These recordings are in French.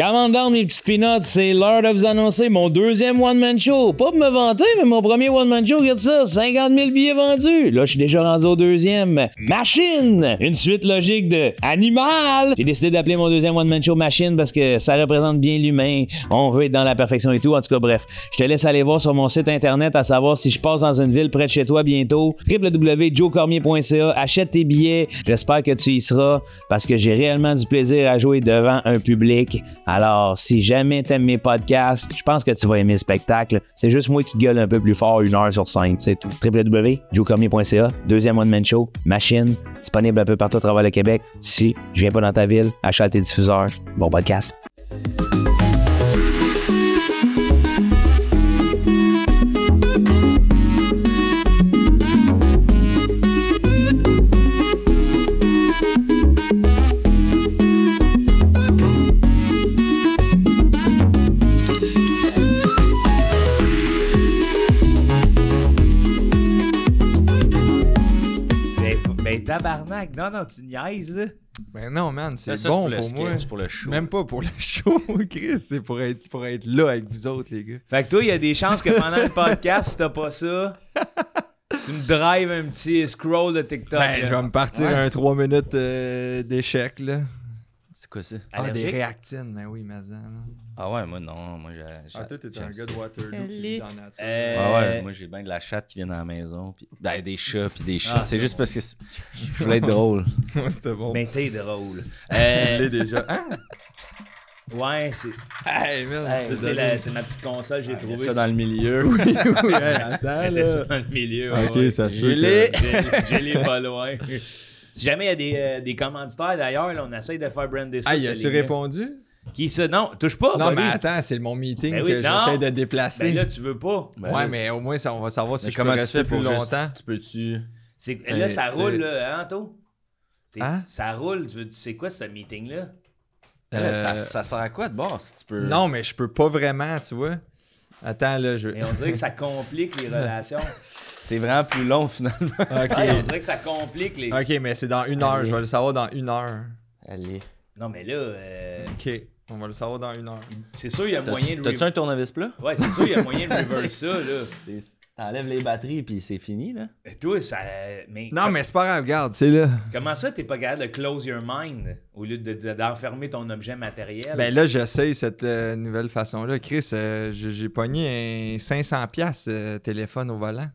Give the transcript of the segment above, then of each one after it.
Comment down mes petits peanuts, c'est l'heure de vous annoncer mon deuxième one-man show. Pas pour me vanter, mais mon premier one-man show, regarde ça, 50 000 billets vendus. Là, je suis déjà rendu au deuxième. Machine! Une suite logique de Animal! J'ai décidé d'appeler mon deuxième one-man show Machine parce que ça représente bien l'humain. On veut être dans la perfection et tout. En tout cas, bref, je te laisse aller voir sur mon site internet à savoir si je passe dans une ville près de chez toi bientôt. www.joecormier.ca. Achète tes billets. J'espère que tu y seras parce que j'ai réellement du plaisir à jouer devant un public. Alors, si jamais t'aimes mes podcasts, je pense que tu vas aimer le spectacle. C'est juste moi qui gueule un peu plus fort 1 heure sur 5, c'est tout. www.joecormier.ca, deuxième one-man show, Machine, disponible un peu partout à travers le Québec. Si je viens pas dans ta ville, achète tes diffuseurs. Bon podcast. Tabarnak, non, tu niaises, là. Ben non, man, c'est ça, bon c'est pour moi. C'est pour le show. Même pas pour le show, Chris, c'est pour être là avec vous autres, les gars. Fait que toi, il y a des chances que pendant le podcast, si t'as pas ça, tu me drives un petit scroll de TikTok. Ben, je vais me partir un 3 minutes d'échec, là. C'est quoi ça? Allergique? Des réactines, ben oui, mais ça, man. Ah ouais, moi non, moi j'ai... toi, t'es un gars de Waterloo Elle qui vit dans la nature. Ah ouais, moi j'ai bien de la chatte qui vient dans la maison. Puis... Ben, des chats puis des chats. C'est juste parce que je voulais être drôle. Moi, c'était bon. Mais t'es drôle. Tu l'es déjà. Hein? Ouais, c'est... Hey, man, c'est ma petite console, j'ai trouvé Ça dans le milieu. Oui, hey, attends, C'était ça dans le milieu. Ok, ouais. ça se Je fait. l'ai. Je l'ai pas loin. Si jamais il y a des commanditaires, d'ailleurs, là, on essaye de faire brander ça. Ah, il a-tu répondu? Qui ça? Non, touche pas. Non, buddy. mais attends, c'est mon meeting Ben oui, que non. j'essaie de déplacer. Ben là, tu veux pas. Ouais, mais au moins, on va savoir si Mais je peux comment tu rester fais plus pour longtemps. Tu peux-tu... Là, ça t'sais- roule, là, hein, To? Hein? Ça roule. C'est quoi ce meeting-là? Ça sert à quoi de bord si tu peux... Non, mais je peux pas vraiment, tu vois. Attends, là, je... Et on dirait que ça complique les relations. C'est vraiment plus long finalement. OK. Ouais, on dirait que ça complique les... OK, mais c'est dans 1 heure. Je vais le savoir dans 1 heure. Allez. Non, mais là, OK. On va le savoir dans 1 heure. c'est sûr, il y a moyen de... T'as-tu un tournevis plat? Ouais, c'est sûr, il y a moyen de reverse ça, là. T'enlèves les batteries puis c'est fini là. Et toi, ça... Mais Non, mais c'est pas grave, regarde, c'est là. comment ça, t'es pas capable de close your mind au lieu d'enfermer ton objet matériel? Ben là, j'essaye cette nouvelle façon-là. Chris, j'ai pogné un 500$ téléphone au volant.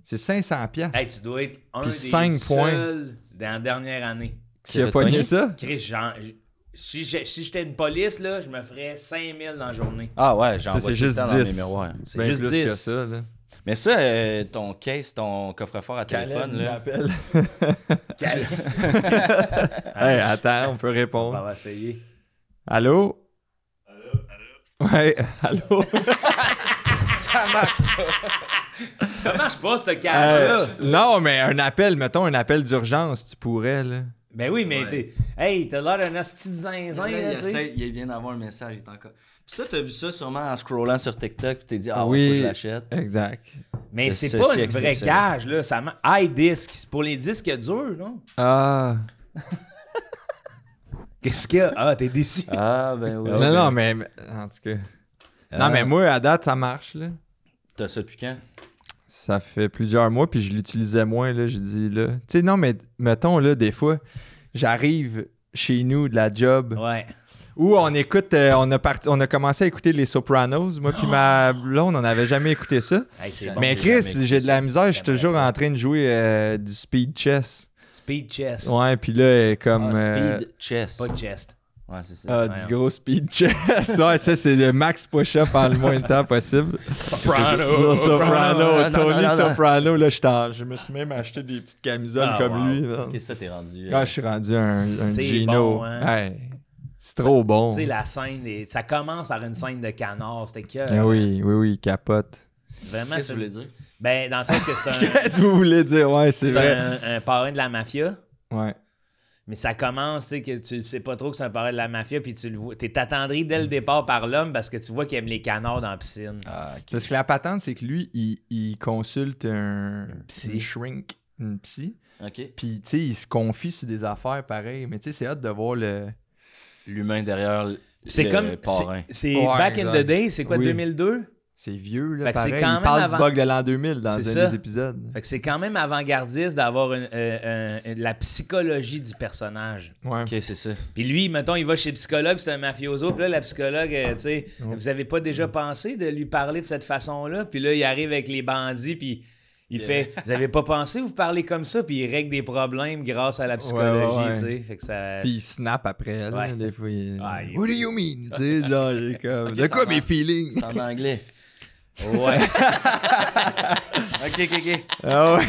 C'est 500$. Hey, tu dois être un Puis des 5 points. seuls dans la dernière année. Qui a pogné ça? Chris, si j'étais une police, là, je me ferais 5000 dans la journée. Ah ouais, j'en vois c'est tout juste le temps dans mes 10. miroirs. C'est Ben juste plus 10. que ça, là. Mais ça, ton case, ton coffre-fort à téléphone, là. m'appelle. Hey, attends, on peut On répondre. va essayer. Allô? Ouais, allô? Ça marche pas. Ça marche pas, ce cage-là. Non, mais un appel, mettons un appel d'urgence, tu pourrais, là. Ben oui, mais t'as l'air d'un hostie de zinzin, là, tu sais. Il vient d'avoir un message, il est encore... Puis ça, t'as vu ça sûrement en scrollant sur TikTok, puis t'es dit, ah Oui. ouais, faut que je l'achète. Exact. Mais C'est c'est ceci pas une explique vraie ça. cage, là. Ça iDisc. C'est pour les disques durs, non? Ah. Qu'est-ce qu'il y a? Ah, t'es déçu. Ah, ben oui. Non, mais en tout cas. Non, mais moi, à date, ça marche, là. T'as ça depuis quand? Ça fait plusieurs mois, puis je l'utilisais moins, là. J'ai dit, là. Tu sais, non, mais mettons, là, des fois, j'arrive chez nous de la job Ouais. où on écoute, on a commencé à écouter les Sopranos. Moi, puis ma blonde, on n'avait jamais écouté ça. Hey, c'est bon. Mais j'ai jamais Chris, écouté j'ai de la ça. misère, je suis J'aimerais toujours ça. en train de jouer du speed chess. Speed chest. Ouais, puis là, elle est comme. Speed chess. Pas chest. Ouais, c'est ça. Du gros speed chess. Ouais, ça, c'est le max push-up en le moins de temps possible. Soprano. Soprano, Non, Tony non, non. Soprano, là, je me suis même acheté des petites camisoles Ah, comme wow. lui. man. Qu'est-ce que ça t'es rendu? Ah, je suis rendu un C'est Gino. bon, hein? Ouais, c'est trop bon. Tu sais, la scène, ça commence par une scène de canard. C'était que. Ah oui, capote. Vraiment, Qu'est-ce que tu voulais dire? Ben, dans le sens que c'est un. Qu'est-ce que vous voulez dire? Ouais, c'est C'est vrai. un parrain de la mafia. Ouais. Mais ça commence, tu sais, que tu sais pas trop que c'est un parrain de la mafia, puis tu le vois. T'es attendri dès le départ par l'homme parce que tu vois qu'il aime les canards dans la piscine. Ah, ok. Parce que la patente, c'est que lui, il consulte un psy. une shrink, une psy. Ok. Puis, tu sais, il se confie sur des affaires pareilles. Mais tu sais, c'est hâte de voir le. L'humain derrière C'est le comme. parrain. C'est Ouais, back in the exact. day, c'est quoi, Oui. 2002? C'est vieux, là, Fait que c'est pareil. quand Il même parle avant- du bug de l'an 2000 dans un C'est ça. des épisodes. Fait que c'est quand même avant-gardiste d'avoir la psychologie du personnage. Ouais. Ok, c'est ça. Puis lui, mettons, il va chez le psychologue, c'est un mafioso. Puis là, la psychologue, tu sais, vous avez pas déjà pensé de lui parler de cette façon-là? Puis là, il arrive avec les bandits, puis il fait, vous avez pas pensé vous parler comme ça? Puis il règle des problèmes grâce à la psychologie, Ouais, ouais. tu sais. Fait que ça... Puis il snap après, là, Ouais. des fois. Ouais, il est What do you mean? Tu sais, là, il est comme. Ok, de ça quoi va. mes feelings? C'est en anglais. Ouais. Ok. Ah ouais.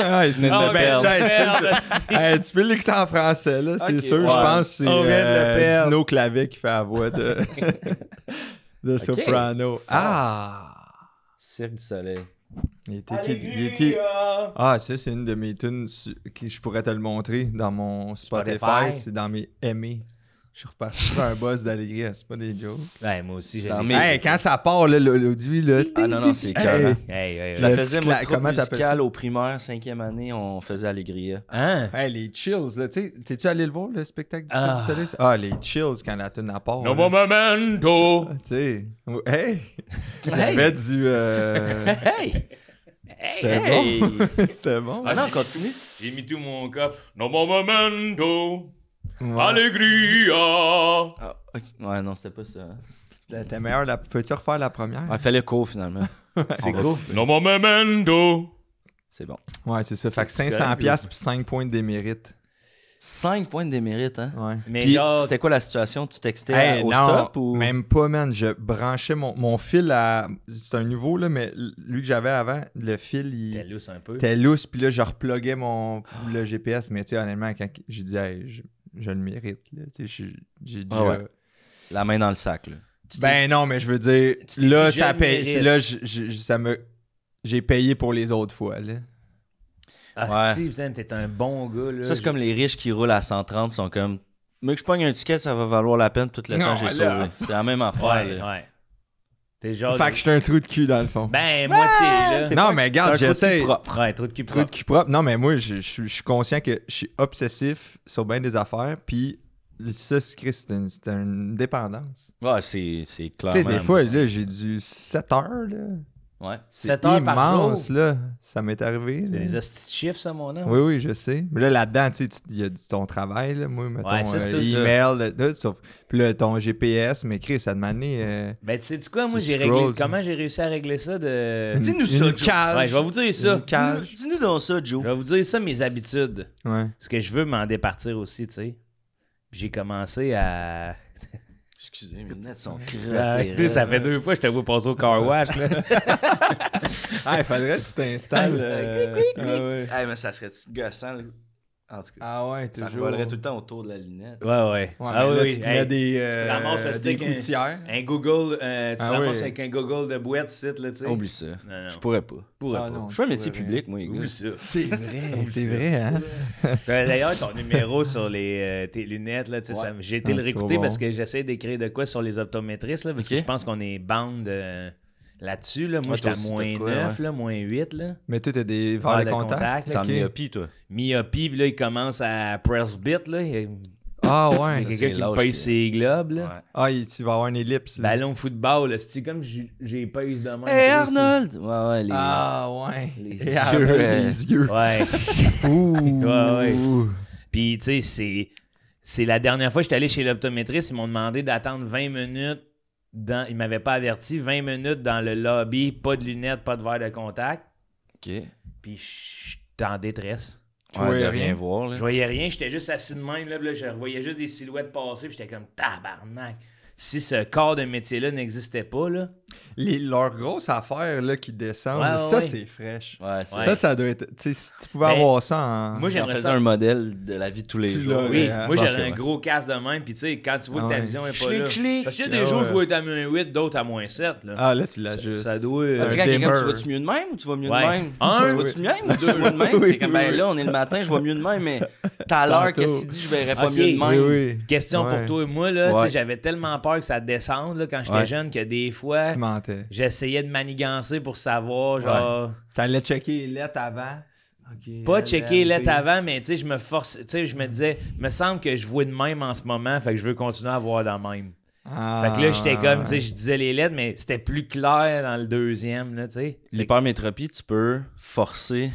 Ouais, c'est Non, ça. mais Ben, tu hey, perds, tu hostie. peux- hey, tu peux l'écouter en français, là, c'est Ok, sûr. ouais. Je pense que c'est On vient de le perdre. Dino Clavet qui fait la voix de Soprano. Ah! Cirque du Soleil. Ah, ça, c'est une de mes tunes que je pourrais te le montrer dans mon Spotify. Spotify. C'est dans mes aimés. Je suis reparti sur un boss d'Allegria, c'est pas des jokes. Ouais, moi aussi, j'ai Dans des- mes- Hey, quand ça part, là, l'audio, là. Ah non, c'est Hey. écœurant. Hey. Je la Le faisais, petit moi, cla- troupe comment t'appelles musicale ça? au primaire, 5e année, on faisait Allegria. Hein? Hey, les chills, là, tu sais, t'es-tu allé le voir, le spectacle du Ah. Cirque du Soleil? Ah, les chills quand la tune à part. No là, momento! tu sais, hey! Il y avait du... Hey! C'était Hey! bon. C'était bon. Ah non, continue. J'ai mis tout mon cop. No momento! Ouais. Allegria! Ah, ok. Ouais, non, c'était pas ça. hein. T'es meilleur, peux-tu refaire la première? Ouais, fallait court finalement. C'est On va- cool. No momento! C'est bon. Ouais, c'est ça. Fait que C'est 500$ correct, puis 5 points de démérite. 5 points de démérite, hein? Ouais. Mais Puis, genre, c'était quoi la situation? Tu textais Hey, au non, stop ou... même pas, man. Je branchais mon fil à... C'est un nouveau, là, mais lui que j'avais avant, le fil, t'es il lousse un peu. était lousse. Puis là, je repluguais le GPS. Mais tu sais, honnêtement, quand j'ai dit, hey, je le mérite, là. Tu sais, j'ai déjà... Ah ouais. La main dans le sac, là. Ben non, mais je veux dire, tu t'es là, dit, je ça le paye. mérite. Là, ça me... J'ai payé pour les autres fois, là. Ah, Ouais. si, putain, t'es un bon gars, là. Ça, c'est comme les riches qui roulent à 130, sont comme... Mais que je pogne un ticket, ça va valoir la peine tout le Non, temps que j'ai là. sauvé. C'est la même affaire, Ouais, là. ouais. T'es genre... Fait que j'étais un trou de cul, dans le fond. Ben, moitié, là. Non, mais T'as un regarde, trou de cul j'essaie... propre. Ouais, trop de cul Trou de propre. cul propre. Non, mais moi, je suis conscient que je suis obsessif sur bien des affaires, puis ça, c'est une dépendance. Ouais, c'est Tu clairement... sais, des fois, là, j'ai du 7 heures, là. Ouais. C'est 7 heures par immense, jour. là. Ça m'est arrivé. C'est là. des hosties de chiffres, ça, mon homme. Oui, oui, je sais. Mais là, là-dedans, tu sais, il y a ton travail, là. Moi, mettons, Ouais, ça, c'est ça. email, là, sauf... Puis là, ton GPS, mais Chris, ça demandé... Ben, tu sais, du quoi, moi, Tu j'ai réglé... scrolls, tu- Comment j'ai réussi à régler ça de... Dis-nous ça, une Joe. cage. Ouais, je vais vous dire ça. Une cage. Dis-nous dans ça, Joe. Je vais vous dire ça, mes habitudes. Ouais. Parce que je veux m'en départir aussi, tu sais. Puis j'ai commencé à... Excusez, mes lunettes sont Toi, ça fait 2 fois que je te vois passer au car wash, là. Ah, il faudrait que tu t'installes... ah, ouais. Hey, mais ça serait-tu gossant, là? En tout cas, Ah ouais, ça toujours. volerait tout le temps autour de la lunette. Ouais, ouais. Ouais, Ah mais là, oui, tu te hey, mets des, tu te ramasses un des stick, gouttières. un Google, tu te Ah ramasses oui. avec un Google de boîte, site, là, tu sais. Oublie ça. Non. Je pourrais pas. Pourrais Ah pas. non. Je fais un métier pourrais public, moi, les gars. Oublie ça. C'est vrai, c'est vrai, hein? T'as d'ailleurs ton numéro sur tes lunettes, là, tu sais, Ouais. j'ai été Ah, le c'est trop réécouter bon. parce que j'essaie d'écrire de quoi sur les optométristes, là, parce Ok. que je pense qu'on est bound là-dessus, là. Moi, Ouais, j'étais à toi aussi, moins t'as quoi, 9, là, moins 8, là. Mais toi, t'as des verres de contact. là, T'es en Ok. myopie, toi. myopie, puis là, il commence à press bit, là. Il y a Ah ouais. quelqu'un c'est qui me lâche pèse que- ses globes, là. Ouais. Ah, tu vas avoir une ellipse. là. Ballon football, là, c'est comme j'ai pèse de même. Hey, là, Arnold! Ouais, ouais, les... Ah ouais. Les Et yeux, Arnold, les yeux. Ouais. Ouh. Ouais, ouais. Puis, tu sais, c'est la dernière fois que j'étais allé chez l'optométriste, ils m'ont demandé d'attendre 20 minutes. Ils m'avaient pas averti, 20 minutes dans le lobby, pas de lunettes, pas de verre de contact. OK. Puis, j'étais en détresse. Tu Ouais, voyais de rien? rien voir, là. Je voyais rien, j'étais juste assis de même, là, puis là, je voyais juste des silhouettes passer, puis j'étais comme tabarnak. Si ce corps de métier-là n'existait pas, là. Leur grosse affaire là, qui descend, Ouais, ça, ouais. c'est fraîche. Ouais, c'est... Ouais. Ça doit être... Tu sais, si tu pouvais Ben, avoir ça en... moi, J'en j'aimerais faisais ça. un modèle de la vie de tous les Tu jours. l'as, Oui, hein, moi je pense j'aurais que un ouais. gros casque de même, puis tu sais, quand tu vois que Ah ta ouais. vision est pas Chlic, là. chlic. Parce qu'il y a des Ah jours où ouais. je vais être à moins 8, d'autres à moins 7. Là. Ah, là, tu l'ajustes. Ça doit. C'est Tu un dis à quelqu'un, dimmer. tu vas-tu mieux de même ou tu vas mieux Ouais. de même? Un, Tu vas-tu mieux ou 2 mois de même? Oui, T'es comme, oui, ben oui. là, on est le matin, je vais mieux de même, mais tout à l'heure, Tantôt. qu'est-ce qu'il dit, je verrais pas Ok. mieux de même. Oui, oui. Question Ouais. pour toi et moi, là, Ouais. tu sais, j'avais tellement peur que ça descende là, quand j'étais Ouais. jeune que des fois, Tu mentais. j'essayais de manigancer pour savoir, genre. T'allais checker les lettres avant. Ok, Pas L, checker les M, lettres P. avant, mais tu sais, je me force, tu sais, je me disais, me semble que je vois de même en ce moment, fait que je veux continuer à voir de même. Fait que là, j'étais comme, tu sais, je disais les lettres, mais c'était plus clair dans le deuxième, là, tu sais. L'hypermétropie, tu peux forcer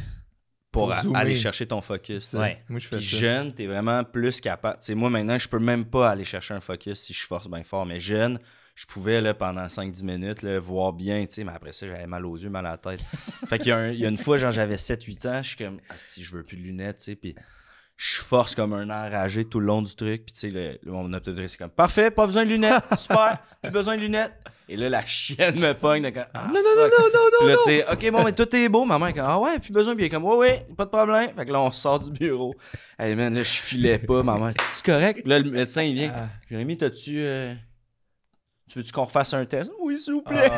pour zoomer. aller chercher ton focus. tu sais. Ouais. Moi, je fais Puis ça. jeune, t'es vraiment plus capable. Tu sais, moi, maintenant, je peux même pas aller chercher un focus si je force bien fort. Mais jeune, je pouvais, là, pendant 5-10 minutes, là, voir bien, tu sais, mais après ça, j'avais mal aux yeux, mal à la tête. Fait qu'il y a une fois, genre, j'avais 7-8 ans, je suis comme, ah, si je veux plus de lunettes, tu sais, puis je force comme un enragé tout le long du truc, puis tu sais, mon optométriste, c'est comme, parfait, pas besoin de lunettes, super, plus besoin de lunettes. Et là, la chienne me pogne, de comme, ah, non. Puis là, tu sais, ok, bon, mais tout est beau, maman est comme, ah ouais, plus besoin, puis elle est comme, ouais, pas de problème. Fait que là, on sort du bureau. Hey man, là, je filais pas, maman, c'est correct? Puis là, le médecin, il vient, Jérémy, tu veux-tu qu'on refasse un test? Oui, s'il vous plaît.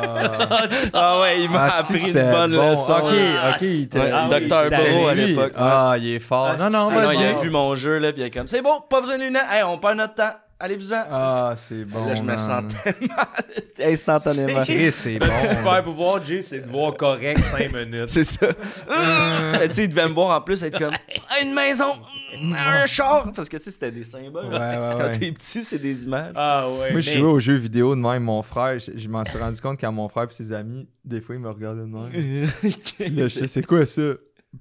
Ah ouais, il m'a appris une bonne leçon. Ok, il était... Ouais, Dr. Burrow à l'époque. Ah, il est fort. Non, Sinon, il a vas-y. vu mon jeu, là, puis il est comme, c'est bon, pas besoin de lunettes. Hey, on perd notre temps. Allez-vous-en. Ah, c'est bon, Là, je me man. sentais mal instantanément. Chris, c'est bon. Super pouvoir, Jay, c'est de voir correct 5 minutes. C'est ça. Tu sais, il devait me voir en plus être comme, une maison, un char. Parce que, tu sais, c'était des symboles. Ouais, ouais, Quand ouais. t'es petit, c'est des images. Ah ouais. Moi, je jouais aux jeux vidéo de même. Mon frère, je m'en suis rendu compte quand mon frère et ses amis, des fois, ils me regardaient de même. Puis là, je sais, c'est quoi ça?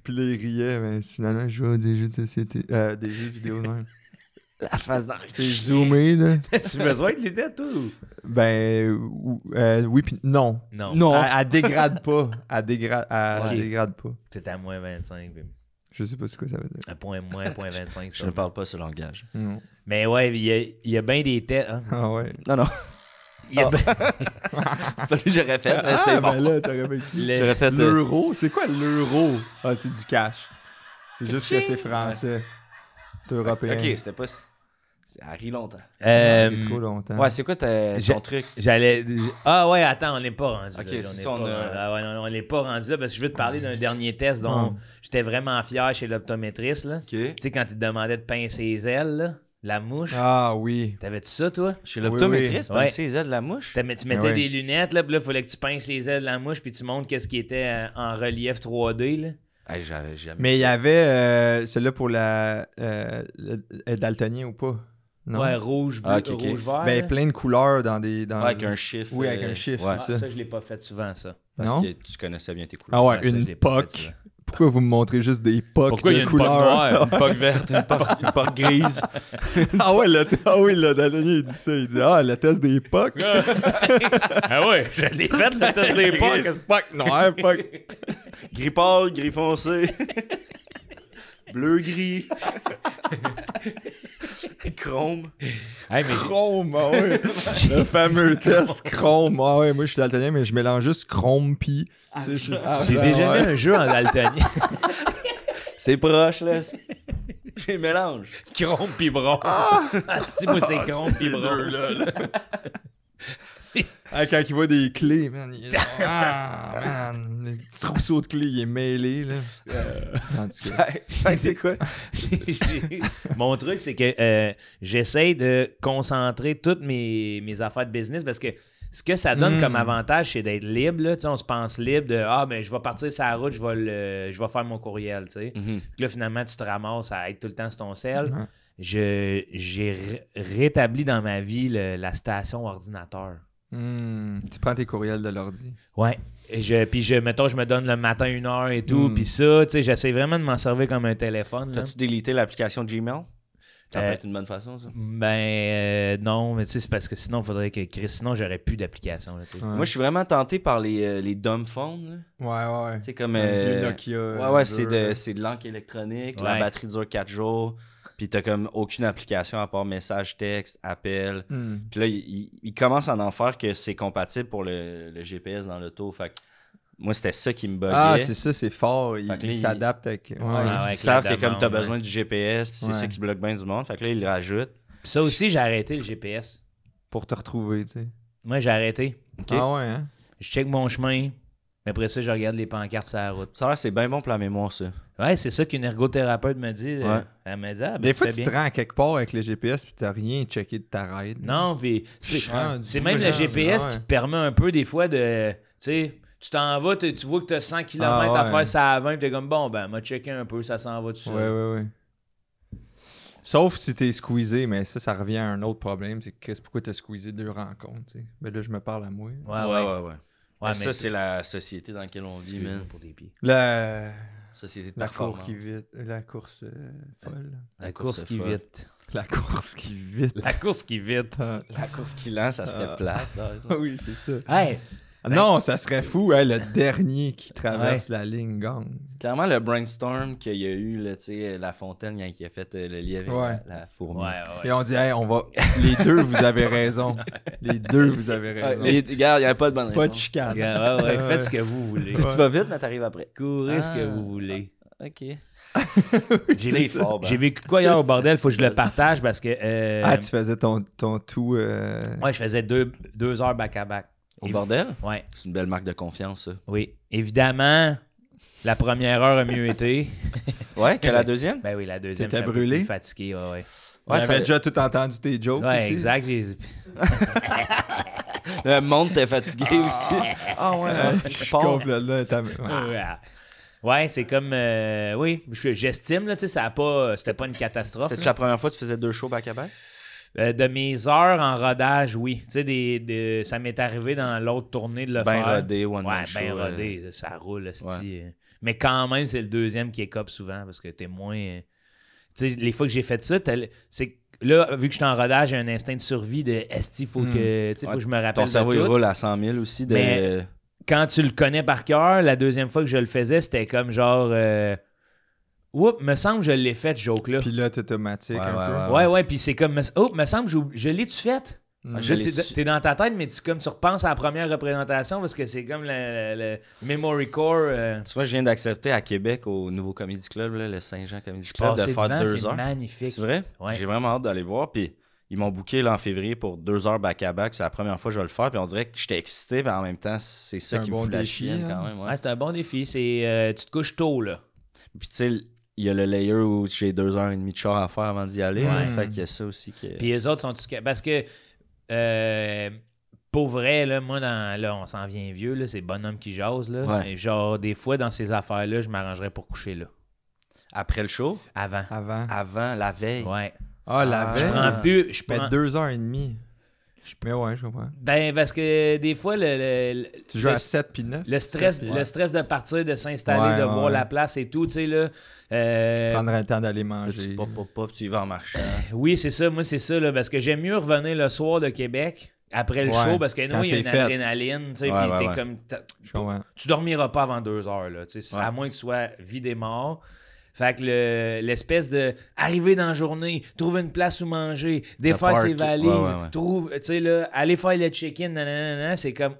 Puis là, ils riaient, mais finalement, je jouais à des jeux de société, des jeux vidéo de même. La face dans C'est zoomé, là. Tu as besoin de lunettes, toi? Ben, oui, puis non. Non. Elle dégrade pas. Elle dégrade pas. C'est à moins 25. Puis Je sais pas ce que ça veut dire. à point 25. Je ça. ne parle pas ce langage. Non. Mais ouais, il y a bien des têtes. Hein? Ah ouais. Non. Il y a ben- C'est pas lui que j'aurais fait, mais c'est bon. Ben là, t'aurais pas le- J'aurais fait L'euro? C'est quoi l'euro? Ah, c'est du cash. C'est juste que c'est français. C'est européen. Ok, c'était pas... C'est Harry longtemps. C'est trop longtemps. Ouais, c'est quoi ton truc? Ah ouais, attends, on n'est pas rendu Ok, là. c'est n'est ça, on pas- a- Ah ouais, non, on n'est pas rendu là parce que je veux te parler d'un dernier test dont j'étais vraiment fier chez l'optométriste. Là. Ok. Tu sais, quand il te demandait de pincer ses ailes, là, la mouche. Ah oui. T'avais-tu ça, toi? Chez l'optométriste, oui. ben, c'est les ailes de la mouche. Tu mettais ouais. des lunettes, là, puis là, il fallait que tu pinces les ailes de la mouche, puis tu montres qu'est-ce qui était en relief 3D. Là. Hey, j'avais jamais. Mais il y avait celui-là pour la daltonien ou pas? Non. Ouais, rouge, bleu, Ah, ok. rouge, vert. Ben là. plein de couleurs dans des. Ouais, avec un chiffre. Oui, avec un chiffre, Ouais. Ah, c'est ça. ça, je l'ai pas fait souvent, ça. Parce Non? que tu connaissais bien tes couleurs. Ah ouais, Ouais, ça, je une l'ai pas fait POC. souvent. Pourquoi vous me montrez juste des POC Pourquoi il y de a une poque couleurs? noire, une poque verte, Une porte grise. Oui, le daltonien, il dit ça. Il dit le test des POC. Ah ouais, je l'ai fait, le test des poques. Chris, POC noir, POC. Gris pâle, gris foncé. Bleu-gris. Chrome. Hey, mais Chrome, ah ouais. Le fameux test Chrome. Ah ouais, moi je suis daltonien, mais je mélange juste Chrome pis. j'ai déjà mis un jeu en daltonien. C'est proche, là. J'ai mélange. Chrome pis bron. Asti, moi, c'est chrome pis bron. Quand il voit des clés, man, man, le petit trousseau de clés, il est mêlé, là. En tout cas. C'est quoi? Mon truc, c'est que j'essaie de concentrer toutes mes affaires de business parce que ce que ça donne comme avantage, c'est d'être libre. Là. On se pense libre de ben, je vais partir sur la route, je vais faire mon courriel. Tu sais. Puis là, finalement, tu te ramasses à être tout le temps sur ton cell. J'ai rétabli dans ma vie la station ordinateur. Tu prends tes courriels de l'ordi. Ouais. Mettons, je me donne le matin 1 heure et tout. Puis ça, tu sais, j'essaie vraiment de m'en servir comme un téléphone. Là. T'as-tu délité l'application Gmail? Ça peut être une bonne façon, ça. Non, mais tu sais, c'est parce que sinon, il faudrait que sinon, j'aurais plus d'application. Là, tu sais. Moi, je suis vraiment tenté par les dumb phones. Ouais. Tu sais, comme. Le Nokia. Ouais, c'est de l'encre électronique. La Ouais. batterie dure 4 jours. Puis t'as comme aucune application à part message, texte, appel. Puis là, il commence à en faire que c'est compatible pour le GPS dans l'auto. Fait que moi, c'était ça qui me buguait. Ah, c'est ça, c'est fort. Fait que là, Il s'adapte avec. Ouais. avec Ils savent la que comme t'as demande, besoin du GPS, puis c'est Ouais. ça qui bloque bien du monde. Fait que là, ils le rajoutent. Puis ça aussi, j'ai arrêté le GPS. Pour te retrouver, tu sais. Moi, j'ai arrêté. Ah ouais, hein? Je check mon chemin. Mais après ça, je regarde les pancartes sur la route. Ça a l'air c'est bien bon pour la mémoire, ça. Ouais, c'est ça qu'une ergothérapeute me dit. Ouais. Elle m'a dit, ben, Des fois, fais tu bien. te rends à quelque part avec le GPS puis t'as rien checké de ta ride. Non, puis Ah, c'est du même coup, le genre, GPS ouais. qui te permet un peu des fois de, tu sais, tu t'en vas, tu vois que tu as 100 km à ouais. faire ça à 20, tu es comme, bon, ben, m'a checké un peu, ça s'en va tout ça. Ouais. Sauf si t'es squeezé, mais ça revient à un autre problème. C'est que Chris, pourquoi t'as squeezé 2 rencontres, tu sais? Ben là, je me parle à moi. Ouais. Mais ça, c'est la société dans laquelle on vit, man. Pour des pieds. Société de La course performance. qui vite. La course folle. La course qui folle. vite. La course qui vite. La course qui vite. La course qui lance, ça serait plate. Oui, c'est ça. Hey! Non, ça serait fou, hein, le dernier qui traverse la ligne gagne. Clairement, le brainstorm qu'il y a eu, là, tu sais, La Fontaine, quand il a fait le lien avec la fourmi. Et on dit, hey, on va. Les deux, vous avez raison. Les deux, vous avez raison. Regarde, il n'y avait pas de bonne réponse. Pas de chicane. Faites ce que vous voulez. Tu vas vite, mais t'arrives après. Courez ce que vous voulez. OK. J'ai vécu quoi hier au bordel? Faut que je le partage parce que... tu faisais ton tout... Ouais, je faisais 2 heures back-à-back. Au bordel? Ouais. C'est une belle marque de confiance, ça. Oui. Évidemment, la première heure a mieux été. Ouais, que la deuxième? Ben oui, la deuxième, T'étais j'étais un peu brûlé? plus fatigué. Ouais. J'avais déjà tout entendu tes jokes Ouais, aussi. exact. Le monde t'est fatigué aussi. Ah ouais, Je suis complètement... Ouais, c'est comme... oui, j'estime, là, tu sais, c'était pas une catastrophe. C'était la première fois que tu faisais 2 shows back-à-back? De mes heures en rodage, oui. Tu sais, ça m'est arrivé dans l'autre tournée de le faire. Ben rodé, one-man show. Ouais, ben rodé, ça roule, Mais quand même, c'est le deuxième qui écope souvent parce que t'es moins... Tu sais, les fois que j'ai fait ça, c'est... Là, vu que je suis en rodage, j'ai un instinct de survie de esti, faut que je me rappelle. Ton cerveau, de tout. il roule à 100 000 aussi. Mais quand tu le connais par cœur, la deuxième fois que je le faisais, c'était comme genre... Oups, me semble que je l'ai fait, ce joke-là. Pilote automatique un peu. Ouais, puis c'est comme... Oh, me semble que je l'ai-tu fait? T'es dans ta tête, mais tu repenses à la première représentation parce que c'est comme le memory core. Tu vois, je viens d'accepter à Québec, au nouveau Comedy Club, là, le Saint-Jean Comedy Club, de faire 2 heures. C'est magnifique. C'est vrai? Ouais. J'ai vraiment hâte d'aller voir. Puis ils m'ont booké là, en février pour 2 heures back-à-back. C'est la première fois que je vais le faire. Puis on dirait que j'étais excité, mais en même temps, c'est ça qui me fout la chienne quand même. Ouais, c'est un bon défi. C'est tu te couches tôt, là. Puis tu sais, il y a le layer où j'ai 2h30 de char à faire avant d'y aller. Ouais. Fait qu'il y a ça aussi. Puis les autres sont... Parce que... pour vrai, là, moi, là, on s'en vient vieux, là, c'est bonhomme qui jase. Là. Ouais. Et genre, des fois, dans ces affaires-là, je m'arrangerais pour coucher là. Après le show? Avant, la veille? ouais. Ah, la veille? Je prends plus... Je Mais prends... 2h30. Mais ouais, je comprends. Ben, parce que des fois, tu joues à 7 puis 9? Le stress de partir, de s'installer, de voir la place et tout, tu sais, là... Prendrais le temps d'aller Là, manger. tu pop, tu y vas en marchant. Oui, c'est ça. Moi, c'est ça, là, parce que j'aime mieux revenir le soir de Québec après le show, parce que nous, il y a une adrénaline, tu sais, puis t'es comme... Tu dormiras pas avant 2 heures, là, tu sais, à moins que tu sois vidé mort. Fait que l'espèce de arriver dans la journée, trouver une place où manger, défaire ses valises, tu sais, là, aller faire le check-in, nanana, c'est comme,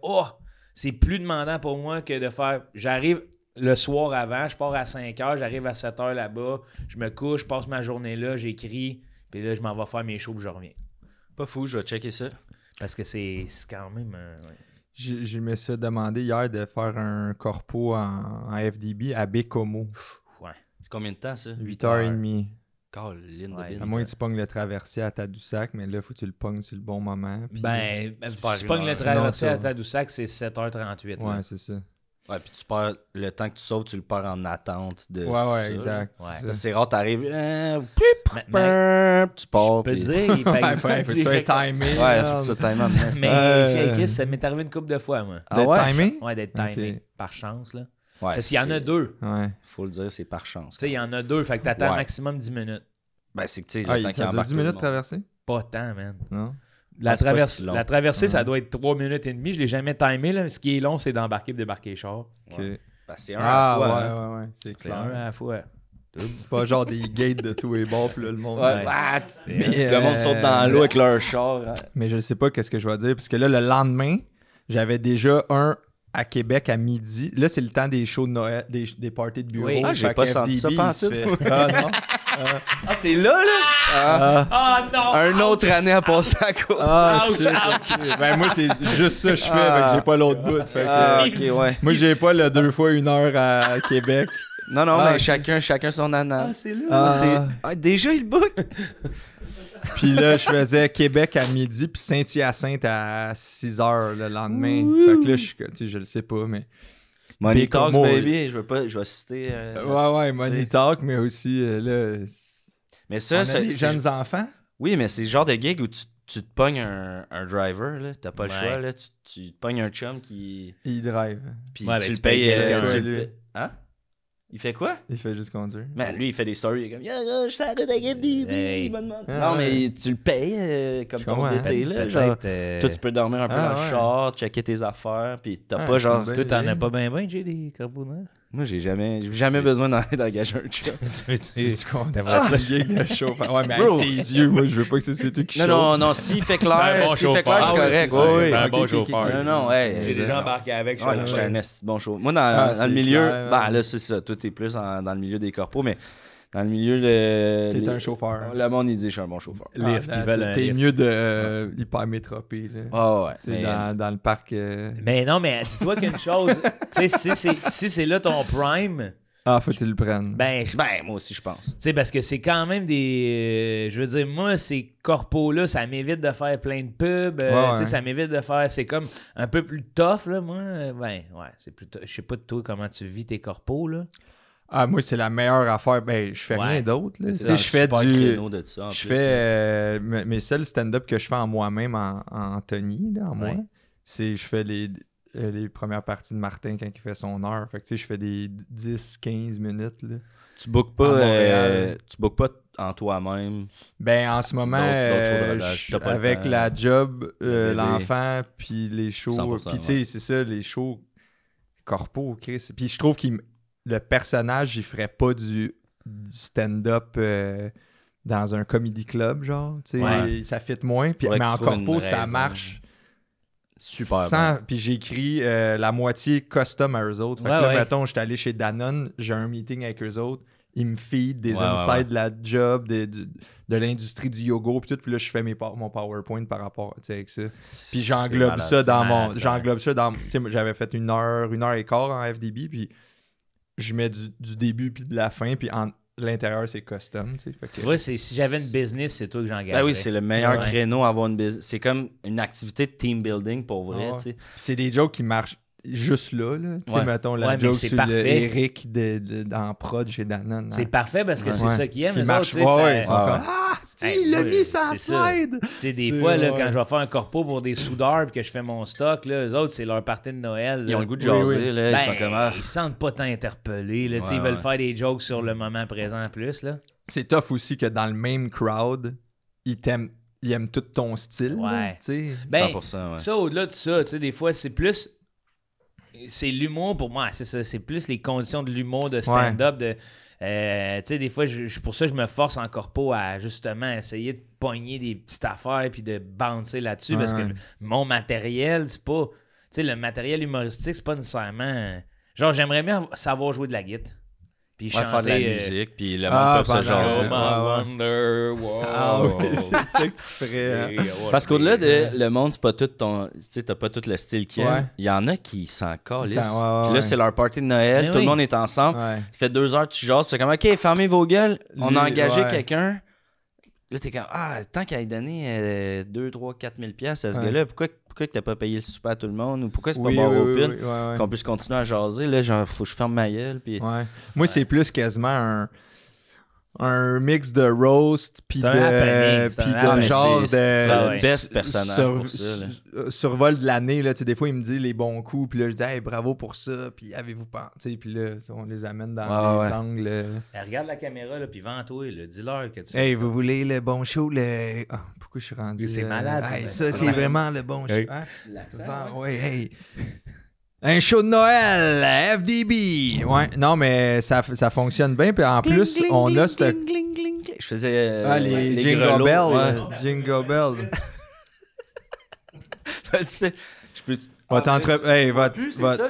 c'est plus demandant pour moi que de faire, j'arrive le soir avant, je pars à 5 heures, j'arrive à 7 heures là-bas, je me couche, je passe ma journée là, j'écris, puis là, je m'en vais faire mes shows, puis je reviens. Pas fou, je vais checker ça. Parce que c'est quand même... Je me suis demandé hier de faire un corpo en FDB à Bécomo. Ouais. C'est combien de temps, ça? 8h30. À moins que tu pognes le traversier à Tadoussac, mais là, faut que tu le pognes sur le bon moment. Puis... tu pognes le traversier à Tadoussac, c'est 7h38. Ouais, c'est ça. Ouais, puis tu perds le temps que tu sauves, tu le perds en attente de. Ouais, exact. C'est rare, t'arrives. Tu Je pars. peux te dire, il paye. Faut que tu sois timé. Ouais, faut que tu sois timé. Mais Chris, ça m'est arrivé une couple de fois, moi. D'être timé? Ouais, d'être timé. Par chance, là. Ouais, parce qu'il y en a 2. Ouais. Faut le dire, c'est par chance. Tu sais, il y en a 2, fait que t'attends maximum 10 minutes. Ben, c'est que tu sais, le temps qu'il embarque 10 minutes de traverser? Pas tant, man. Non. La traversée, ça doit être 3 minutes et demie. Je l'ai jamais timé, là. Ce qui est long, c'est d'embarquer et débarquer les chars. OK. Ben, c'est un à la fois. Ouais. C'est clair. Un à la fois. C'est pas genre des gates de tous les bords, puis là, le monde... Le monde saute dans l'eau avec leur char. Mais je sais pas qu'est-ce que je vais dire, parce que là, le lendemain, j'avais déjà un à Québec à midi. Là, c'est le temps des shows de Noël, des parties de bureau. Oui. Ah, j'ai pas senti ça pantoute. Ah, non? C'est là, là? Non! Un autre année à passer à côté. Ouch! Ben, moi, c'est juste ça que je fais, fait que j'ai pas l'autre bout. Fait que, ok, ouais. Moi, j'ai pas le 2 fois 1 heure à Québec. Non, mais chacun son ananas. Ah, c'est là. Déjà, il book. Puis là, je faisais Québec à midi, puis Saint-Hyacinthe à 6 heures le lendemain. Fait que là, je le sais pas, mais... Money Talks, baby. Je vais citer... Ouais, Money Talk, mais aussi, là... Mais ça, On a des jeunes enfants? Oui, mais c'est le genre de gig où tu te pognes un driver, là. T'as pas le choix, là. Tu te pognes un chum qui... Il drive. Puis Ouais, tu ben, le tu payes payes... quelqu'un, tu lui. le payes- Hein? Il fait quoi? Il fait juste conduire. Man, lui, il fait des stories. Il est comme, yeah, je t'arrête à Give DB. Hey. Il va demander. Ah, Non, ouais. mais tu le payes comme Je ton comprends. DT, là. Genre, Peut-être. toi, tu peux dormir un peu Ah, dans le ouais. char, checker tes affaires, puis t'as Ah, pas c'est genre. une bonne Toi, t'en idée. as pas bien, j'ai des corbeaux neufs. Moi, j'ai jamais besoin d'engager un chum. Tu comptes. T'aimerais ça? Gig de chauffeur. Ouais, mais Bro. avec tes yeux, moi, je veux pas que c'est toi qui Non, chauffe. non, non, s'il fait C'est un clair, bon s'il fait chauffeur. clair, c'est Ah, ouais, correct. c'est ça. Oui, oui. C'est un Ok, bon ok, chauffeur. ok. Non, non, ouais. J'ai déjà embarqué avec. Ouais, je j'étais un esti bon show. Moi, dans Ah, le c'est milieu, clair, ben là, c'est ça. Toi, t'es plus dans le milieu des corpos, mais dans le milieu de. T'es un chauffeur. Le monde, il dit, je suis un bon chauffeur. Lift, ils veulent un T'es lift. mieux de hypermétropée, là. Ah ouais. Tu sais, mais- dans le parc. Mais non, mais dis-toi qu'une chose, tu sais, si c'est là ton prime, Ah, faut que tu le prennes. ben, Ben, moi aussi, je pense. tu sais, parce que c'est quand même des. Je veux dire, moi, ces corpos-là, ça m'évite de faire plein de pubs. Ouais, Tu sais, ouais. ça m'évite de faire. C'est comme un peu plus tough, là, moi. Ben, ouais, c'est plus tough. Je sais pas de toi comment tu vis tes corpos, là. Ah, moi, c'est la meilleure affaire. Ben, je fais Ouais. rien d'autre, là. Tu C'est sais, dans je le fais super du. créneau de ça, en Je plus, fais là. mes seuls stand-up que je fais en moi-même en Tony, là, en moi. Ouais. C'est je fais les premières parties de Martin quand il fait son heure. Fait que tu sais, je fais des 10-15 minutes. Là. Tu bookes à pas, Montréal. tu bookes pas en toi-même. Ben en ce moment, D'autres shows de rodage. T'as pas le avec temps. la job, Le bébé. l'enfant, puis les shows. 100%, Puis tu sais, c'est ça, les shows corpo, Chris. Puis je trouve que le personnage, il ferait pas du stand-up dans un comedy club, genre. Tu sais, Ouais. ça fit moins. Puis, Faudrait mais que en tu trouves une corpo, ça raison. marche. Super Sans- bien. Puis j'ai écrit la moitié custom à eux autres. Fait que Ouais, là, ouais. mettons, j'étais allé chez Danone, j'ai un meeting avec eux autres. Ils me feed des Ouais, ouais, insights ouais. de la job, de l'industrie du yoga, puis tout. Puis là, je fais mon PowerPoint par rapport, tu sais, avec ça. Puis j'englobe malade, ça c'est dans malade, mon... ça. J'englobe ça dans... Tu sais, moi, j'avais fait une heure et quart en FDB, puis je mets du début puis de la fin, puis l'intérieur, c'est custom, tu sais. Fait que- Tu vois, si j'avais une business, c'est toi que j'engagerais. Ben oui, c'est le meilleur Ouais. créneau à avoir une business. C'est comme une activité de team building pour vrai, Ah ouais. tu sais. Puis c'est des jokes qui marchent juste là. Tu sais, Ouais. mettons, la Ouais, mais joke c'est sur parfait. Eric dans Prod chez Danone. C'est parfait parce que Ouais. c'est ça qu'ils aiment. Qui eux marche. autres, tu sais, Ouais, ouais, ils ça- sont Ouais, comme ouais. Ah, si, Hey, il l'a moi, mis sa c'est ça. slide. Tu sais, des C'est- fois, là, ouais. quand je vais faire un corpo pour des soudeurs et que je fais mon stock, là, eux autres, c'est leur party de Noël. Ils là. ont le goût de Oui, jaser, oui. là. Ils Ben, sont comme. Ah. ils se sentent pas tant interpellés. Là, tu sais, Ouais, ils veulent ouais. faire des jokes sur le moment présent en plus. Là. C'est tough aussi que dans le même crowd, ils aiment tout ton style. là, Ouais. tu sais. Ben, 100%, ouais. ça, au-delà de ça, tu sais, des fois, c'est plus. C'est l'humour pour moi, c'est ça. C'est plus les conditions de l'humour de stand-up. Tu sais, des fois, pour ça, je me force en corpo à justement essayer de pogner des petites affaires puis de bouncer là-dessus parce que Ouais. mon matériel, c'est pas. Tu sais, le matériel humoristique, c'est pas nécessairement. Genre, j'aimerais bien savoir jouer de la guitare. Puis Ouais, chanter. faire de la musique, puis le monde Ah, peut se pendant- jaser. Oh, my wonder, wow. Ah oui, c'est ça que tu ferais. hein. Parce qu'au-delà de le monde, c'est pas tout ton. Tu sais, t'as pas tout le style qu'il y a. Ouais. Il y en a qui s'en calissent. Ouais, Puis ouais. là, c'est leur party de Noël, Mais tout le oui. monde est ensemble. Ouais. Ça fait 2 heures que tu jases, tu fais comme, OK, fermez vos gueules, on Lui, a engagé ouais. quelqu'un. Là, t'es comme, ah, tant qu'il ait donné 2, 3, 4 000 piastres à ce Ouais. gars-là, pourquoi que t'as pas payé le souper à tout le monde? Ou pourquoi c'est Oui, pas oui, bon oui, open? oui, ouais, ouais. Qu'on puisse continuer à jaser, là, genre, faut que je ferme ma gueule. Puis... Ouais. Moi, c'est plus quasiment un mix de roast puis C'est un happening, c'est puis un de happening. genre C'est de Ah ouais. le best personnage pour ça, là. survol de l'année là, tu sais, des fois il me dit les bons coups puis là je dis hey, bravo pour ça puis avez-vous pas, tu sais, puis là on les amène dans Ah les ouais. angles. Ben, regarde la caméra, là, puis vends-toi, là. Dis-leur que tu Hey, vous voulez le bon show le pourquoi je suis rendu C'est malade, hey, ça. ça c'est vraiment le bon show. Hey. Hein? L'accent, Ouais, hey. Un show de Noël, FDB. Ouais, non mais ça fonctionne bien puis en plus on a cette Je faisais les Jingle grelots, Bells, ouais. Jingle Bells. Vas-y, fais- je peux... Votre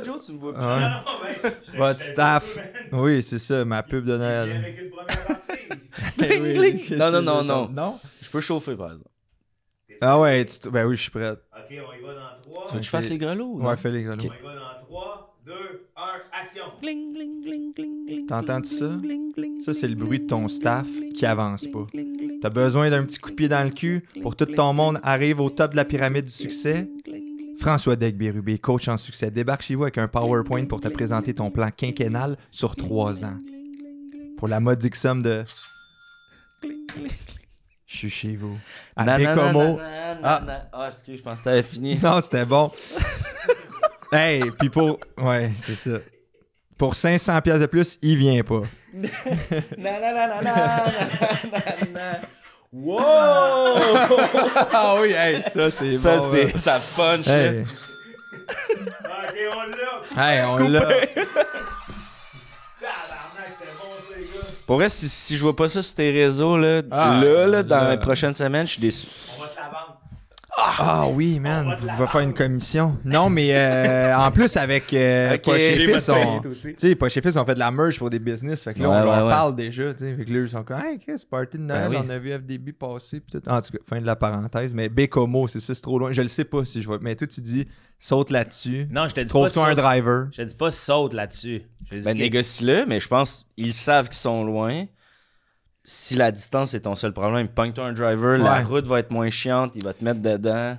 Joe, tu me vois ouais. Votre staff. Oui, c'est ça, ma pub de Noël. Bling, bling. Non, non, non, non. Non? Je peux chauffer, par exemple. Ah ouais, ben oui, je suis prêt. Ok, on y va dans 3. Tu veux que je fasse les grelots? ou non? Ouais, fais les grelots. On y va dans 3, 2, 1, action. T'entends-tu ça? Ça, c'est le bruit de ton staff qui avance pas. T'as besoin d'un petit coup de pied dans le cul pour tout ton monde arrive au top de la pyramide du succès? François Degg-Bérubé, coach en succès, débarque chez vous avec un PowerPoint pour te présenter ton plan quinquennal sur 3 ans. Pour la modique somme de Je suis chez vous. À Bécomo. Excuse, je pensais que t'avais fini. Non, c'était bon. Hey, puis pour... Ouais, c'est ça. Pour 500$ de plus, il vient pas. Wow! Ah oui, hey, ça, c'est Ça, bon. c'est... Ça punch, là. Hey. Ok, on l'a. Hey, on l'a. Tabarnak, c'était bon ça, les gars. Pour vrai, si je vois pas ça sur tes réseaux, là, dans les prochaines semaines, je suis déçu. On va te la vendre. Ah oui, man, il va faire une commission. Non, mais en plus, avec Poche et j'ai Fils, votre paye aussi. tu sais, Poche et Fils ont fait de la merge pour des business. Fait que là, Ouais, on leur ouais. parle déjà, tu sais. Fait que là, ils sont comme, hey, Chris, party de Noël, Ben oui. on a vu FDB passer. Pis tout. En tout cas, fin de la parenthèse. Mais Bécomo, c'est ça, c'est trop loin. Je le sais pas si je vais. Mais toi, tu dis, saute là-dessus. Non, je te dis pas Trouve-toi un saute. driver. Je te dis pas saute là-dessus. Je te dis Ben, que- négocie-le, mais je pense qu'ils savent qu'ils sont loin. Si la distance est ton seul problème, pogne-toi un driver, la Ouais. route va être moins chiante, il va te mettre dedans.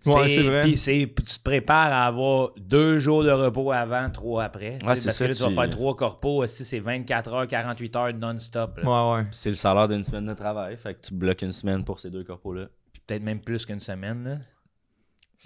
Ouais, c'est vrai. Puis tu te prépares à avoir 2 jours de repos avant, 3 après. Tu sais, c'est parce ça, que là, tu vas tu- faire 3 corpos. Si c'est 24 heures, 48 heures non-stop. là. Ouais, ouais. Puis c'est le salaire d'une semaine de travail, fait que tu bloques une semaine pour ces deux corpos-là. Puis peut-être même plus qu'une semaine. Là.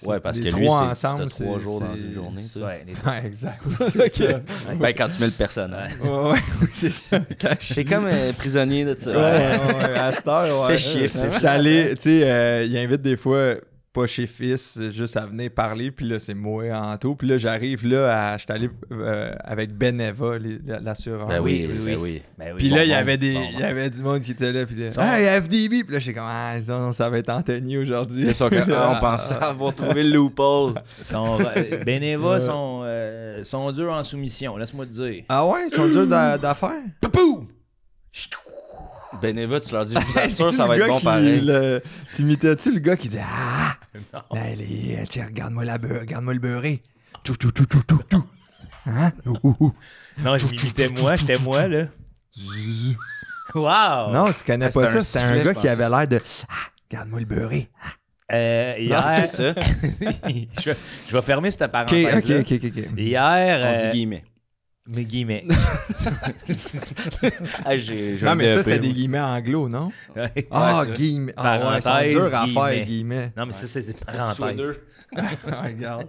Ouais, parce les que lui, trois c'est ensemble, t'as 3 c'est- jours dans c'est- une journée. ça. Ouais, les Ouais, exact. C'est ça. Ben, quand tu mets le personnage. Ouais, ouais, oui, c'est ça. C'est comme prisonnier de ça. Ouais, ouais, à cette heure, ouais. Fais chier, ça. J'étais allé, tu sais, il invite des fois pas chez Fils, juste à venir parler, puis là, c'est moi, Anto, puis là, j'arrive là, j'étais allé avec Beneva, l'assureur. Ben oui, oui, ben oui. oui. Ben oui, Puis bon, là, il y bon, avait bon, il y avait du monde qui était là, puis là, Son- hey, FDB, puis là, j'étais comme, ah, non, ça va être Anthony aujourd'hui. Ils sont comme, on pensait avoir trouvé le loophole. Beneva sont durs en soumission, laisse-moi te dire. Ah ouais, ils sont durs d'affaires. Poupou! Beneva, tu leur dis, je vous assure, C'est-tu ça va le être gars bon qui, pareil. t'imitais-tu le gars qui disait, ah, Non. tiens, regarde-moi le beurré. Tout, tout, tout, tout, tout, tout. Hein? Non, je m'imitais moi, j'étais moi, là. Wow! Non, tu connais Ah, pas c'était un ça. C'était un sifflet, gars je qui avait pensais. l'air de, ah, regarde-moi le beurré. Hier, C'est ça. je vais fermer cette Ok, parenthèse-là. ok. Hier, On dit guillemets. mes guillemets. Ah, j'ai Non, un mais ça, DEP, c'était des moi. guillemets anglo, non? Ouais. Ah, c'est vrai. guillemets. Ah ouais, ils sont Parenthèse, durs à guillemets. faire, guillemets. Non, mais ça, c'est Soit parenthèse. deux. Regarde.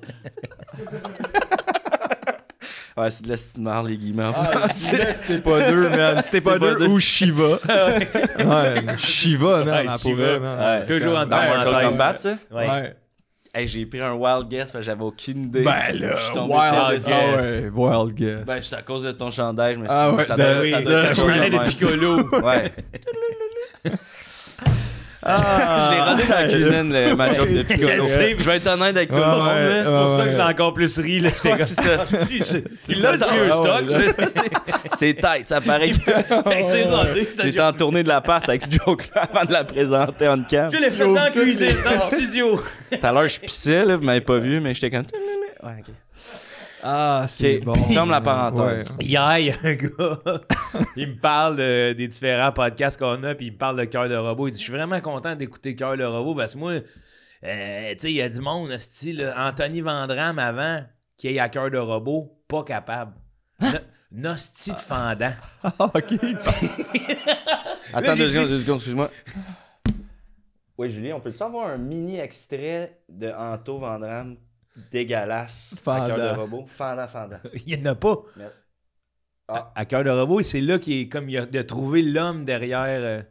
Ouais, c'est de la stimar, les guillemets en Ah, français. c'était pas deux, man. C'était pas deux ou Shiva. Ouais, Shiva, man. Ouais, en Shiva. pourrait, man. Ouais, toujours en Dans Mortal parenthèse. Kombat, ça? Ouais. Ouais. Hey, j'ai pris un wild guess parce que j'avais aucune idée. Ben Je suis là, tombé wild dedans. guess. Ah ouais, wild guess. Ben, c'est à cause de ton chandail, je me suis Ah dit, ouais, ça de- doit oui, ça de- doit être quelque Je chose parlais de de même. Piccolo. Ouais. Je l'ai rodé dans la cuisine, ma job de Piccolo. Je sais. Je vais être honnête avec tout le Ouais, monde, ouais. là. C'est pour ça que je l'ai encore plus ri. Là. J'étais Ouais, comme c'est ça. Il l'a dans le stock. C'est tight, ça paraît que C'est rodé. j'étais en tournée de l'appart avec ce joke-là avant de la présenter on cam. Je l'ai fait dans la cuisine, dans le studio. Tout à l'heure, je pissais, là, vous m'avez pas vu, mais j'étais comme... Ouais, ok. Ah, c'est Ok, bon. ferme la parenthèse. Ouais. Hier, il y a un gars, il me parle des différents podcasts qu'on a, puis il me parle de Cœur de Robot. Il dit, je suis vraiment content d'écouter Cœur de Robot, parce que moi, tu sais, il y a du monde, style Anthony Vandram avant, qui est à Cœur de Robot, pas capable. Nostie de fendant. Ah, ok. Attends j'ai 2 secondes, excuse-moi. Oui, Julie, on peut-tu avoir un mini extrait de Anto Vandram dégueulasse à Fendant. Cœur de Robot? Fendant. Il n'y en a pas. Merde. À Cœur de Robot, c'est là qu'il est comme il a trouvé l'homme derrière.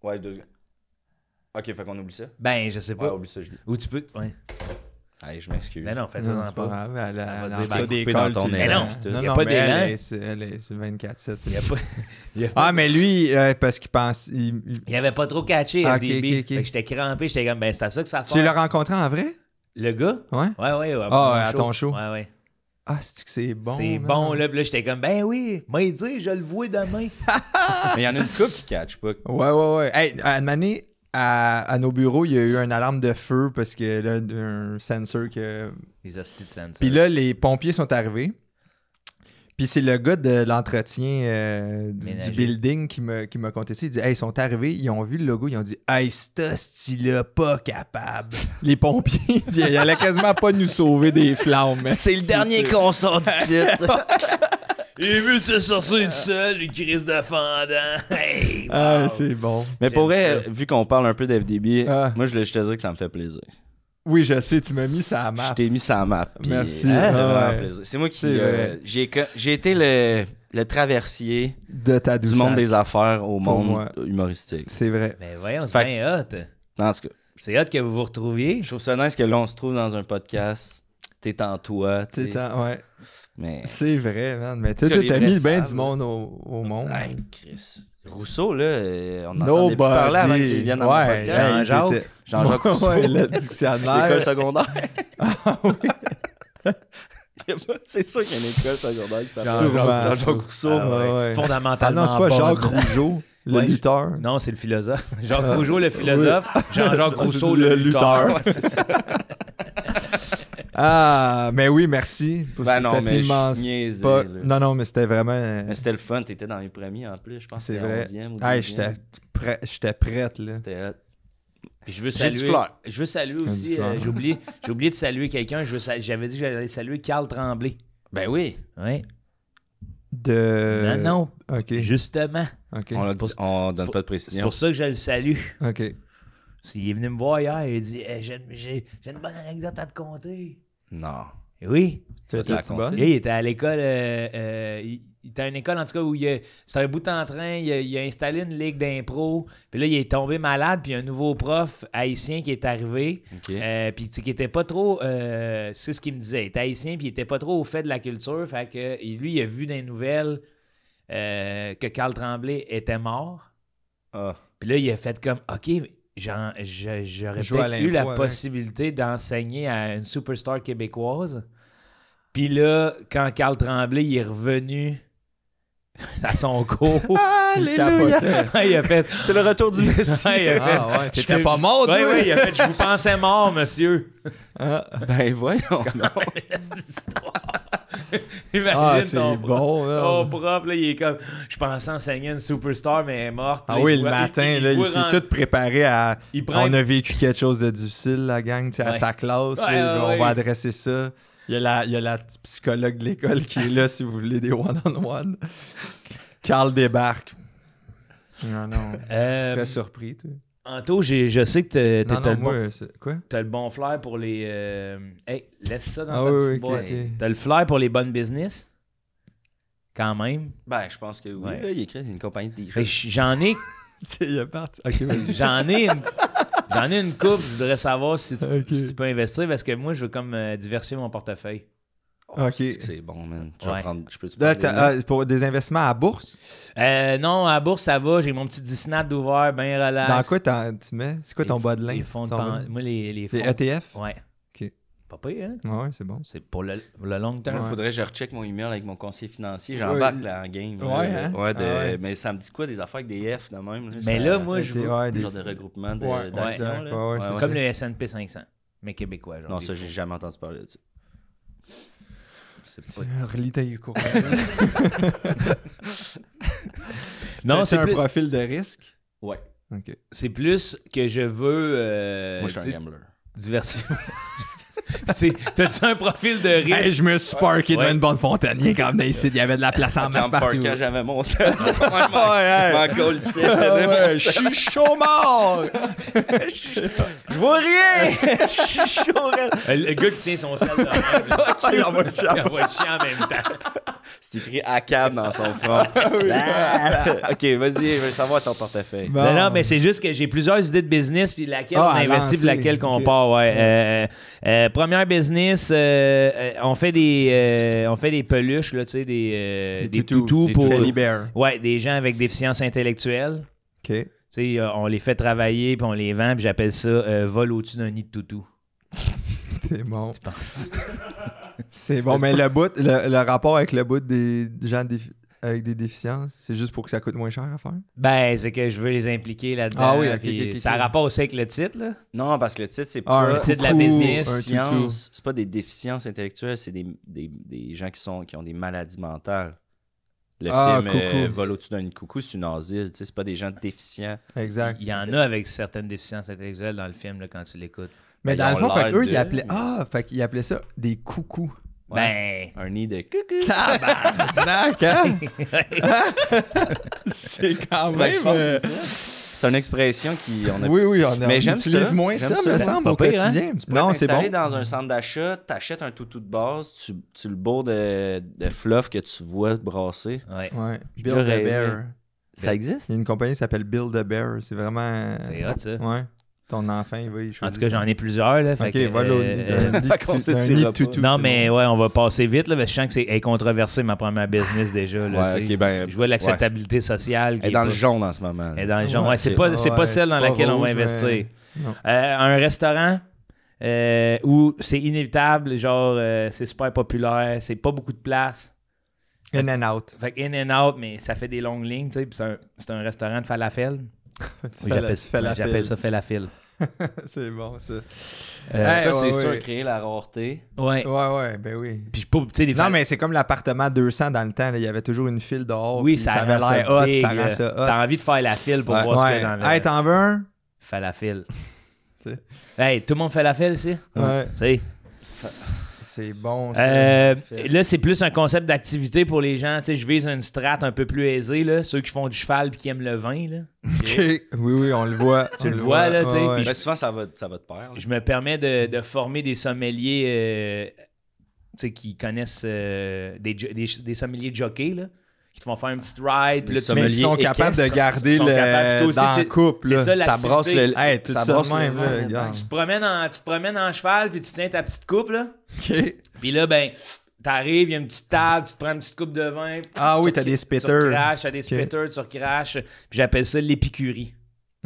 Ouais, 2 secondes. Ok, fait qu'on oublie ça. Ben, je sais Ouais, pas. oublie ça, Julie. Où tu peux. Ouais. Allez, je m'excuse. Ben non, fais-toi Non, en c'est pas pas. grave. Elle On va a dire ça de des couper cols dans ton tout le élan, temps. puis tout. Non, Y a non, pas mais d'élan. elle est sur 24/7. Il y a pas. il y a- Ah, mais lui, parce qu'il pense... Il avait pas trop catché, Ah, FDB. ok. Fait que j'étais crampé, j'étais comme, ben, c'est à ça que ça Tu sert. l'as rencontré en vrai? Le gars? Ouais. Ouais. Ah, mon ouais, à ton show. Ouais, ouais. Ah, c'est que c'est bon. C'est man. bon, là. Puis là, j'étais comme, ben oui, m'a dit, je le vois demain. Mais il y en a une couple qui catch pas. Ouais. Hey, à une année, à nos bureaux, il y a eu une alarme de feu parce que là, un sensor que... Les hosties de sens. Puis là, les pompiers sont arrivés. Puis c'est le gars de l'entretien du Ménager. building qui m'a conté ça. Il dit, hey, ils sont arrivés, ils ont vu le logo, ils ont dit, hey, cet hostie-là, pas capable. Les pompiers, ils allaient quasiment pas nous sauver des flammes. C'est le dernier qu'on sort du site. J'ai vu se sortir du sol, le crise de fendant. Hey, Ah, wow. c'est bon. Mais pour J'aime vrai, ça. vu qu'on parle un peu d'FDB, Ah. moi, je te dis que ça me fait plaisir. Oui, je sais, tu m'as mis ça à Je map. t'ai mis ça à map. puis Merci. Ça me fait Ah, vraiment ouais. plaisir. C'est moi qui. C'est vrai. J'ai été le traversier De ta du douceur. monde des affaires au Pour monde moi. humoristique. C'est vrai. Mais voyons, c'est Fait- bien hot. En tout cas, C'est hot que vous vous retrouviez. je trouve ça nice que là, on se trouve dans un podcast. T'es en toi, tu sais. Ouais. Mais. C'est vrai, man. Mais tu Parce que sais, les t'as vrais mis bien savent, du monde au monde. Hey, Chris. Rousseau, là, on n'entendait plus parler avant qu'il vienne dans mon Ouais, podcast. hey, Jean-Jacques. j'étais- Jean-Jacques Rousseau. Ouais, le dictionnaire. L'école secondaire. Ah oui. C'est sûr qu'il y a une école secondaire qui s'appelle Sûrement. Jean-Jacques Rousseau. Ah ouais. ouais. Ah Fondamentalement. non, c'est pas bonne. Jacques Rougeau, le Ouais. lutteur. Non, c'est le philosophe. Jacques Rougeau, le philosophe. Jean-Jacques Rousseau, Le le lutteur. lutteur. Ouais, c'est ça. Ah, mais oui, merci. Pour Ben non, cet mais immense je niaisais, pas- là. Non, non, mais c'était vraiment... Mais c'était le fun, t'étais dans les premiers en plus, je pense que C'est c'était vrai. 11e ou 12e. Hey, j'étais prête, là. C'était hot. Puis je veux J'ai du saluer. fleur. Je veux saluer Du aussi. fleur. J'ai oublié de saluer quelqu'un. J'avais dit que j'allais saluer Carl Tremblay. Ben oui. Oui. De... Non. OK, Justement. OK, On donne pour- pas de C'est précision. pour ça que je le salue. OK. Il est venu me voir hier et il dit j'ai une bonne anecdote à te conter. Non. Et oui. Tu vas te la C'était-tu bonne? compter? Et il était à l'école. Il était à une école, en tout cas, où c'était un bout en train. Il a installé une ligue d'impro. Puis là, il est tombé malade. Puis il y a un nouveau prof haïtien qui est arrivé. OK. Puis tu sais, qui était pas trop. C'est ce qu'il me disait. Il était haïtien. Puis il était pas trop au fait de la culture. Fait que lui, il a vu dans les nouvelles que Carl Tremblay était mort. Ah. Puis là, il a fait comme OK. J'aurais Jouer à peut-être eu la l'impro avec. possibilité d'enseigner à une superstar québécoise. Puis là, quand Carl Tremblay il est revenu à son cours, Il capotait. il a fait. C'est le retour du Messie. Ouais, il a fait. Ah ouais, t'étais pas mort, toi? Oui, il a fait. Je vous pensais mort, monsieur. Ben voyons. Cette histoire. Imagine Ah, c'est ton bon, là. Ton prof, là, il est comme. Je pensais enseigner une superstar, mais elle est morte. Ah Là, oui, il le faut- matin, là, faut il s'est rentrer- tout préparé à... Il prend- On a vécu quelque chose de difficile, la gang, tu sais, à Ouais. sa classe. Ouais, là, ouais, on va ouais. adresser ça. Il y a la psychologue de l'école qui est là si vous voulez des one-on-one. Carl débarque. Non, non. Très surpris, toi. Anto, je sais que Non, t'as non, moi, quoi? le bon flair pour les. Hey, laisse ça dans Ah ta oui, petite oui, boîte. ok, ok. T'as le flair pour les bonnes business? Quand même. Ben, je pense que oui. Ouais. Là, il écrit une compagnie de Fait que t-shirts. j'en ai. Tu sais, il est parti. Ok, vas-y. J'en ai une coupe. Je voudrais savoir si tu, Ok. si tu peux investir parce que moi, je veux comme diversifier mon portefeuille. Oh, Ok. c'est bon, man. Je vais Ouais. prendre. Je peux te Là, prendre pour des investissements à bourse, Non, à la bourse, ça va. J'ai mon petit Disney d'ouvert, bien relax. dans quoi tu mets? C'est quoi ton bas de Les linge? fonds de Ton bas de- Moi, les fonds. Les ETF? Ouais. Ok. Pas pire, hein? Ouais, c'est bon. C'est pour le long terme. Il faudrait que je recheck mon email avec mon conseiller financier. J'embarque là, en game. Ouais, là. hein? Ouais, Ah ouais. Mais ça me dit quoi des affaires avec des F de même? Mais ça- là, moi, je veux. Ouais, Genre de regroupement Ouais, d'actions. exact. là. Ouais, ouais, c'est Ouais, Comme ça. le S&P 500, mais québécois. Genre Non, des ça, fonds. j'ai jamais entendu parler de ça. C'est pas. Relis ta cours. Non, c'est c'est un plus, profil de risque. Ouais. Ok. c'est plus que je veux Moi, je suis tu sais, un gambler. diversifier. T'as-tu un profil de risque? Hey, je me suis parké devant Ouais. une bonne fontainier quand venait ici. Il y avait de la place en masse Quand partout. Quand j'avais mon sel. Ouais, Je m'en colissais, je Ah tenais ouais, mon je sel. suis chaud mort! Je vois rien! Je suis chaud, raide. Le gars qui tient son sel dans la Il envoie le chat. il envoie le chien en même temps. C'est écrit ACAB dans son front. Ok, vas-y, je veux savoir ton portefeuille. Bon. Non, mais c'est juste que j'ai plusieurs idées de business, puis laquelle Ah, on à investit, puis lancer. laquelle qu'on Ok. part. Ouais. Première business, on fait des peluches, là, tu sais, des toutous des pour Teddy bear. ouais, des gens avec déficience intellectuelle. OK. Tu sais, on les fait travailler, puis on les vend, puis j'appelle ça vol au-dessus d'un nid de toutou. C'est bon. Tu penses? C'est bon, mais le rapport avec le bout des gens avec des déficiences, c'est juste pour que ça coûte moins cher à faire? Ben, c'est que je veux les impliquer là-dedans. Ah oui, ok, puis ok, ça a ok. rapport aussi avec le titre, là. Non, parce que le titre, c'est Ah, pas un titre de la coucou, business, un toutou. déficience. C'est pas des déficiences intellectuelles, c'est des gens qui ont des maladies mentales. Le Ah, film coucou. Vol au-dessus d'un nid de coucou, c'est une asile. C'est pas des gens déficients. Exact. Il y en a avec certaines déficiences intellectuelles dans le film, là, quand tu l'écoutes. Mais Ben, dans ils le fond, ont fait l'air qu'eux, de- ils appelaient ça des coucous. Ben, Ouais. Un nid de coucou. Tabarnak, hein? C'est quand Ben, même... je pense que c'est ça. C'est une expression on a... Oui, Mais on j'aime utilise ça. moins J'aime ça, ça. me C'est semble, au pas pire, hein? quotidien. Tu pourrais Non, c'est t'installer bon. dans un centre d'achat, t'achètes un toutou de base, tu le bourres de fluff que tu vois brasser. Ouais. Ouais. J'ai Build déjà a rêvé. Bear. Ça existe? Il y a une compagnie qui s'appelle Build a Bear. C'est vraiment... C'est hot, ça. Ouais. Ton enfant, il va y En choisir. tout cas, j'en ai plusieurs. Là, fait Ok, que, voilà. Fait qu'on s'étirera pas. non, mais ouais, on va passer vite. Là, parce que je sens que c'est controversé, ma première business déjà. Là, Ouais, tu sais. ok, ben, je vois l'acceptabilité sociale. Elle qui est dans pas- le jaune en ce moment. Elle est dans le jaune. Ouais, Ouais, c'est pas ouais, celle dans c'est pas laquelle on va rouge, mais- investir. Non. Un restaurant où c'est inévitable, genre c'est super populaire, c'est pas beaucoup de place. In and out. Fait que in and out, mais ça fait des longues lignes, tu sais. Puis c'est un restaurant de falafel. Tu fais la J'appelle file. ça falafel. C'est bon, ça. Ça, c'est ouais, sûr, ouais. créer la rareté. Ouais. Ouais, ben oui. Puis tu sais, des Non, mais c'est comme l'appartement 200 dans le temps. là. Il y avait toujours une file dehors. oui, puis ça avait rend l'air ça hot. big, Ça rend ça hot. T'as envie de faire la file pour Ouais. voir ce qu'il y Ouais. a dans le Hey, t'en veux un? falafel. Tu sais. Hey, tout le monde fait la file ici? Ouais. Tu sais. C'est bon, ça. Là, c'est plus un concept d'activité pour les gens. Tu sais, je vise une strate un peu plus aisée, là, ceux qui font du cheval et qui aiment le vin. Là. OK. Oui, on le voit. Tu on le vois, là, tu sais, Ouais, puis Ben, souvent, ça va de pair. là. Je me permets de former des sommeliers tu sais, qui connaissent des sommeliers de jockey, là, qui te font faire un petit ride. Puis là, tu Mais mets- ils sont capables de garder Ils sont capables. Toi aussi, dans c'est- le couple. c'est là. ça, Ça l'activité. brasse le... Hey, tout ça brasse de même, le là, vin, regarde. Tu te promènes en cheval, puis tu tiens ta petite coupe, là. OK. Puis là, ben, t'arrives, il y a une petite table, tu te prends une petite coupe de vin. Ah oui, tu t'as des Tu spitters. recraches, t'as des spitters, tu recraches. Puis j'appelle ça l'épicurie.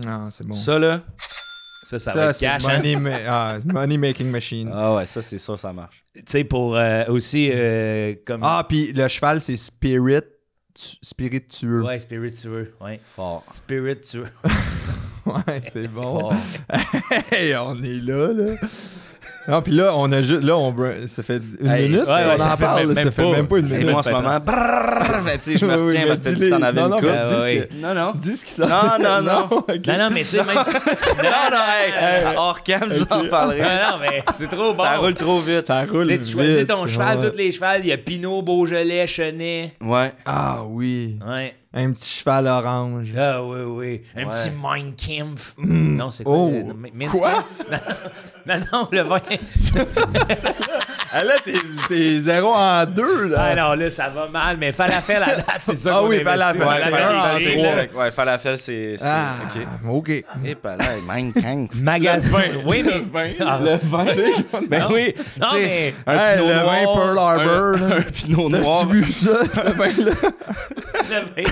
Non, c'est bon. Ça, là... Ça va être c'est cash, hein. money making machine. Ah ouais, ça, c'est sûr, ça marche. Tu sais, pour aussi, comme... Ah, puis le cheval, c'est spiritueux. Ouais, spiritueux, ouais. Fort. Spiritueux. Ouais, c'est bon. Fort. Hey, on est là. Non, puis là, on a juste. Là, ça fait une Hey, minute ouais, qu'on ça en fait parle. même ça fait pas. même pas une Et minute. moi, en ce moment, ben, tu sais, je me Oui, retiens mais parce que tu dis-les. t'en avais Non, une non, coupe. mais dis ce ouais. que- Non, non. Dis ce qui sort. Non. ok. Non, mais tu sais, même... Non, hey, hors cam, j'en parlerai. Non, mais c'est trop bon. Ça roule trop vite. Ça roule Tu sais, tu choisis vite, ton cheval, ouais. tous les chevals. Il y a Pinot, Beaujolais, Chenet. Ouais. Ah oui. Ouais. Un petit cheval orange. Ah oui. Un Ouais. petit Mein Kampf. Non, c'est quoi? Oh. Minsk? Quoi? Non, le vin. Ah là, t'es 0 en 2, là. Ah non, là, ça va mal, mais falafel à date, c'est ça Ah qu'on oui, investit. falafel. Ouais, falafel, c'est c'est bon. correct. Ouais, falafel, c'est... Ah, OK. Et pas là, Mein Kampf. Magasin. Oui, mais... Ah, Le vin. ben Ben oui. oui. Non, Tu sais, mais... un pinot le vin noir, Pearl Harbor, là. un pinot noir. T'as-tu vu ça, ce vin-là? Le vin.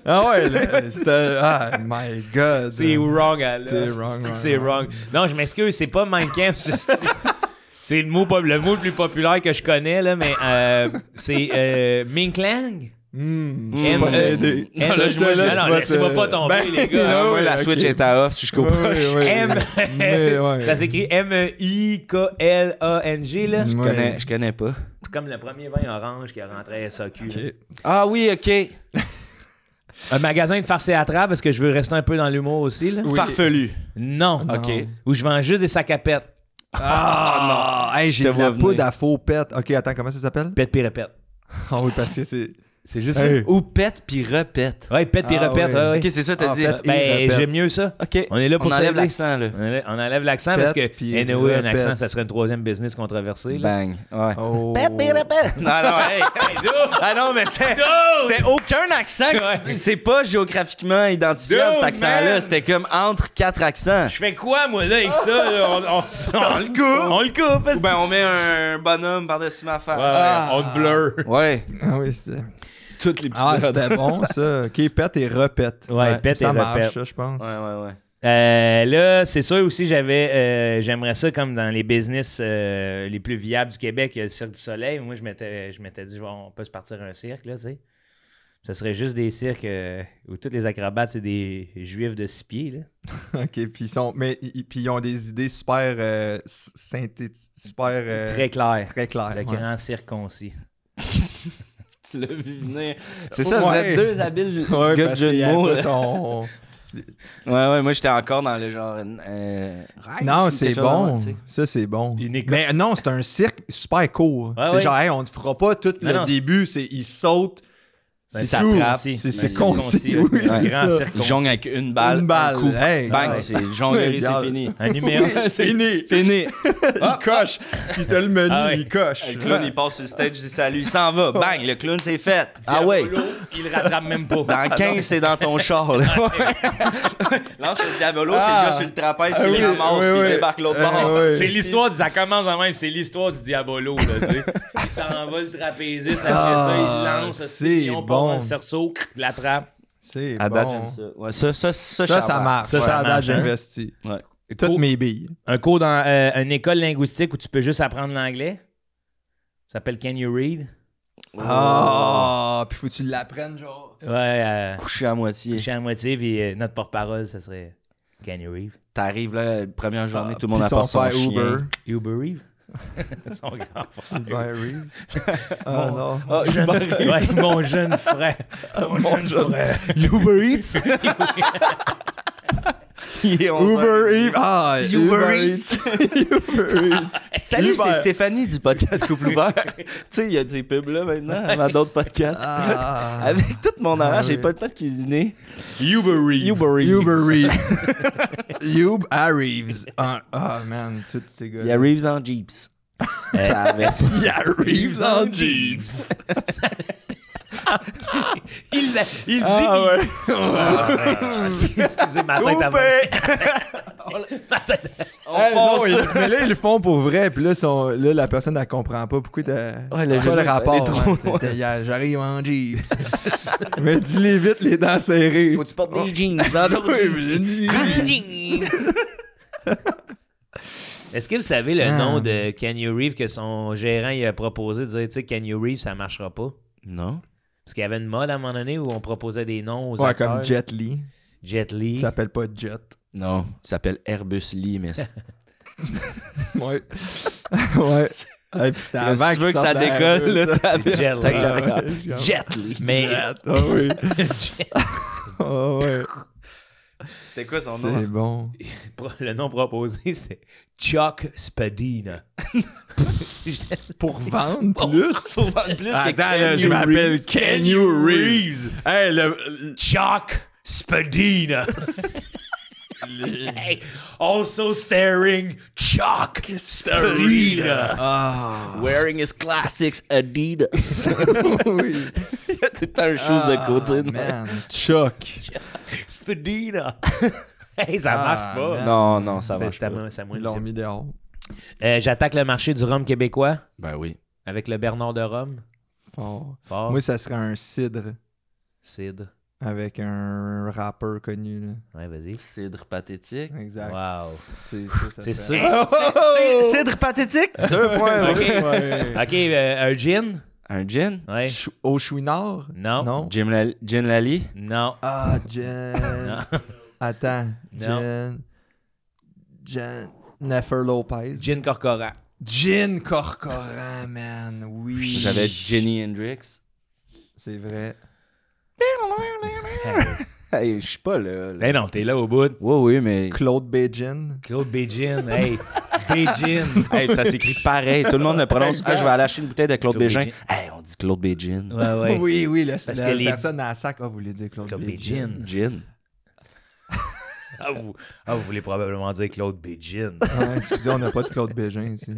Ah ouais, là. Ah, my God. C'est wrong, là. C'est wrong, C'est wrong. Non, je m'excuse, c'est pas Mein Kampf. C'est le mot le plus populaire que je connais, là, mais c'est Ming Klang. Je peux pas t'aider. M- non, laissez-moi pas tomber, les gars. non, Moi, oui, la ok. Switch est à off jusqu'au proche. Mais ouais. Ça s'écrit M-I-K-L-A-N-G, là. Ouais. Je connais pas. C'est comme le premier vin orange qui est rentré à SAQ. là. Ok. Ah oui, OK. Un magasin de farce et attrape, parce que je veux rester un peu dans l'humour aussi, là. Oui. Farfelu. Non. Non. OK. Où je vends juste des sacs à pète. Ah, non. Hey, j'ai Je de te la vois venir. poudre à faux pète. Ok, attends, comment ça s'appelle? Pète puis répète. Ah oui, parce que c'est. C'est juste Hey. Ou pète puis repète. ça. Ouais, pète puis Ah, répète. ouais. Ouais, ouais. OK, c'est ça, t'as Ah, dit. pète. Ben, et répète. j'aime mieux ça. OK. On est là pour On enlève s'aider. l'accent, là. On enlève l'accent parce que, Pète puis anyway, un répète. accent, ça serait une troisième business controversée. Là. Bang. Ouais. Oh. Pète puis repète. Non, hey. Ah non, mais c'était aucun accent. Ouais. C'est pas géographiquement identifiable, Dude, cet accent-là. man. C'était comme entre 4 accents. Je fais quoi, moi, là, avec ça? Là? On le coupe. On le coupe. Ou ben, on met un bonhomme par-dessus ma face. Ouais, on te blur. Ouais. Ah oui, c'est. Toutes les Ah, c'était bon, ça. Ok, pète et repète. Ouais, pète et ça marche, repète. ça, je pense. Ouais. Là, c'est ça aussi, j'aimerais ça comme dans les business les plus viables du Québec, il y a le Cirque du Soleil. Moi, je m'étais dit, on peut se partir un cirque, là, tu sais. Ça serait juste des cirques où tous les acrobates, c'est des juifs de 6 pieds, là. Ok, puis ils ont des idées super synthétiques, super Très clair. très claires. Le ouais. grand cirque concis. Tu l'as vu venir. C'est ça, vous Ouais. êtes deux habiles Ouais, gars de parce jeu qu'il y de a mots. pas là. Ouais, moi, j'étais encore dans le genre... Non, ou c'est quelque chose de bon. même, tu sais. Ça, c'est bon. Une école. Mais non, c'est un cirque super court. Ouais, c'est ouais. genre, hey, on ne fera pas tout Non, le non, début. Il saute. Ben, C'est ça tout. trappe. C'est Ben, concis. là. Oui, Un c'est grand ça. cirque Ils jonglent avec une balle. Une balle. Un coup. Hey, Bang, ouais. c'est jonglerie, c'est Regarde. fini. Un numéro. C'est fini. Fini. Il coche. Puis t'as le menu, Ah ouais. il coche. Le clown, il passe sur le stage, il dit salut, il s'en va. Bang, le clown, c'est fait. Ah ouais. Diabolo, il le rattrape même pas. Dans 15, c'est dans ton char. Là. Lance le Diabolo, c'est le gars sur le trapèze qui Ah le oui, ramasse oui, puis oui. il débarque l'autre bord. oui. C'est l'histoire, ça commence en même, c'est l'histoire du Diabolo, là, tu sais. Il s'en va le trapéziste, après ça, il lance, c'est ils ont bon. pas le cerceau, il l'attrape. C'est À date, bon. j'aime ça. Ouais, ça, Ça marche. Ça, ça à date, marche, hein. j'investis. Ouais. Toutes mes billes. Un cours dans une école linguistique où tu peux juste apprendre l'anglais. Ça s'appelle Can You Read? Ah, puis faut que tu l'apprennes, genre. Ouais, Couché à moitié. je suis à moitié, puis notre porte-parole, ça serait Can You Read? T'arrives là, première journée, tout le monde Puis apporte son frère chien. Uber. Uber Reeve? Son grand frère. Uber Reeves. Ah non. Ouais, mon jeune frère. Mon jeune frère. Uber Eats? Il est 11 Uber heures. Eats. Ah, Uber Eats. Uber Eats. Salut, Uber. c'est Stéphanie du podcast Couple Ouvert. Tu sais, il y a des pubs là maintenant, avant d'autres podcasts. Ah. Avec tout mon horaire, Ah j'ai oui. pas le temps de cuisiner. Uber Reeve. Uber Eats. Uber Reeves. Uber Reeves. Ah, man, tous ces gars. Il y a Reeves en Jeeps. Traverse. Il y a Reeves en Jeeves. Il dit... Ah ouais. Excusez ma tête à moi. Ma tête. On Hey, non, passe. mais là, ils le font pour vrai. Puis là, là la personne, elle comprend pas pourquoi t'as Ouais, le pas jeu, le rapport. elle est trop hein. loin. J'arrive en Jeeps. Mais dis-les vite, les dents serrées. Faut que tu portes des jeans dans ton Oui, mais Est-ce que vous savez le nom de Can You Reeve que son gérant il a proposé de dire, tu sais, Can You Reeve, ça marchera pas? Non. Parce qu'il y avait une mode à un moment donné où on proposait des noms aux Ouais, acteurs. comme Jet Li. Jet Li. Il s'appelle pas Jet. Non. Il s'appelle Airbus Lee, mais Ouais. Ouais. Et puis c'était avant si tu veux qu'il que ça sorte décolle, là, d'Airbus, t'as Jet Li. ta carrière. Ouais. Jet Li. Mais... Jet. Ah oui. Ah ouais. C'était quoi son C'est bon. Le nom proposé, c'était Chuck Spadina. Pour vendre plus. Faut vendre plus que Attends, Can là, je You m'appelle Reeves. Can You Reeves. Hey, Chuck Spadina. Hey, also staring Chuck Spadina. Ah. Wearing his classics Adidas. Oui. Il y a tout le temps un chose de côté. non? Man. Chuck. Spadina. Hey, ça marche pas. man. Non, non, ça C'est- marche c'est pas. à moi Ils le l'ont dire. mis dehors. J'attaque le marché du rhum québécois Ben oui. avec le Bernard de Rhum. Fort. Fort. Moi, ça serait un cidre Cidre. avec un rappeur connu. Là. Ouais, vas-y. Cidre pathétique. Exact. Wow. C'est C'est ça. ça. Cidre pathétique? 2 points. OK. Ouais. OK, un gin? Un gin? Ouais. Au chouinard? Non. Non. Gin Lally? Non. Ah, Jen. Non. Attends. Non. Jennifer Lopez. Gin Corcoran. Gin Corcoran, man. Oui. J'avais Jenny Hendrix. C'est vrai. Hey, je suis pas là. Ben non, t'es là au bout. Oui, oui, mais. Claude Bégin. Claude Bégin. Hey, Bégin. Hey, ça s'écrit pareil. Tout le monde le prononce. Ah, je vais aller acheter une bouteille de Claude Claude Bégin. Bégin. Hey, on dit Claude Bégin. Ouais, ouais. Oui, oui, la Parce que les- personne à la sac. Ah, vous voulez dire Claude, Claude Bégin. Bégin. Gin. Vous voulez probablement dire Claude Bégin. Ouais, excusez, on n'a pas de Claude Bégin ici.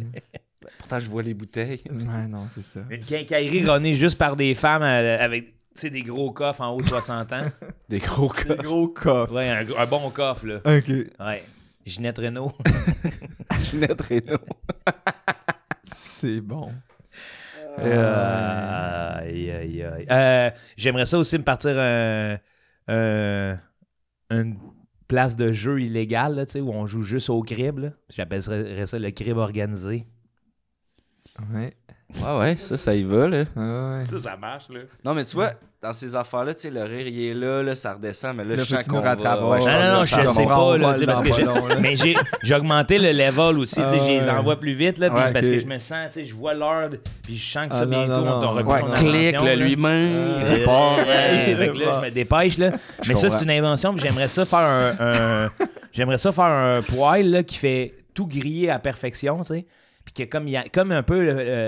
Pourtant, je vois les bouteilles. Ouais, non, c'est ça. Une quincaillerie runnée juste par des femmes avec, tu sais, des gros coffres en haut de 60 ans. Des gros Des cas. gros coffres. Ouais, un bon coffre, là. Ok. Ouais. Ginette Renault. Ginette Renault. C'est bon. Aïe, aïe, aïe. J'aimerais ça aussi me partir une place de jeu illégale, là, tu sais, où on joue juste au crib. Là. J'appellerais ça le crib organisé. Ouais. Ouais, ça y va, là. Ouais. Ça marche, là. Non, mais tu vois, dans ces affaires-là, tu sais, le rire, il est là, ça redescend, mais là, Là, je sens faut-tu nous qu'on va... rattraper? Ouais, je pense Non, que je ça sais remonte. pas, là, va tu sais, parce que dans pas long, là. mais j'ai augmenté le level aussi, tu sais, je les ouais. envoie plus vite, là, puis Ouais, parce ok. que je me sens, tu sais, je vois l'heure, puis je sens que ça, Ah, non, bientôt, non, on non. aura Ouais, plus ton clique, attention, là, là. lui-même, Ouais. il part. Ouais, fait que là, je me dépêche, là. Mais ça, comprends. c'est une invention, puis j'aimerais ça faire j'aimerais ça faire un poêle, là, qui fait tout griller à perfection, tu sais. Puis que comme un peu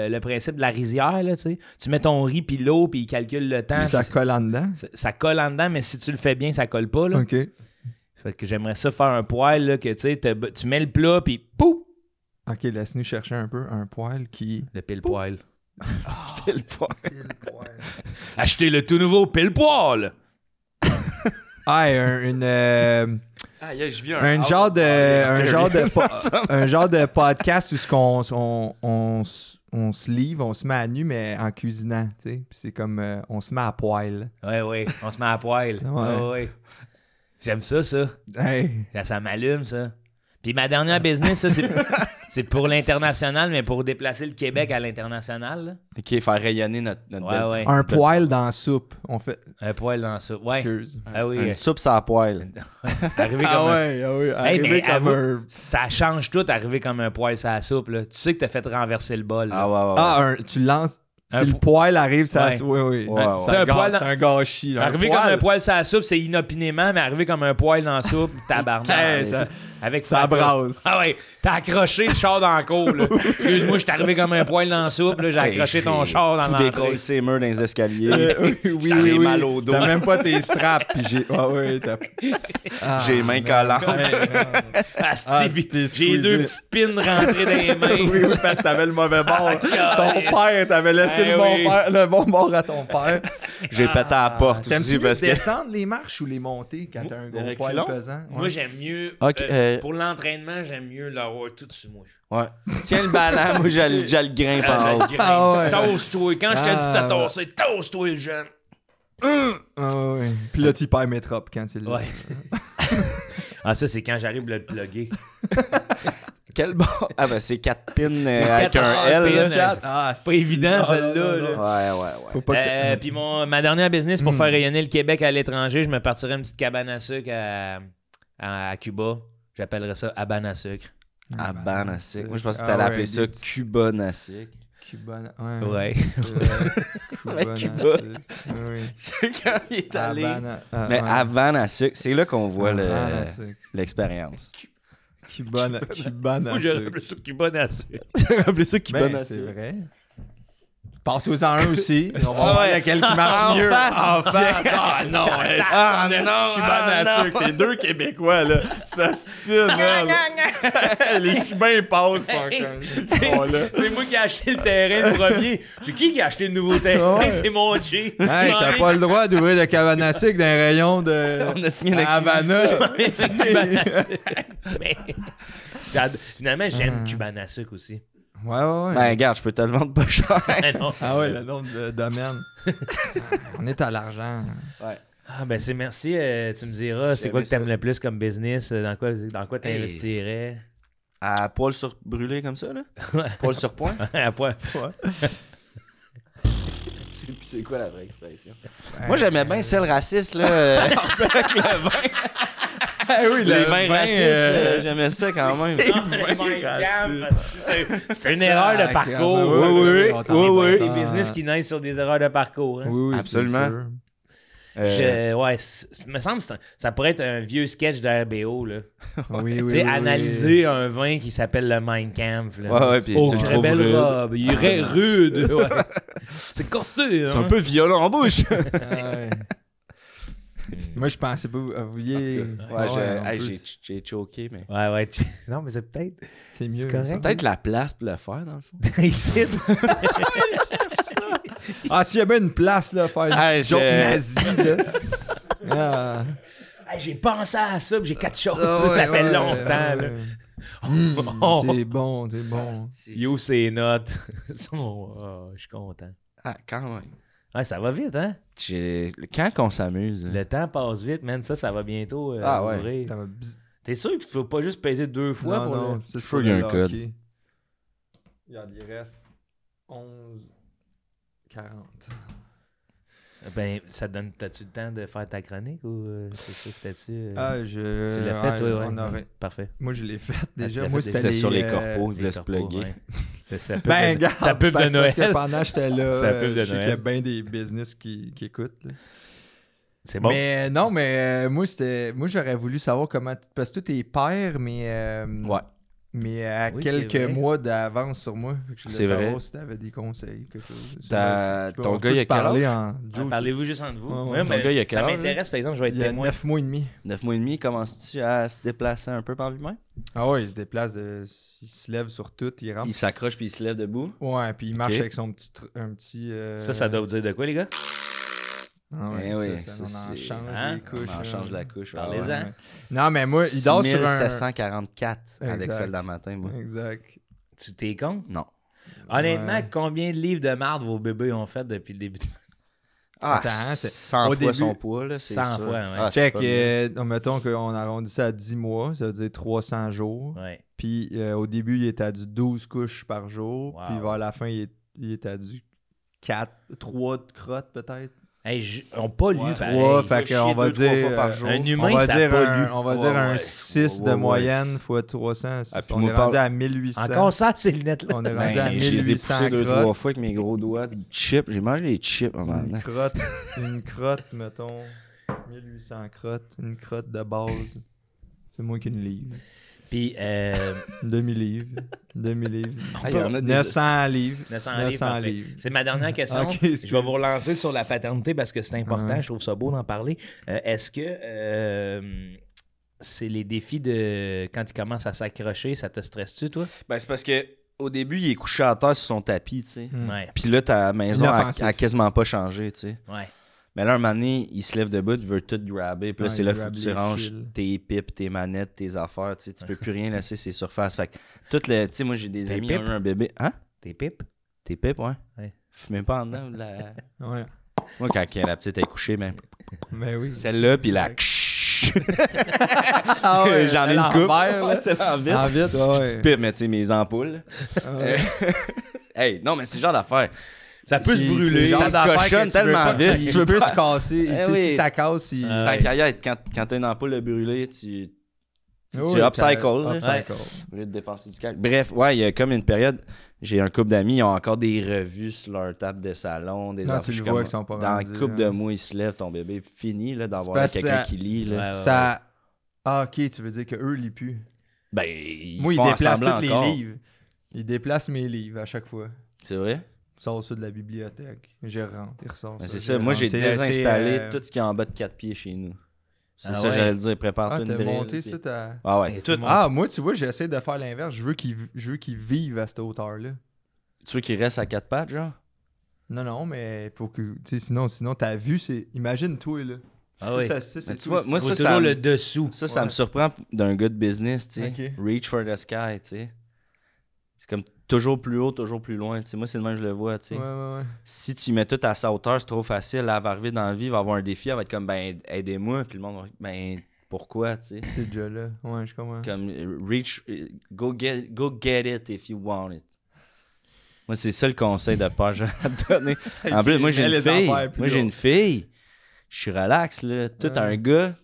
le principe de la rizière, là, tu sais. Tu mets ton riz puis l'eau, puis il calcule le temps. Puis ça puis colle en dedans. ça colle en dedans, mais si tu le fais bien, ça colle pas, là. OK. Fait que j'aimerais ça faire un poêle, là, que tu sais, tu mets le plat, puis pouf! OK, laisse-nous chercher un peu un poêle qui... Le pile-poêle. Pile poil. Achetez le tout nouveau pile-poêle! Ah, une... Ah, je vis un genre de podcast où on se livre, on se met à nu, mais en cuisinant, tu sais. Puis c'est comme, on se met à poil. Ouais, on se met à poêle. Ouais. Ouais. J'aime ça. Hey! Là, ça m'allume, ça. Puis ma dernière business, ça, c'est pour l'international, mais pour déplacer le Québec à l'international, là. OK, faire rayonner notre belle... Ouais. Un poêle dans la soupe, on fait... Un poêle dans ça. Ouais. Excuse. Ah oui. Une soupe sans poêle. Arriver comme ah oui. Hey, Arriver mais comme avoue, un... ça change tout, arriver comme un poêle sur la soupe, là. Tu sais que t'as fait renverser le bol, là. Ah ouais. tu lances... Un Si le poêle arrive, ça... Ouais. Oui. Ouais, C'est un poêle dans- un gâchis. Là. Arriver comme un poêle sur la soupe, c'est inopinément, mais arriver comme un poêle dans la soupe, tabarnak. Hey, ça- Avec ça brasse. Ah ouais, t'as accroché le char dans la cour, là. Excuse-moi, je suis arrivé comme un poêle dans la soupe, là, j'ai accroché ton char dans l'entrée. Décolle ses murs dans les escaliers. Oui. mal au dos. T'as même pas tes straps, puis j'ai... J'ai les mains collantes. Asti, tu t'es j'ai squeezé. 2 petites pins rentrées dans les mains. oui, parce que t'avais le mauvais bord. Ton Yes. père, t'avais laissé Eh oui. le bon bord à ton père. J'ai pété à la porte T'aimes-tu aussi mieux parce que... descendre les marches ou les monter quand t'as un gros Les poil reculons? pesant? Moi, j'aime mieux. Ok, pour l'entraînement, j'aime mieux l'avoir tout sur moi. Ouais. Tiens le ballon, moi, je le grimpe en haut. Ah ouais. Toast-toi. Quand je te dis Ah, t'as tossé, toast-toi, le jeune. Ah oui. Puis là, tu perds mes tropes quand il Ouais. Ah, ça, c'est quand j'arrive à le plugger. Quel bon... Ah ben, c'est 4 pins avec quatre un pins, L. là. Ah, C'est pas évident, non, celle-là. non, non, là. Ouais. Faut pas que... Puis ma dernière business pour faire rayonner le Québec à l'étranger, je me partirais une petite cabane à sucre à Cuba. J'appellerais ça Habane à sucre. Habane à sucre. Moi, je pensais que Ah t'allais ouais, appeler ça des petits- Cuban à sucre. Cuban... Ouais. Cuban... Cuba. Oui. Quand il est allé... Havana, Mais ouais. Havane à sucre, c'est là qu'on voit Havana, c'est- l'expérience. Cuban Moi, à j'aurais sucre. appelé ça Cuba à sucre. J'ai appelé ça Cuban Ben, à c'est sucre. vrai. Pars-toi-en un aussi. On va Ah voir ouais. lequel qui marche En mieux. face, En face. Ah non, Ah non, Cuban à non. sucre. C'est 2 Québécois, là. Ça se tire, là. Les Cubains passent encore. C'est moi qui ai acheté le terrain le premier. C'est qui a acheté le nouveau terrain? Ouais. C'est mon G. Hey, t'as pas le droit d'ouvrir le cabane à sucre dans un rayon de... On a signé à Havana. Mais c'est Cuban à sucre. Mais finalement, j'aime Cuban à sucre aussi. Ouais. Ben, regarde, je peux te le vendre pas cher. Non. Ah ouais, le nom de domaine. On est à l'argent. Ah ben c'est merci. Tu me diras, c'est quoi que t'aimes le plus comme business? Dans quoi t'investirais? À poil sur brûlé comme ça, là? Poil sur point? À point. Je sais plus c'est quoi la vraie expression. Moi, j'aimais bien celle raciste, là. Avec le vin. Oui, Les vins racistes, j'aimais ça quand même. C'est une erreur de parcours. Oui. Des business qui naissent sur des erreurs de parcours. Hein. Oui, Absolument. Ouais, me semble que ça pourrait être un vieux sketch de RBO. Là. Oui. Tu sais, analyser un vin qui s'appelle le Mein Kampf. Là. Ouais, puis Oh, tu le très trouves belle rude. robe. Il est rude. Ouais. C'est corsé. C'est un peu violent en bouche. Moi, je pensais pas... Vous vouliez... Ouais, j'ai choqué, mais... Ouais. Non, mais c'est peut-être... C'est mieux. C'est correct. ça. Peut-être la place pour le faire, dans le fond. Ici. Ah, s'il y avait une place, là, faire Ah, une joke je- nazie, là. Ah. Hey, j'ai pensé à ça, puis j'ai 4 choses. Ah, ça fait ouais, longtemps. Là. ouais. T'es bon. Yo, c'est notes. Je suis content. Ah, quand même. Ouais, ça va vite, hein? Quand qu'on s'amuse... Le temps passe vite, man. Ça va bientôt Ah ouais. ouvrir. Ça va T'es sûr qu'il ne faut pas juste peser 2 fois pour non, le... c'est sûr qu'il y a un code. Il y a des restes. 11h40. Ben, ça te donne. T'as-tu le temps de faire ta chronique ou c'est ça, c'était-tu. Tu Tu l'as fait, toi, ouais. on aurait... Parfait. Moi, je l'ai fait tu déjà. l'as Moi, fait c'était C'était sur les les corpos, il voulait Les se corpos, plugger. ouais. C'est ça pub Ben, de, regarde, ça pub de parce Noël. que pendant que j'étais là, Ça pub de je sais qu'il y a Noël. bien des business qui écoutent. Là. C'est bon. Mais non, mais moi, j'aurais voulu savoir comment... Parce que toi, t'es père, mais... Ouais. Mais à Oui, c'est quelques vrai. mois d'avance sur moi. Fait que je voulais C'est vrai. savoir si t'avais des conseils, quelque chose. Ton gars, il a quel parler âge? en... Parlez-vous juste entre vous. Ouais, ouais. Ouais, Ton mais gars, il a quel ça âge, m'intéresse, par exemple, je vais être Il y a témoin. 9 mois et demi. 9 mois et demi, commences-tu à se déplacer un peu par lui-même? Ah ouais, il se déplace, il se lève sur tout, il rentre. Il s'accroche puis il se lève debout? Ouais, puis il marche Ok. avec son petit... Ça doit vous dire de quoi, les gars? Ah ouais, Eh oui, ça, on ça, en c'est- change Hein? les couches. On en là. change la couche. Parlez-en. Ouais. Non, mais moi, il dort sur un... 6744 avec Exact. celle d'un matin, moi. Exact. Tu t'es con? Non. Honnêtement, Ouais. combien de livres de marde vos bébés ont fait depuis le début? Ah, Attends, c'est- 100 au fois début- son poids, là, c'est 100 sûr. fois, ouais. Ah, c'est Check, pas bien. mettons qu'on arrondit ça à 10 mois, ça veut dire 300 jours. Ouais. Puis au début, il était à du 12 couches par jour. Wow. Puis vers la fin, il était à du 3 de crottes peut-être. Hey, on pas lu, Ouais, pareil. 3, fait chier qu'on va 2-3 dire... fois par jour. Un humain, on va ça dire a pas un, lu. on va Ouais, dire un ouais. 6 Ouais, de ouais. moyenne fois 300. Ah, puis On moi, est rendu parle- à 1800. Encore ça, ces lunettes-là? On est rendu à Ben, je les ai 1800 poussés 2-3 crottes. fois avec mes gros doigts de chips. J'ai mangé des chips avant. Une crotte, mettons, 1800 crottes, une crotte de base. C'est moins qu'une livre. Puis, Une demi-livre. Une demi-livre. Ah, il y en a des- 900 livres. 900 livres, 900 parfait. livres. C'est ma dernière question. Ok, excuse. Je vais vous relancer sur la paternité parce que c'est important. Ouais. Je trouve ça beau d'en parler. Est-ce que c'est les défis de quand il commence à s'accrocher, ça te stresse-tu, toi? Ben, c'est parce que au début, il est couché à terre sur son tapis, tu sais. Hmm. Ouais. Puis là, ta maison Inoffensif. a quasiment pas changé, tu sais. Ouais. Mais là, un moment donné, il se lève debout, il veut tout grabber. Puis là, Ouais, c'est il là qu'il faut grabe que tu les ranges fils. tes pipes, tes manettes, tes affaires. Tu sais, tu peux plus rien laisser ses surfaces. Fait que tout le. Tu sais, moi, j'ai des Tes amis qui ont pipes? eu un bébé. Hein? Tes pipes? Tes pipes, ouais. Ouais. Fumez pas en dedans. La... Ouais. Moi, quand la petite est couchée, ben, Mais oui. celle-là, puis la. Ah ouais, J'en ai elle une en coupe. verre, là. C'est en vite. En vite, ouais. Petite pipe, mais tu sais, mes ampoules. Ouais. Hey, non, mais c'est le genre d'affaire. Ça peut se C'est- brûler. c'est le genre Ça se d'affaire cochonne que tu veux tellement pas- vite. Il Tu veux peut pas- se casser. Eh Tu sais, oui. si ça casse, il... Tant qu'à y être, quand t'as une ampoule de brûlée, tu Oui, upcycle, là. upcycle. Au lieu de dépenser du cash. Bref, ouais, il y a comme une période. J'ai un couple d'amis, ils ont encore des revues sur leur table de salon, des Non, affaires. tu le Je suis vois comme, qu'ils sont pas dans rendus, un couple de hein. mois, il se lève, ton bébé, fini là, d'avoir parce que quelqu'un ça- qui lit. Là. Ouais, Ça... Ah, ok, tu veux dire qu'eux lisent plus. Ben, ils Moi, ils font déplacent semblant tous encore. les livres. Ils déplacent mes livres à chaque fois. C'est vrai? Ils sortent ça de la bibliothèque. Je rentre, ils ressortent Ben, ça. c'est ça. Moi, j'ai C'est- désinstallé c'est, tout ce qui est en bas de 4 pieds chez nous. C'est Ah ça, ouais? j'allais le dire. Ah, Prépare-toi une t'as drill. monté puis- ça, t'as... Ah ouais. Et Tout- tout le Ah, moi, tu vois, j'essaie de faire l'inverse. Je veux qu'ils vivent à cette hauteur-là. Tu veux qu'il reste à 4 pattes, genre? Non, non, mais pour que... Tu sais, sinon ta vue, c'est... Imagine-toi, là. Ah oui. Ça, c'est Mais tu tout, vois, c'est- moi, Tu ça, vois toujours me- le dessous. Ça Ouais. me surprend d'un gars de business, tu sais. Ok. Reach for the sky, tu sais. C'est comme toujours plus haut, toujours plus loin. Tu sais, moi, c'est le même que je le vois, tu sais. Ouais, ouais, ouais. Si tu mets tout à sa hauteur, c'est trop facile. Elle va arriver dans la vie, elle va avoir un défi, elle va être comme, ben, aidez-moi. Puis le monde va dire, ben, pourquoi, tu sais. C'est déjà là. Ouais, je comprends. Comme, reach, go get it if you want it. Moi, c'est ça le conseil de père que j'ai à te donner. En plus, moi, j'ai Mets une les fille. affaires plus Moi, j'ai haut. une fille. Je suis relax, là. Tout Ouais. un gars.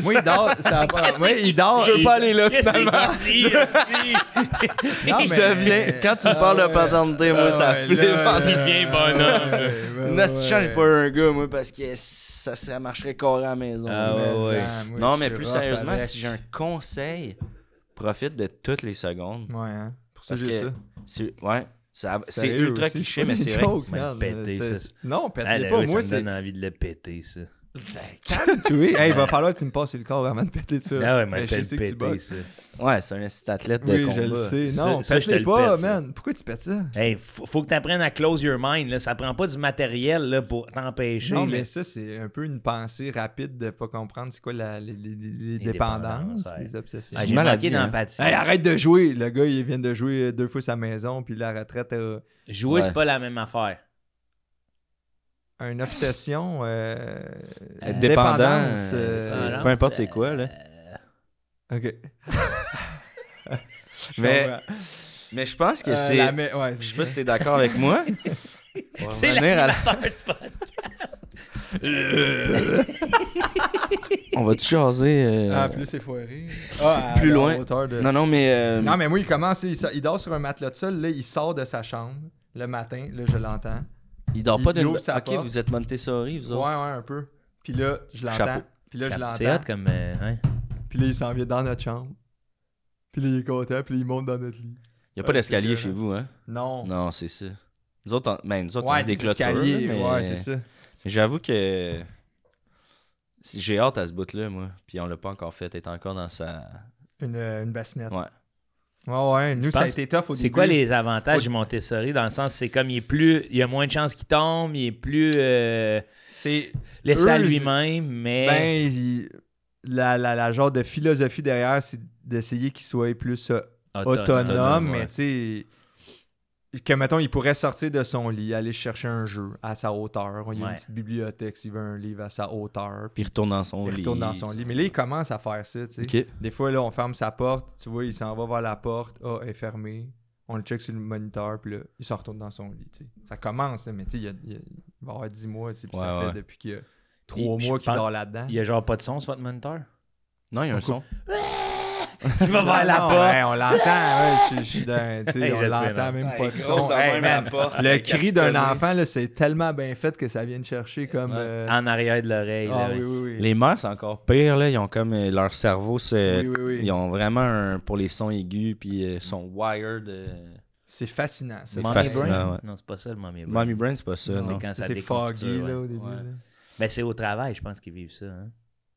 Moi, il dort... Ça a pas... Moi, il dort... Je veux il- pas aller là, Qu'est-ce finalement. qu'il dit, Non, Je mais- deviens. Quand tu me parles de paternité, moi, ça ouais, flippe. là, en là, esti. devient bonhomme. ouais, Non, si ouais. je change pas un gars, moi, parce que ça marcherait carré à la maison. Ah là. ouais, ouais. moi, Non, je mais suis plus rough sérieusement, avec. si j'ai un conseil, profite de toutes les secondes. Ouais, hein. Pour ça, Parce j'ai que ça. Ouais, c'est Sérieux, ultra c'est cliché, pas mais des c'est vrai. jokes, Mais man. péter, C'est- ça. Non, Ah, pétez là, pas. oui, Moi, ça me c'est... donne envie de le péter, ça. Calme-toi. Hey, il va falloir que tu me passes sur le corps avant de péter ça. Ah ouais, mais je le sais que tu péter, boxes. ça. Ouais, c'est un assist athlète de Oui, combat. je le sais. Ça- Non, ça, je te pète-les le pas, pète, ça. man. Pourquoi tu pètes ça? Hey, faut que tu apprennes à close your mind. Là. Ça prend pas du matériel là, pour t'empêcher. Non, là. mais ça, c'est un peu une pensée rapide de pas comprendre c'est quoi les dépendances, dépendances, ouais. les obsessions. Ah, j'ai maladie, manqué hein. d'empathie. Hey, arrête de jouer. Le gars, il vient de jouer 2 fois sa maison, puis la retraite a Jouer, Ouais. c'est pas la même affaire. une obsession. Être dépendant, dépendance. Ah, non, peu importe c'est quoi, là. Ok. Mais- comprends. Mais je pense que c'est... Ouais, Je sais pas si t'es d'accord avec moi. On va C'est revenir à l'animateur du podcast. On va-tu jaser... plus c'est foiré. Plus loin. Non, mais... Non, mais moi, il commence, il dort sur un matelas de sol, là, il sort de sa chambre le matin, là, je l'entends. Il dort pas il ouvre sa Ok, porte. vous êtes Montessori, vous autres? Ouais, un peu. Puis là, je l'entends. Chapeau. Puis là, je l'entends. C'est hot comme... ouais. Puis là, il s'en vient dans notre chambre. Puis là, il est content, puis là, il monte dans notre lit. Il y a pas d'escalier c'est chez vous, hein? Non. Non, c'est ça. Nous autres, on Ouais, a des clôtures, escaliers, là, mais... ouais, c'est ça. Mais j'avoue que... J'ai hâte à ce bout-là, moi. Puis on l'a pas encore fait. T'es encore dans sa... Une bassinette. Ouais. Ouais, nous, ça a été tough au début. C'est quoi les avantages du Montessori? Dans le sens, c'est comme il y a moins de chances qu'il tombe, il est plus C'est... laissé à eux, lui-même, mais... La genre de philosophie derrière, c'est d'essayer qu'il soit plus autonome, mais ouais. tu sais... Que, mettons, il pourrait sortir de son lit, aller chercher un jeu à sa hauteur. Il y a une petite bibliothèque s'il veut un livre à sa hauteur. Puis il retourne dans son Il lit. retourne dans son lit. Mais là, il commence à faire ça, tu sais. OK. Des fois, là, on ferme sa porte, tu vois, il s'en va vers la porte. Ah, elle est fermée. On le check sur le moniteur, puis là, il se retourne dans son lit, tu sais. Ça commence, là, mais tu sais, il va avoir 10 mois, tu sais, puis ça fait depuis qu'il y a 3 mois qu'il dort là-dedans. Il y a genre pas de son sur votre moniteur? Non, il y a un son. Il va vers la porte. Ouais, on l'entend, je suis dans, tu sais, Hey, on je sais, l'entend man. même Ouais, pas de grosse son. de Hey, même man, à la porte, le avec cri d'un capitonné. enfant, là, c'est tellement bien fait que ça vient te chercher comme... En arrière de l'oreille. Ah là, oui, oui, oui. Les mères, c'est encore pire, là. Ils ont comme... leur cerveau, c'est... Oui, oui, oui. Ils ont vraiment pour les sons aigus, puis sont wired... C'est fascinant, ça. Mommy fascinant, brain? ouais. Non, c'est pas ça le mommy brain. Mommy Brain, c'est pas ça, C'est non. quand ça C'est déconfiture, foggy, ouais. là, au début. Ouais. là. Ben, c'est au travail, je pense qu'ils vivent ça. Hein?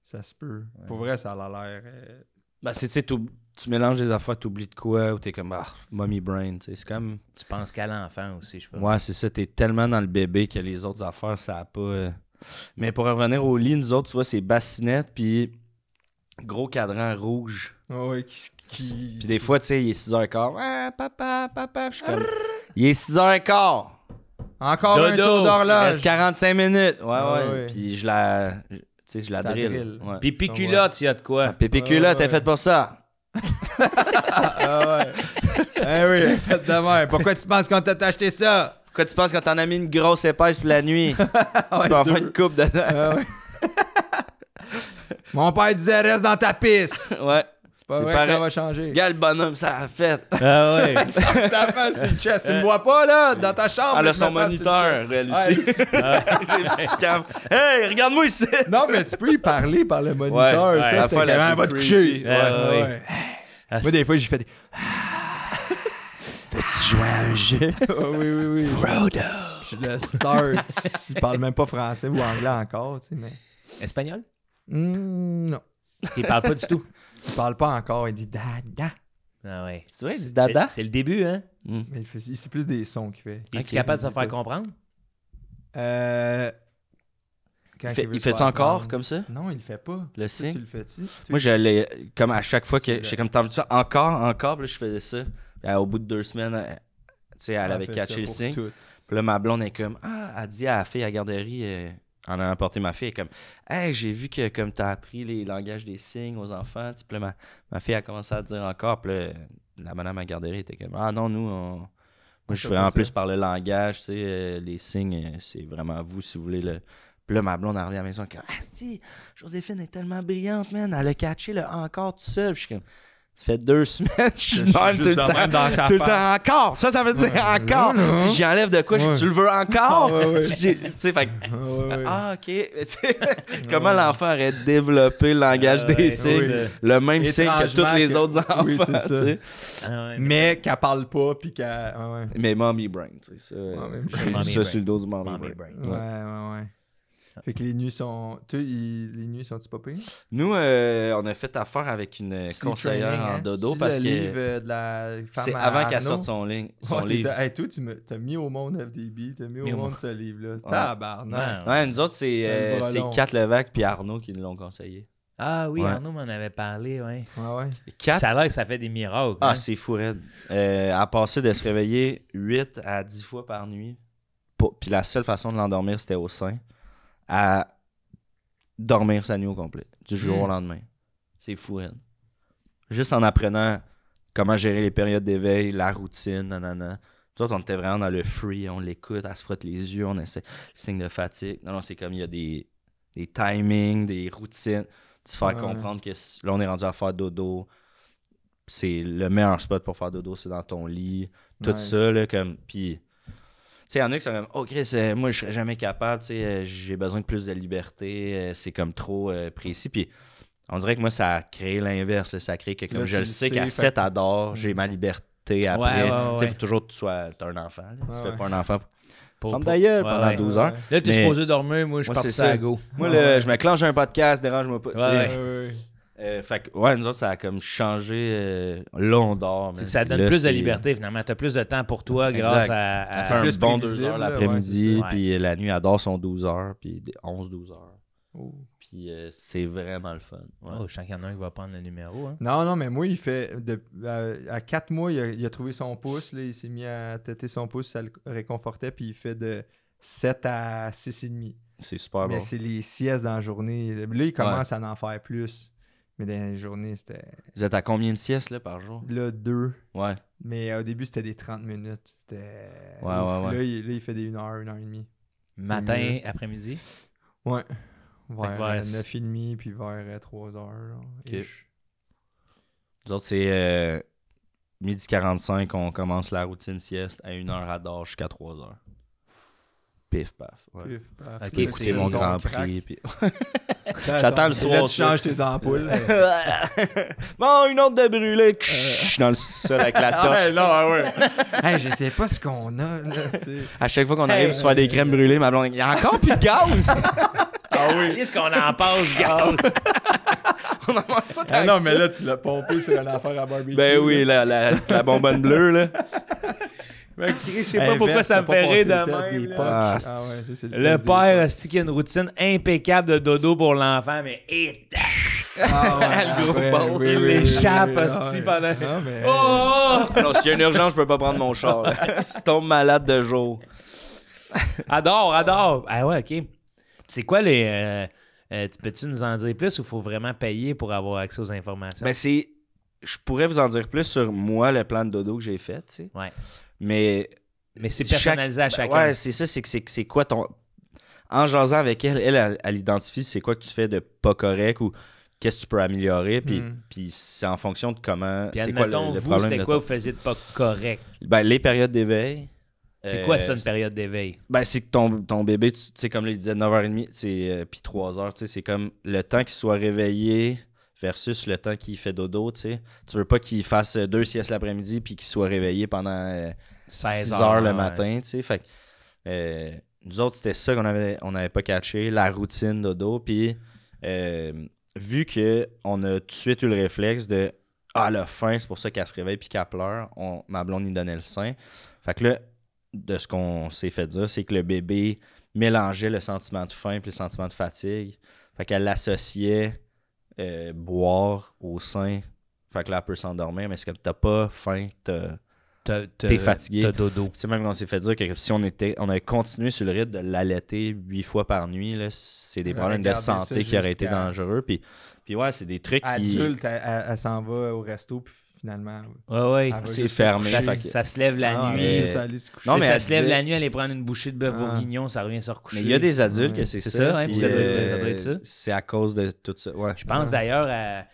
Ça se peut. Pour vrai, ça a l'air... Ben, c'est, tu sais, tu mélanges des affaires, t'oublies de quoi, ou t'es comme, Mommy Brain, tu sais, c'est comme... Tu penses qu'à l'enfant aussi, je pense. Ouais, c'est ça, t'es tellement dans le bébé que les autres affaires, ça a pas... Mais pour revenir au lit, nous autres, tu vois, c'est bassinette, puis gros cadran rouge. Ouais, Puis des fois, tu sais, il est 6h15. Ah, papa, puis je suis comme... Il est 6h15. Encore un Dodo. tour Il d'horloge. reste 45 minutes. Ouais. ouais. Puis je la... Tu sais, je la Ta drill. drill. Ouais. Pipi culotte, il y a de quoi? Pépé culotte, t'es ouais. fait pour ça. Ah ouais. Eh oui, faites de même. Pourquoi tu penses qu'on t'a acheté ça? Pourquoi tu penses qu'on t'en a mis une grosse épaisse pour la nuit? Tu peux en faire une coupe dedans. Ah ouais. Mon père disait reste dans ta pisse. Ouais. Pas C'est vrai que pareil. ça va changer. Regarde le bonhomme, ça a fait. Ah ouais. Ta face, c'est le chest. Tu me vois pas, là, dans ta chambre. Elle là, a tu son me tapes sur le moniteur, elle chest. aussi. J'ai une petite cam. Hey, regarde-moi ici! Non, mais tu peux y parler par le moniteur. Ouais, ça, la c'était fois la quand même, plus va te creepy. coucher. Ouais. Moi, des fois, j'ai fait des... Veux-tu jouer à un jeu? oui. Frodo! Je le start. Je parle même pas français ou anglais encore, tu sais, mais... Espagnol? Non. Il parle pas du tout. Il parle pas encore, il dit dada. Ah ouais. C'est vrai, il dit dada? C'est le début, hein? Mais c'est plus des sons qu'il fait. Es-tu Ok. capable de se Il dit faire pas ça. comprendre? Quand Il veut fait se ça faire encore, prendre. comme ça? Non, il le fait pas. Le Toi, signe? tu le fais-tu? Moi, j'allais, comme à chaque fois que C'est j'étais comme, t'as vu ça? Encore, puis là, je faisais ça. Puis, au bout de 2 semaines, tu sais, elle avait catché le signe. Puis là, ma blonde est comme, elle dit à la fille à la garderie, en allant porter ma fille, elle est comme, hey, j'ai vu que comme t'as appris les langages des signes aux enfants, tu sais, puis là, ma fille a commencé à dire encore, puis là, la madame à la garderie était comme, ah non, nous, moi, je fais en plus par le langage, tu sais, les signes, c'est vraiment vous, si vous voulez le. Puis là, ma blonde elle revient à la maison, comme, ah, si, Joséphine est tellement brillante, man, elle a catché le encore tout seul, puis je suis comme. Ça fait 2 semaines, je suis de même tout le temps. Tout le temps encore. Ça veut dire encore. Si j'y enlève de quoi, tu le veux encore? Tu sais, fait que, ah, ok. Tu sais, comment l'enfant aurait développé le langage des signes, le même signe que tous les autres enfants. Oui, c'est ça. tu sais. Ah ouais, Mais qu'elle parle pas, puis qu'elle... Ouais. Mais Mommy Brain, tu sais, ça. Mommy j'ai Brain. ça sur le dos du Mommy Mommy Brain. Brain. Ouais. Fait que les nuits sont... Toi, les nuits sont-tu pas pires? Nous, on a fait affaire avec une Sleep conseillère training, en hein? dodo Tu parce le que livre de la femme c'est à avant qu'elle Arnaud? sorte son Ouais, livre. hey, toi, t'as mis au monde FDB, t'as mis au monde ce livre-là. Ouais. Tabarnak. Ouais, nous autres, Le c'est ballon. Kat Levac puis Arnaud qui nous l'ont conseillé. Ah oui, Ouais. Arnaud m'en avait parlé, ouais. Ouais. Kat, Ça a l'air que ça fait des miracles. ah, hein. c'est fou, raide. Elle a passé de se réveiller 8 à 10 fois par nuit. Puis la seule façon de l'endormir, c'était au sein. À dormir sa nuit au complet, du jour au lendemain. C'est fou, raide. Juste en apprenant comment gérer les périodes d'éveil, la routine, nanana. Nous autres, on était vraiment dans le free, on l'écoute, elle se frotte les yeux, on essaie signe de fatigue. Non, c'est comme il y a des timings, des routines. Tu faire comprendre que là, on est rendu à faire dodo. C'est le meilleur spot pour faire dodo, c'est dans ton lit. Tout ça, là, comme... Puis, tu sais, il y en a qui sont comme « Oh, Chris, moi, je serais jamais capable, tu sais, j'ai besoin de plus de liberté, c'est comme trop précis. » Puis, on dirait que moi, ça a créé l'inverse. Ça a créé que, comme là, je le sais qu'à 7 à d'or, j'ai ma liberté après. Tu sais, il faut toujours que tu sois un enfant. Là. Tu fais pas un enfant Ferme ta gueule pendant 12 heures. Là, t'es supposé dormir, moi, je pars ça à go. Moi, je me clenche un podcast, dérange-moi pas. Fait que, nous autres, ça a comme changé. Là, on dort. C'est que ça donne plus de liberté, finalement. T'as plus de temps pour toi grâce à faire un bon 2 heures l'après-midi, puis la nuit, elle dort son 12 heures, puis 11-12 heures. Puis c'est vraiment le fun. Oh, je sens qu'il y en a un qui va prendre le numéro. Hein. Non, mais moi, il fait... à 4 mois, il a trouvé son pouce. Là, il s'est mis à têter son pouce, ça le réconfortait, puis il fait de 7 à 6,5. C'est super bon. Mais c'est les siestes dans la journée. Là, il commence à en faire plus. Mais dans les journées, c'était... Vous êtes à combien de siestes là, par jour? Là, 2. Ouais. Mais au début, c'était des 30 minutes. C'était... Ouais. Là, il fait des 1 heure, 1 heure et demie. Matin, après-midi? Ouais. Vers 9h30, 9h30, puis vers 3h. Okay. Nous autres, c'est 12h45, on commence la routine sieste à 1h à d'or jusqu'à 3h. Pif, paf. Ouais. Pif, paf. Ok, écoutez mon Grand Prix. Puis... J'attends le soir. Là, tu changes tes ampoules. Bon, une autre de brûlée. Dans le sol avec la torche. Hey, je sais pas ce qu'on a, là, tu sais. À chaque fois qu'on arrive sur faire des crèmes brûlées, ma blonde, il y a encore plus de gaz. Ah oui. Qu'est-ce qu'on en passe, gars? On en mange pas tant Ah non, que mais ça. là, tu l'as pompé sur une affaire à barbecue. Ben oui, la bonbonne bleue, là. Je sais pas pourquoi ça me fait rire de même. Là. Ah, Ouais, ça, le père, c'est qu'il a une routine impeccable de dodo pour l'enfant, mais Le gros bol, il l'échappe pendant... Non, mais... Oh! Non, s'il y a une urgence, je peux pas prendre mon char. Si tu tombes malade de jour. Adore. Ah ouais, OK. C'est quoi les... peux-tu nous en dire plus ou faut vraiment payer pour avoir accès aux informations? Ben je pourrais vous en dire plus sur moi, le plan de dodo que j'ai fait, tu sais. Ouais. Mais c'est personnalisé à chacun. Ouais, c'est ça, c'est quoi ton... En jasant avec elle identifie c'est quoi que tu fais de pas correct ou qu'est-ce que tu peux améliorer, puis c'est en fonction de comment... Puis c'est quoi admettons, le vous, problème c'était quoi vous faisiez de pas correct? Ben, les périodes d'éveil... C'est quoi ça, une période d'éveil? Ben, c'est que ton bébé, tu sais, comme il disait, 9h30, puis 3h, tu sais, c'est comme le temps qu'il soit réveillé versus le temps qu'il fait dodo, tu sais. Tu veux pas qu'il fasse 2 siestes l'après-midi puis qu'il soit réveillé pendant 16 heures le matin, tu sais. Fait que nous autres, c'était ça qu'on avait pas catché, la routine dodo. Puis vu qu'on a tout de suite eu le réflexe de « Ah, elle a faim, c'est pour ça qu'elle se réveille puis qu'elle pleure. » Ma blonde y donnait le sein. Fait que là, de ce qu'on s'est fait dire, c'est que le bébé mélangeait le sentiment de faim puis le sentiment de fatigue. Fait qu'elle l'associait boire au sein. Fait que là, elle peut s'endormir, mais c'est comme t'as pas faim, t'es fatigué. T'as dodo. C'est même qu'on s'est fait dire que si on avait continué sur le rythme de l'allaiter 8 fois par nuit, là, c'est des problèmes de santé qui auraient été dangereux. Puis ouais, c'est des trucs Adulte, elle s'en va au resto, puis finalement... Ouais. C'est fermé. Ça se lève la nuit. Ça allait se coucher. Non, mais ça se lève la nuit, aller prendre une bouchée de bœuf bourguignon, ça revient se recoucher. Mais il y a des adultes que c'est ça. Ouais, puis, ça doit être ça. C'est à cause de tout ça. Ouais. Je pense d'ailleurs à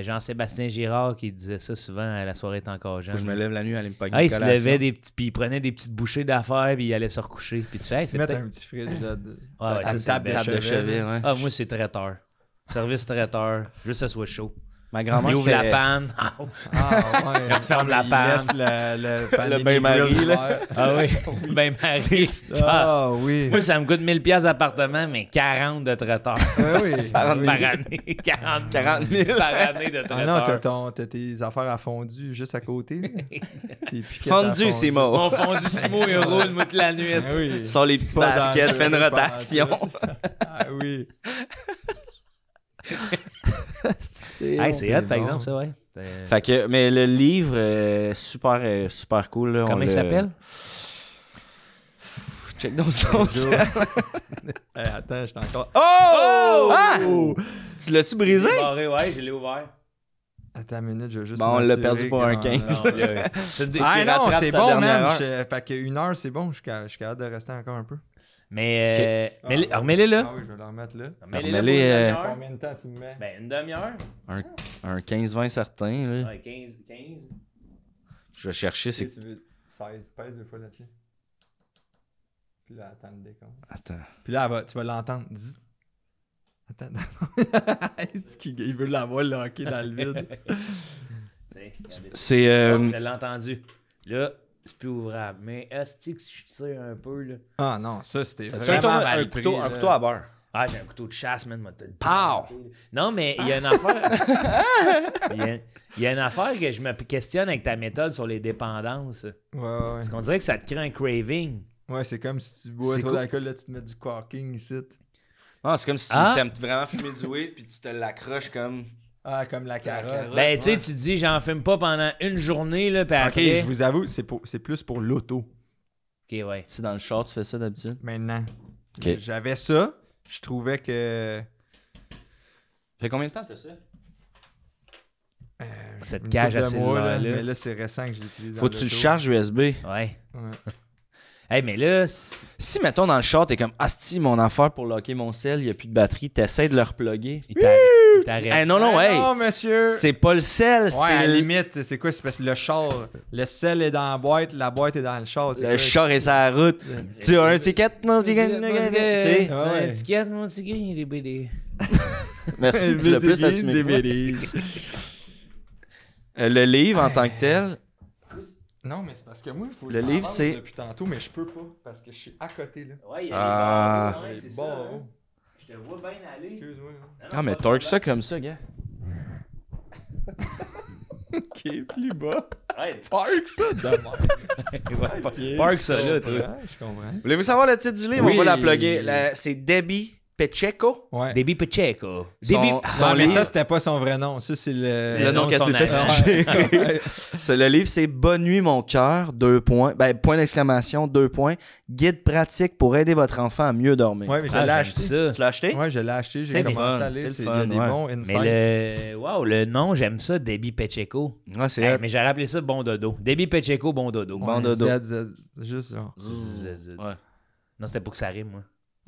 Jean-Sébastien Girard qui disait ça souvent à La soirée est encore jeune. Faut que je me lève la nuit, aller me pogner il se levait puis il prenait des petites bouchées d'affaires puis il allait se recoucher. Puis tu fais, c'est mettre un petit fridge là, c'est table de chevet. Ouais. Ah, moi, c'est traiteur. Service traiteur. Juste que ça soit chaud. Ma grand-mère, il ouvre la panne. Il ferme la panne. Le bain-marie, là. Ah oui, le bain-marie. Ah oui. Moi, ça me coûte 1000$ d'appartement, mais 40 de traiteur. Oui. Par année. 40 000 par année de traiteur. Ah non, t'as tes affaires à fondu juste à côté. Fondu, c'est mort. Mon fondu Simo, il roule, moi, toute la nuit. Oui. Sors les petits baskets, fais une rotation. Ah oui. C'est hot, par exemple, ça, ouais. Fait que, mais le livre, super cool. Là, comment il s'appelle? Check nos sons. Attends, je t'ai encore... Oh! Ah! Tu l'as-tu brisé? Ouais, je l'ai ouvert. Attends Attends une minute, je vais juste. Bon, on l'a m'assurer perdu pour un qu'on- 15. Non, là, Ah non, rattrape c'est sa bon, dernière man. heure. Fait que 1 heure, c'est bon. Je suis capable de rester encore un peu. mais remets-les là. Ah oui, je vais le remettre là. Remets-les là pour Remets-les, une demi-heure. Combien de temps tu me mets? Ben, une demi-heure. Un 15-20 certain. Là. Ouais, 15. Je vais chercher. Si C'est... tu veux 16, pèse 2 fois là-dessus. Puis là, attends le décompte. Attends. Puis là, tu vas l'entendre. Zzz. Attends. Il veut l'avoir locké dans le vide. C'est... Je l'ai entendu. Là, c'est plus ouvrable. Mais est-ce que je tire un peu, là? Ah non, ça c'était Tu as vraiment mal pris, un là. couteau à beurre. Ah, j'ai un couteau de chasse, man. Pow! Non, mais il y a une affaire... Il y a une affaire que je me questionne avec ta méthode sur les dépendances. Ouais. Parce qu'on dirait que ça te crée un craving. Ouais, c'est comme si tu bois C'est trop cool. d'alcool, là, tu te mets du corking ici. Ah, c'est comme si Ah. tu t'aimes vraiment fumer du weed puis tu te l'accroches comme... Ah, comme la carotte. Ben, tu sais, Ouais. tu te dis, j'en fume pas pendant une journée, là, puis Ok, après... je vous avoue, c'est plus pour l'auto. Ok, ouais. C'est dans le char, tu fais ça d'habitude? Maintenant. Ok. J'avais ça. Je trouvais que. Fait combien de temps t'as ça? Cette une cage couple à de mois, cellulaire, là. Mais là, c'est récent que je l'utilise. Faut que tu le charges USB. Ouais. Ouais. Hey, mais là... Si, mettons, dans le char, t'es comme, asti, mon affaire pour locker mon sel, il n'y a plus de batterie, t'essaies de le reploguer. Il t'arrête. Hey, non, non, hey! Non, monsieur! C'est pas le sel, Ouais, c'est à la le... limite, c'est quoi? C'est parce que le char, le sel est dans la boîte est dans le char. c'est Le quoi? char est sur la route. Tu as un ticket, mon petit gars? Tu sais? Tu as une étiquette, mon petit gars, il est BD. Merci, tu l'as plus assumé. que moi. Le livre, en tant que tel, Non, mais c'est parce que moi, il faut que Le je m'en livre, vende c'est- depuis tantôt, mais je peux pas parce que je suis à côté, là. Ouais, il y a Ah. des barreaux, ouais, c'est ça. Bon. hein. Je te vois bien aller. Excuse-moi. Ah, mais torque ça comme ça, gars. Ok, plus bas. Ouais, Park ça demain. park ça là, toi. Je comprends. Voulez-vous savoir le titre du livre? Oui. On va la plugger. C'est Debbie Pacheco. Ouais. Debbie Pacheco. Son- Debbie... son Non, mais livre- ça, c'était pas son vrai nom. Ça, c'est Le le nom nom qu'elle de s'est son fait agent. suggérer. Le livre, c'est Bonne nuit, mon cœur, 2 points. Ben, point d'exclamation, 2 points. Guide pratique pour aider votre enfant à mieux dormir. Ouais, mais je Ah, l'ai j'aime acheté. ça. Tu l'as acheté? Ouais, je l'ai acheté. J'ai C'est commencé fun, à lire. c'est Il le y a fun, des ouais. bons Mais insights. le nom, j'aime ça, Debbie Pacheco. Ouais, c'est Hey, hot. mais j'aurais appelé ça Bon Dodo. Debbie Pacheco, Bon Dodo. Ouais, bon dodo. Z, juste genre. Ouais. Non, c'était pour que ça rime, moi.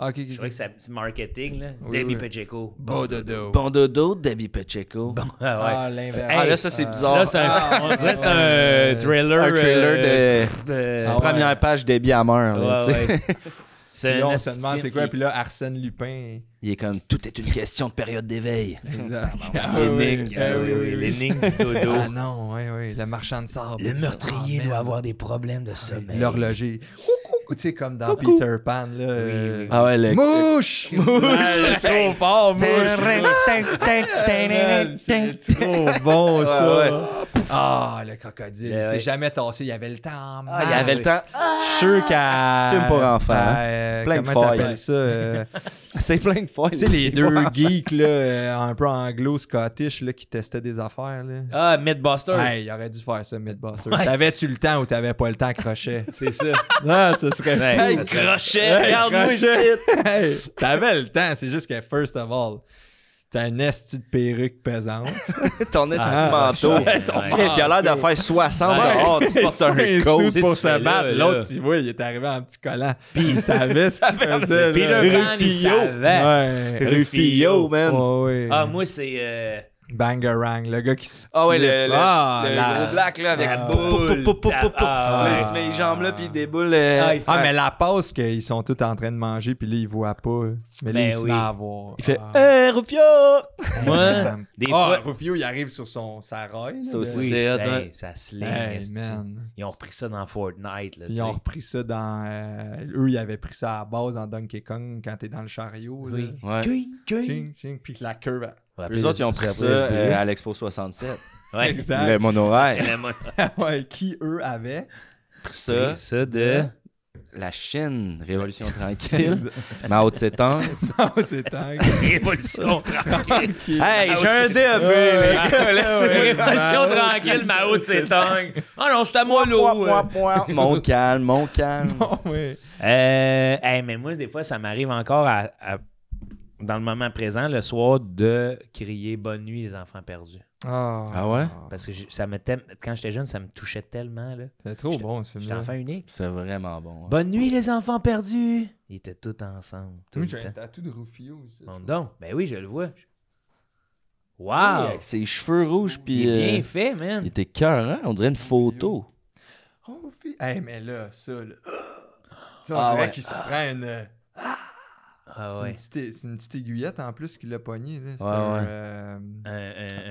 Ah, ok, Je croyais que c'est marketing, là. Oui, Debbie oui. Pacheco. Bon dodo. Bon dodo, Debbie Pacheco. Ah ouais. Ah, l'inverse. Ah, là, ça, c'est bizarre. Là, c'est on dirait que c'est un trailer. Un trailer de... C'est Ah la ouais. première page Debbie Hammer. Là, tu sais. Ouais, ouais. Puis C'est là, un on se demande c'est quoi. Puis là, Arsène Lupin. Il est comme, tout est une question de période d'éveil. Exact. L'énigme. Ah oui, oui, l'énigme du dodo. Ah non, oui. Le marchand de sable. Le meurtrier Ah, doit merde. avoir des problèmes de sommeil. L'horloger. Tu sais, comme dans Peter Pan, là. oui. Ah ouais, le... Mouche! Mouche! C'est trop fort, mouche! C'est trop bon, ça. Ouais, Ah, le crocodile. Il Ouais. s'est jamais tassé. Il avait le temps. Ah, il avait le temps. Je suis sûr qu'à. c'est un film pour enfants, hein. Plein de Comment failles. t'appelles ça? C'est plein de fois. Tu sais, les deux geeks, là, un peu anglo-scottish, là, qui testaient des affaires, là. Ah, Mythbuster. Hey, il aurait dû faire ça, Mythbuster. Ouais. T'avais-tu le temps ou t'avais pas le temps, crochet? C'est ça. Non, ce serait Ouais. fou. Hey, ça serait- crochet, Hey, regarde-moi ici. crochet. Hey, t'avais le temps, c'est juste que, first of all, t'as un esti de perruque pesante. Ton esti Ah, de manteau. ouais. Chris, il a l'air de faire 60 Ouais. dehors. Tu portes un un coat. suit pour tu fais se là, battre. là. L'autre, tu vois, il est arrivé en petit collant. Puis il savait ce qu'il faisait. Peter là. Pan, il Rufio. savait. Ouais. Rufio, man. Ouais, ouais. Ah, moi, c'est... Bangarang, le gars qui se. Ah ouais, Ah, le la- gros black là avec Ah, la boule. Ah, Là, ouais. il se met les jambes là puis il déboule. Ah, il Ah, fait- mais la passe qu'ils sont tous en train de manger, puis là, ils voient pas. Mais là, Ben il se oui. met à voir. Il fait Ah. Hey, Rufio! Moi, des fois... Rufio, il arrive sur sa raille. Ça là, aussi, mais- Oui, c'est hot, ça, ouais. ça sling. Hey, esti. man. Ils ont repris ça dans Fortnite. Là, Puis ils ont repris ça dans. Eux, ils avaient pris ça à la base dans Donkey Kong quand t'es dans le chariot. Là. Oui. Ouais. Ching, ching, puis que la curve. Les autres, ils ont pris ça à l'Expo 67. Ouais. Exact. Le monorail. Ouais, qui, eux, avaient. Pris ça. Ça de... La Chine, Révolution tranquille. Mao Tse-tung. Non, c'est dingue. Révolution tranquille. Hey, j'ai un dé un peu, Ouais. les gars. Laissez-moi Révolution tranquille, Mao Tse-tung. Ah non, c'est à moi, l'eau. Mon calme, mon calme. Bon, oui. Hey, mais moi, des fois, ça m'arrive encore à dans le moment présent, le soir, de crier « Bonne nuit, les enfants perdus Ah ouais? ». Parce que quand j'étais jeune, ça me touchait tellement. Là. C'était trop bon, ce J'étais film-là. enfant unique. C'est vraiment bon. Bonne nuit, les enfants perdus. Ils étaient tous ensemble. Tout Moi, le j'ai un temps. tatou de Rufio aussi. Bon, donc, ben oui, je le vois. Wow! Avec ses cheveux rouges, puis Il est bien fait, man. il était cœur, hein? On dirait une photo. Rufio. Hey, mais là, ça, là. Tu sais, on Ah dirait ouais. qu'il se prend une... Ah c'est ouais. c'est une petite aiguillette en plus qu'il a pogné. Là. C'était Ouais,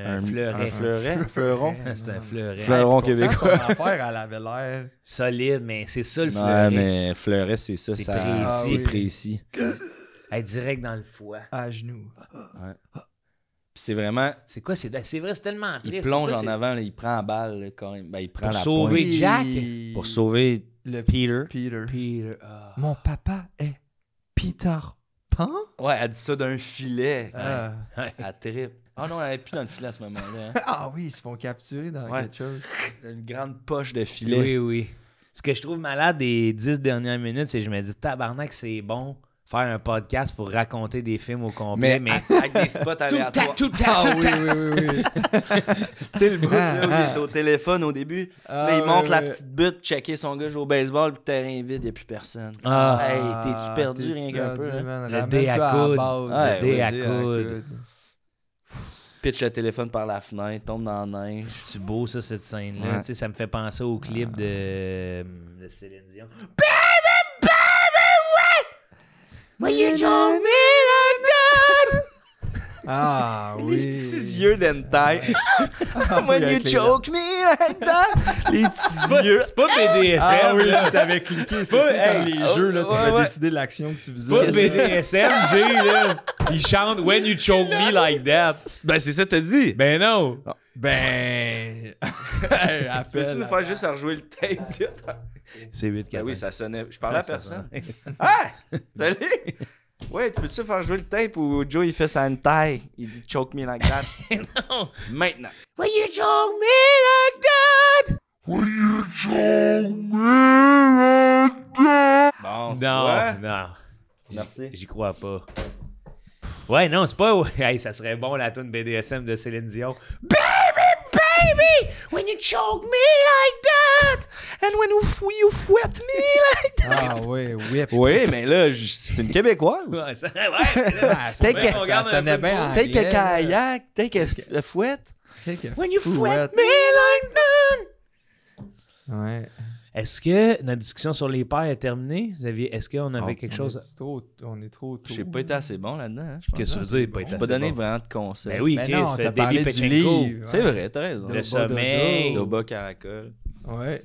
Un fleuret. Un fleuret? Fleuron? C'est un fleuret. Fleuron pourtant, québécois. Son affaire, elle avait l'air... Solide, mais c'est ça le Ouais, fleuret. mais fleuret, c'est ça. C'est ça précis. Ah c'est oui. précis. Hey, direct dans le foie. à genoux. Puis c'est vraiment... C'est quoi? C'est vrai, c'est tellement triste. Il plonge C'est quoi, en avant, là, il prend la balle, là, quand même. Ben, il prend Pour la sauver pointe. Jack? Pour sauver le Peter. Peter. Peter. Ah. Mon papa est Peter Pan? Ouais, elle dit ça d'un filet. Ah. Elle trippe. Ah non, elle est plus dans le filet à ce moment-là. hein. Ah oui, ils se font capturer dans Ouais. quelque chose. Une grande poche de filet. Oui, oui. Ce que je trouve malade des 10 dernières minutes, c'est que je me dis, tabarnak, c'est bon faire un podcast pour raconter des films au complet, mais... avec des spots aléatoires. Ah oui, oui, oui, oui. Tu sais, le bout là, où il est au téléphone au début. Là, il monte la petite butte, checker son gars jouer au baseball, puis terrain vide, il n'y a plus personne. Ah. Hey, t'es-tu perdu T'es-tu rien qu'un peu? perdu, hein? man? Le Ramène-toi dé à la coude. base. Ouais, Le dé ouais, à dé coude. Pitch le téléphone par la fenêtre, tombe dans la neige. C'est beau, ça, cette scène-là. Ouais. Tu sais, ça me fait penser au clip de Céline Dion. Ah oui. Les petits yeux d'hentai. Ah, When oui, you avec les- choke me like that. Les petits yeux. C'est pas BDSM, Ah oui, là. t'avais cliqué, c'est pas- comme hey, les jeux, là, tu ouais, pouvais ouais. décider l'action que tu faisais. Pas BDSM, Jay, là. Il chante « When you choke me like that Ben, c'est ça que t'as dit. ». Ben non. Ben... Hey, appelle. Peux-tu nous faire juste à rejouer le tape? C'est 8 Ben oui, ça sonnait. Je parlais à ça personne. Ah! Salut! Ouais, tu peux-tu faire jouer le tape où Joe il fait sa hentai? Il dit choke me like that. Non. Maintenant. When you choke me like Bon, tu that. vois? Non. Merci. J'y crois pas. Ouais, non, c'est pas... Hey, ça serait bon, la tune BDSM de Céline Dion. Baby, when you choke me like that, and when you fouette me like that. Ah oui, whip. Oui, mais là, c'est une Québécoise. Ouais, ça, ouais, mais là, Ah, Take ça, a- ça sonnait bien en Take a anglais, kayak, take a fouette. là. when you Fouette. fouette me like that. Ouais. Est-ce que notre discussion sur les pères est terminée? Est-ce qu'on avait quelque chose... On est trop tôt. J'ai pas été assez bon là-dedans. Hein, je pense. Qu'est-ce que tu veux dire, pas été J'ai assez pas donné bon? vraiment de conseils. Ben oui, Ben Chris, non, fait t'as Davy parlé du Pechenko. livre. C'est vrai, t'as raison. Le Dodo, sommeil. dodo. Doba Caracol. Ouais.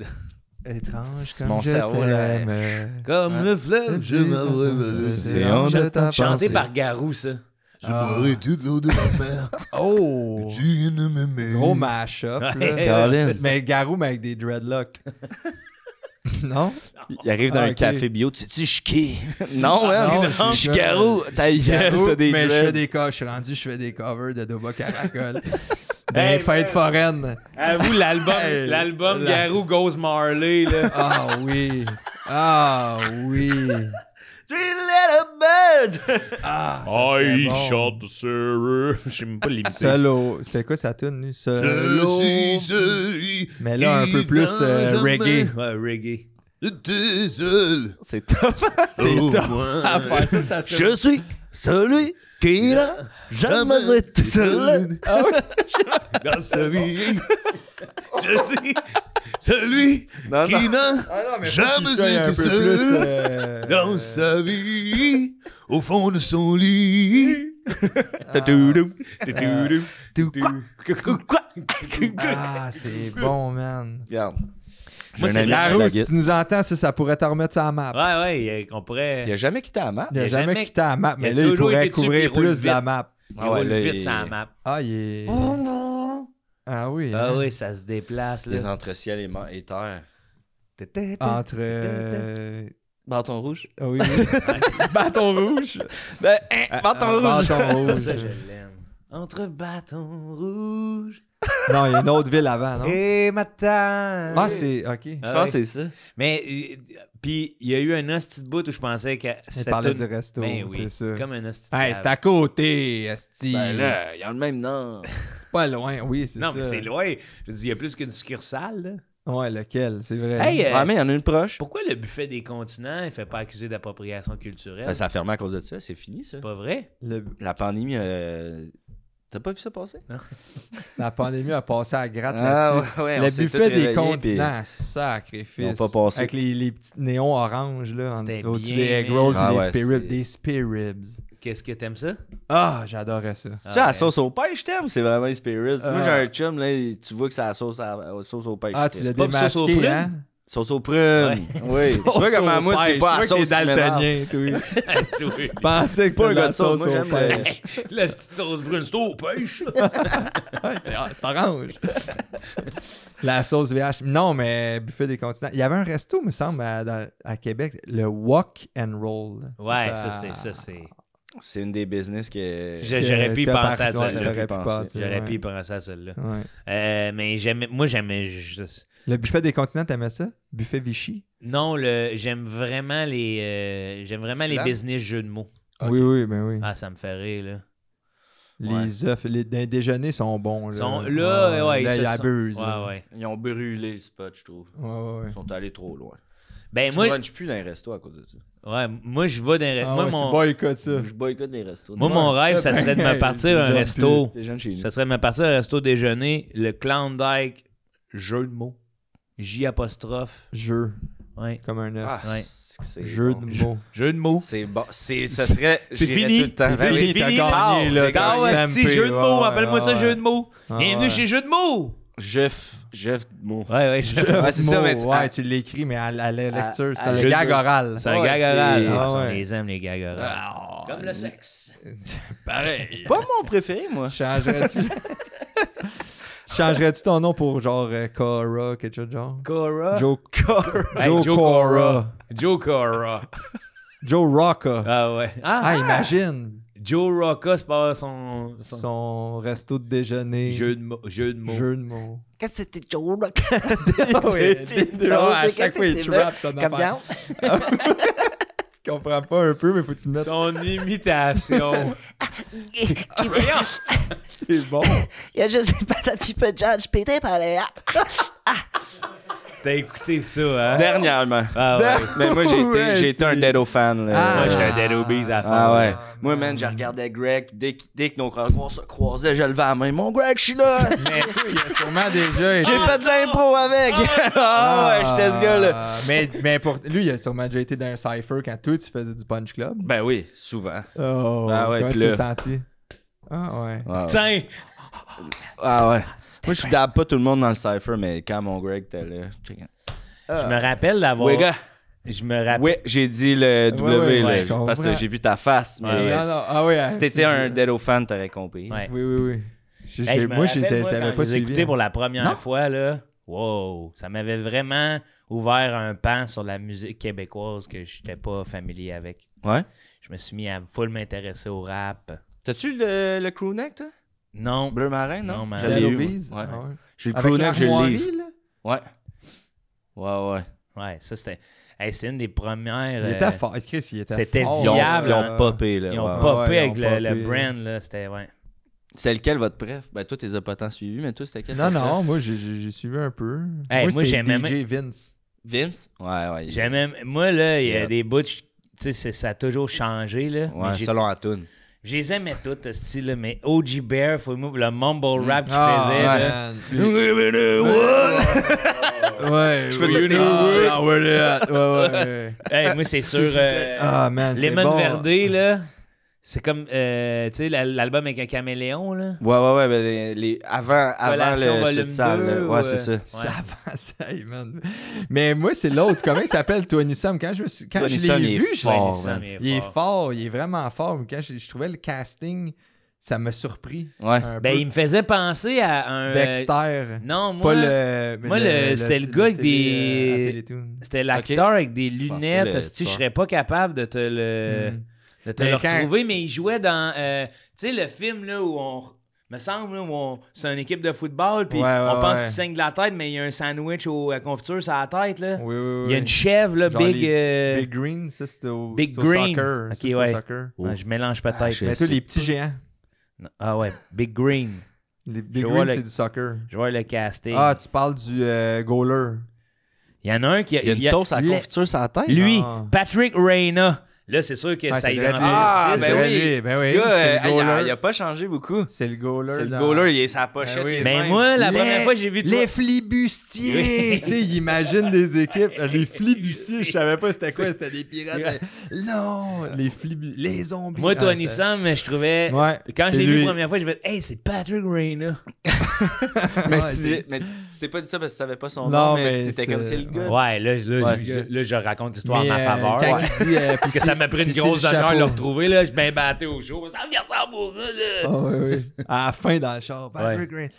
Étrange C'est comme mon je cerveau, là. t'aime. Comme le fleuve, je C'est on je de t'en Chanté pensais. par Garou, ça. toute l'eau de la mer. Oh! Gros mash-up, là. Colin. Mais Garou, mais avec des dreadlocks. Non? Il arrive dans Ah, un ok. café bio, tu sais-tu, je suis qui? Non, hein? Non, Je suis Garou. Ta gueule, Garou, t'as des mais je fais dreads. des je suis rendu, je fais des covers de Doba Caracol. Dans Hey, les fêtes foraines. Avoue, Hey, l'album la- Garou Goes Marley, là. Ah oui. Ah oui. Three little birds. Ah, ça serait bon. the Sarah. Je sais même pas l'imiter. Solo. C'était quoi sa tune, lui? Solo. Mais là, un peu plus reggae. Ouais, reggae. C'est top. C'est top. À faire ça, ça serait... Je suis celui qui n'a jamais été seul. Dans sa vie, je suis celui Non, non. Ah non, mais Jamais faut qu'il soit un été peu seul plus, Dans sa vie, au fond de son lit. Ah, c'est bon, man. Regarde. Moi, J'ai c'est un ami La qui roue, la si guette. tu nous entends, ça pourrait te remettre sur la map. Ouais, on pourrait... Il a jamais quitté la map. Il a il a jamais jamais- quitté la map, mais il a là, il toujours pourrait été dessus, couvrir puis il roule plus de la vite. map. Il Ah ouais, roule là, vite il- sur la map. Ah, il est... Ah oui. Ah hein. oui, ça se déplace, Il est là. entre ciel et terre. Entre... Bâton rouge. Ah oui, oui. Bâton rouge. Ben, bâton rouge. Bâton rouge. Ça, je l'aime. Entre bâtons rouges. Non, il y a une autre ville avant, non? Et matin. Ah, c'est... OK. Je pense que c'est ça. Mais, puis, il y a eu un hostie de bout où je pensais que Il parlait du resto, Ben oui, c'est ça. comme un hostie de Hey, cave. c'est à côté, esti. Ben là, ils ont le même nom. C'est pas loin, oui, c'est ça. Non, mais c'est loin. Je veux dire, il y a plus qu'une succursale, là. Ouais, lequel, c'est vrai. Hey, Ouais, mais il y en a une proche. pourquoi le buffet des continents ne fait pas accuser d'appropriation culturelle? Ben, ça a fermé à cause de ça, c'est fini ça. C'est pas vrai? La pandémie, t'as pas vu ça passer? La pandémie a passé à gratte Ah, là-dessus. ouais, on Le s'est buffet tous des réveillés, continents, sacrifice. Ils ont pas passé. Avec les petits néons oranges, là, C'était au-dessus bien, des egg rolls Ah et ouais, des spare ribs. c'est- Des spare ribs. Qu'est-ce que t'aimes ça? Ah, j'adorais ça. Tu sais, la sauce au pêche, t'aimes? C'est vraiment les spirits. Moi, j'ai Ah. un chum, là, tu vois que c'est la sauce, sauce au pêche. Ah, tu l'as pas sauce aux démasqué, prunes? hein? Sauce aux prunes. Oui. Tu vois comment moi, c'est pas la sauce qui m'énerve. daltonien, toi. Oui. Je pensais que Pas c'était un de la gars de sauce, sauce moi, au j'aime le- pêche. La petite sauce brune, c'est au pêche. C'est orange. La sauce VH. Non, mais buffet des continents. Il y avait un resto, me semble, à Québec, le Walk and Roll. Ouais, ça, c'est... C'est une des business que... J'aurais pu y t'as penser à parti- ouais, celle-là. t'aurais pu penser, J'aurais ouais. pu y penser à celle-là. Ouais. Mais j'aimais juste... Le buffet des continents, t'aimais ça? Buffet Vichy? Non, j'aime vraiment les Flan? business jeux de mots. Oui, oui, ben oui. Ah, ça me fait rire, là. Les œufs, les déjeuners sont bons. Là, Là, là, ça, ils abusent. Ouais, là. ouais. Ils ont brûlé le spot, je trouve. Ouais, ouais, ouais. Ils sont allés trop loin. Ben, Je moi, mange plus dans les restos à cause de ça. ouais, moi, je vais dans un... Ah moi, ouais, mon... tu boycottes ça. Je boycotte les restos. Moi, mon rêve, ça serait de me partir un resto. Les gens de chez nous. Ça serait de me partir un resto déjeuner, le Klondike jeu de mots. J apostrophe. Jeu, Ouais. comme un œuf. Ah, Ouais. c'est Jeu bon. de mots. Jeu de mots. C'est bon. Ça serait... C'est j'irais fini. tout le temps. C'est Ben oui. fini, t'as fini. gagné, là. j'ai t'as gagné. Ah, stampé, jeu de mots. ouais, Appelle-moi ça ouais. jeu de mots. Ah, Bienvenue ouais. chez Jeu de mots. Jeff de mots. Ouais, ouais. Ouais, c'est ça, mais tu- Ouais, tu l'écris, mais à la lecture, c'est à le jeu gag de- oral. C'est un Ouais, gag c'est- oral. Ah, On ouais. les aime, les gags orales. Ah, Comme le sexe. pareil. Pas mon préféré, moi. Changerais-tu ton nom pour genre Cora, quelque chose de genre? Cora. Joe Hey, Joe Cora. Joe Cora. Joe Rocca. Ah ouais. Ah, imagine Joe Rocca, c'est pas son son resto de déjeuner. jeu de mots. Jeu de mots. Jeu de mots. Qu'est-ce que c'était Joe Rock? À chaque fois, il trap ton affaire. Tu comprends pas un peu, mais faut que tu me mettes. Son imitation. C'est bon. Il y a juste des patates qui peuvent Judge péter par les... T'as écouté ça, hein? Dernièrement. Ah ouais. Mais moi, Ouais, j'ai été un c'est- Dedo fan. Là. Ah. Moi, j'étais un Dead Obies à la fin. Ah ouais. Moi, man, je regardais Greg. Dès que nos croiseurs se croisaient, je levais la main. Mon Greg, je suis là. Mais il y a sûrement déjà. J'ai fait de l'impro avec. Ah ouais, j'étais ce gars-là. Mais pour lui, il a sûrement déjà été dans un cypher quand toi, tu faisais du punch club. Ben oui, souvent. Oh, Ah ouais, comment puis tu t'es là- senti? Ah ouais. Ah ouais. Tiens! Ah ouais. Moi, je dab pas tout le monde dans le cypher, mais quand mon Greg était là, check it. Je me rappelle d'avoir... Ouais, gars. Je me rappelle... Ouais, j'ai dit le W, ouais, là, ouais, je parce que comprends. j'ai vu ta face. Mais Ouais, Non, non, ah ouais. si t'étais un Dedo fan, t'aurais compris. Ouais. Oui, oui, oui. Hey, je me Moi, je rappelle, savais quand pas je les ai écoutés suivi. pour la première Non? fois, là. Wow! Ça m'avait vraiment ouvert un pan sur la musique québécoise que je n'étais pas familier avec. Ouais. Je me suis mis à full m'intéresser au rap. T'as-tu le crewneck, toi? Non. Bleu marin, non? Non, mais- Je l'ai Dead eu. Obies? Ouais. Ah ouais. J'ai le Avec crewneck, j'ai le l'armoirie, livre. là? Ouais. Ouais, ouais. Ouais, ça c'était... Hey, c'était une des premières... Il était fort. Chris, il était c'était fort. viable, Ils hein. ont popé, là. Ils ont ouais. popé ouais, avec ils ont le popé. brand, là. C'était... Ouais. C'est lequel votre préf? Ben, toi, t'es pas tant suivi, mais toi, c'était quel? Non, ton non, préf? moi, j'ai suivi un peu. Hey, moi, c'est j'aimais DJ Vince. Vince? Ouais, ouais. J'aimais... Moi, là, il y a Yeah. des bouts... Tu sais, ça a toujours changé, là. Ouais, mais j'ai- selon la toune. Je les aimais toutes, ce style, mais OG Bear, faut le mumble rap qu'il Ah, faisait, là. man. Ouais, Je fais oui. tout tes- Ah, ouais. Hey, moi, c'est sur Ah, man, c'est Lemon bon. Verdé, là. C'est comme, tu sais, l'album avec un caméléon, là. Ouais, ben, avant Relation le volume sub-salle, 2, là. ou, Ouais, c'est ça. Ça avance, hey, man. Mais moi, c'est l'autre. Comment il s'appelle, Tony Sam? Quand je Tony Sam, l'ai il est vu, fort, Ça, man. mais il est fort, il est vraiment fort. Mais quand je trouvais le casting, ça m'a surpris. Ouais. Un Ben, peu. il me faisait penser à un... Dexter. Non, moi, Pas le. moi, c'était le gars avec des- à Télétoon. c'était l'acteur avec des lunettes. le Hostie, je tueur. serais pas capable de te le... Mm. de te Mais le quand- retrouver, mais il jouait dans... tu sais, le film, là, où on... me semble, là, où c'est une équipe de football, puis Ouais, on pense ouais. qu'il saigne de la tête, mais il y a un sandwich à confiture sur la tête, là. Oui, oui, Il y a oui. une chèvre, là, Genre Big... Big Green, ça c'était au, Big c'est au Green. soccer. Ok, Ça, c'est au ouais. soccer. Ouais, je mélange peut-être. Ah, je- Mais toi, sais les petits géants. Ah ouais, Big Green. Les Big Je Green, vois le- c'est du soccer. Je vois le casting. Ah, tu parles du goaler. Il y en a un qui... Il y a une toast à la confiture sur la tête. Lui, Ah. Patrick Reyna. Là, c'est sûr que Ah, ça c'est y vrai, va. lui. Ah, C'est ben vrai, oui. lui, ben Petit oui, gars, c'est le goaler. il a pas changé beaucoup. C'est le goaler. C'est le dans- goaler, il est sa pochette. Ben oui. il est Mais de même. moi, la Les- première fois que j'ai vu toi... Les flibustiers! Tu sais, il imagine des équipes. Les flibustiers, je savais pas c'était quoi, c'était des pirates. Non! Les zombies. Moi, Ah, Tony c'est- Sam, je trouvais... Ouais. Quand je c'est l'ai vu lui. la première fois, j'ai fait « Hey, c'est Patrick Reyna! Mais Ouais, c'est- mais tu t'es pas dit ça parce que tu savais pas son Non, nom, mais mais t'étais c'était- comme c'est le » gars. Ouais, là, Ouais. je raconte l'histoire en Mais, ma faveur. quand Ouais. il dit, Parce que ça m'a pris une puis grosse c'est le demi-heure de le chapeau. retrouver, là. Je m'ai battu au show. Ça me garde en bourre, là. Ah oui, oui. À la fin dans le char, Patrick Green.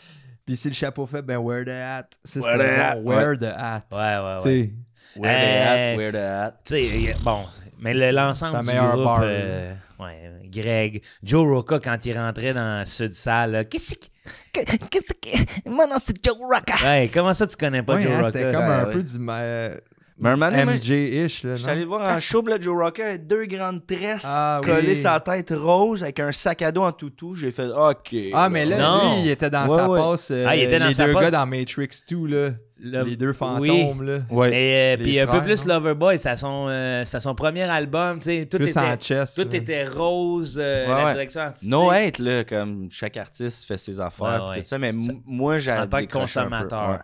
Puis si le chapeau fait, ben wear the hat. Ça, Wear c'était the hat. bon. Wear the hat. Ouais, ouais, Tu ouais. sais, Where the hat, where the hat. Tu sais, bon, mais l'ensemble C'est du la meilleure groupe, barre, ouais, Greg, Joe Rocca, quand il rentrait dans le sud salle, là, qu'est-ce que... Qu'est-ce que. Mon nom, c'est Joe Rocca. Ouais, comment ça, tu connais pas ouais, Joe hein, Rocca? c'était comme Ouais, un ouais. peu du Mais un moment donné, moi, MJ-ish, là, j'étais allé non? le voir en show, là, Joe Rocker avec 2 grandes tresses Ah, collées oui. sa tête rose avec un sac à dos en toutou. J'ai fait OK. Ah, mais là, Non. lui, il était dans Ouais, sa ouais. passe. Ah, il était dans les sa deux passe. gars dans Matrix 2, là. Les deux fantômes, là. Ouais. Mais Les puis un peu frères, plus non? Loverboy, c'est son premier album, tu sais, tout Plus en était chess. tout là. était rose, la ouais. direction artistique. No hate, là, comme chaque artiste fait ses affaires Ouais, pis ouais. tout ça, mais moi, j'ai en tant que décroché un peu. consommateur. Ouais.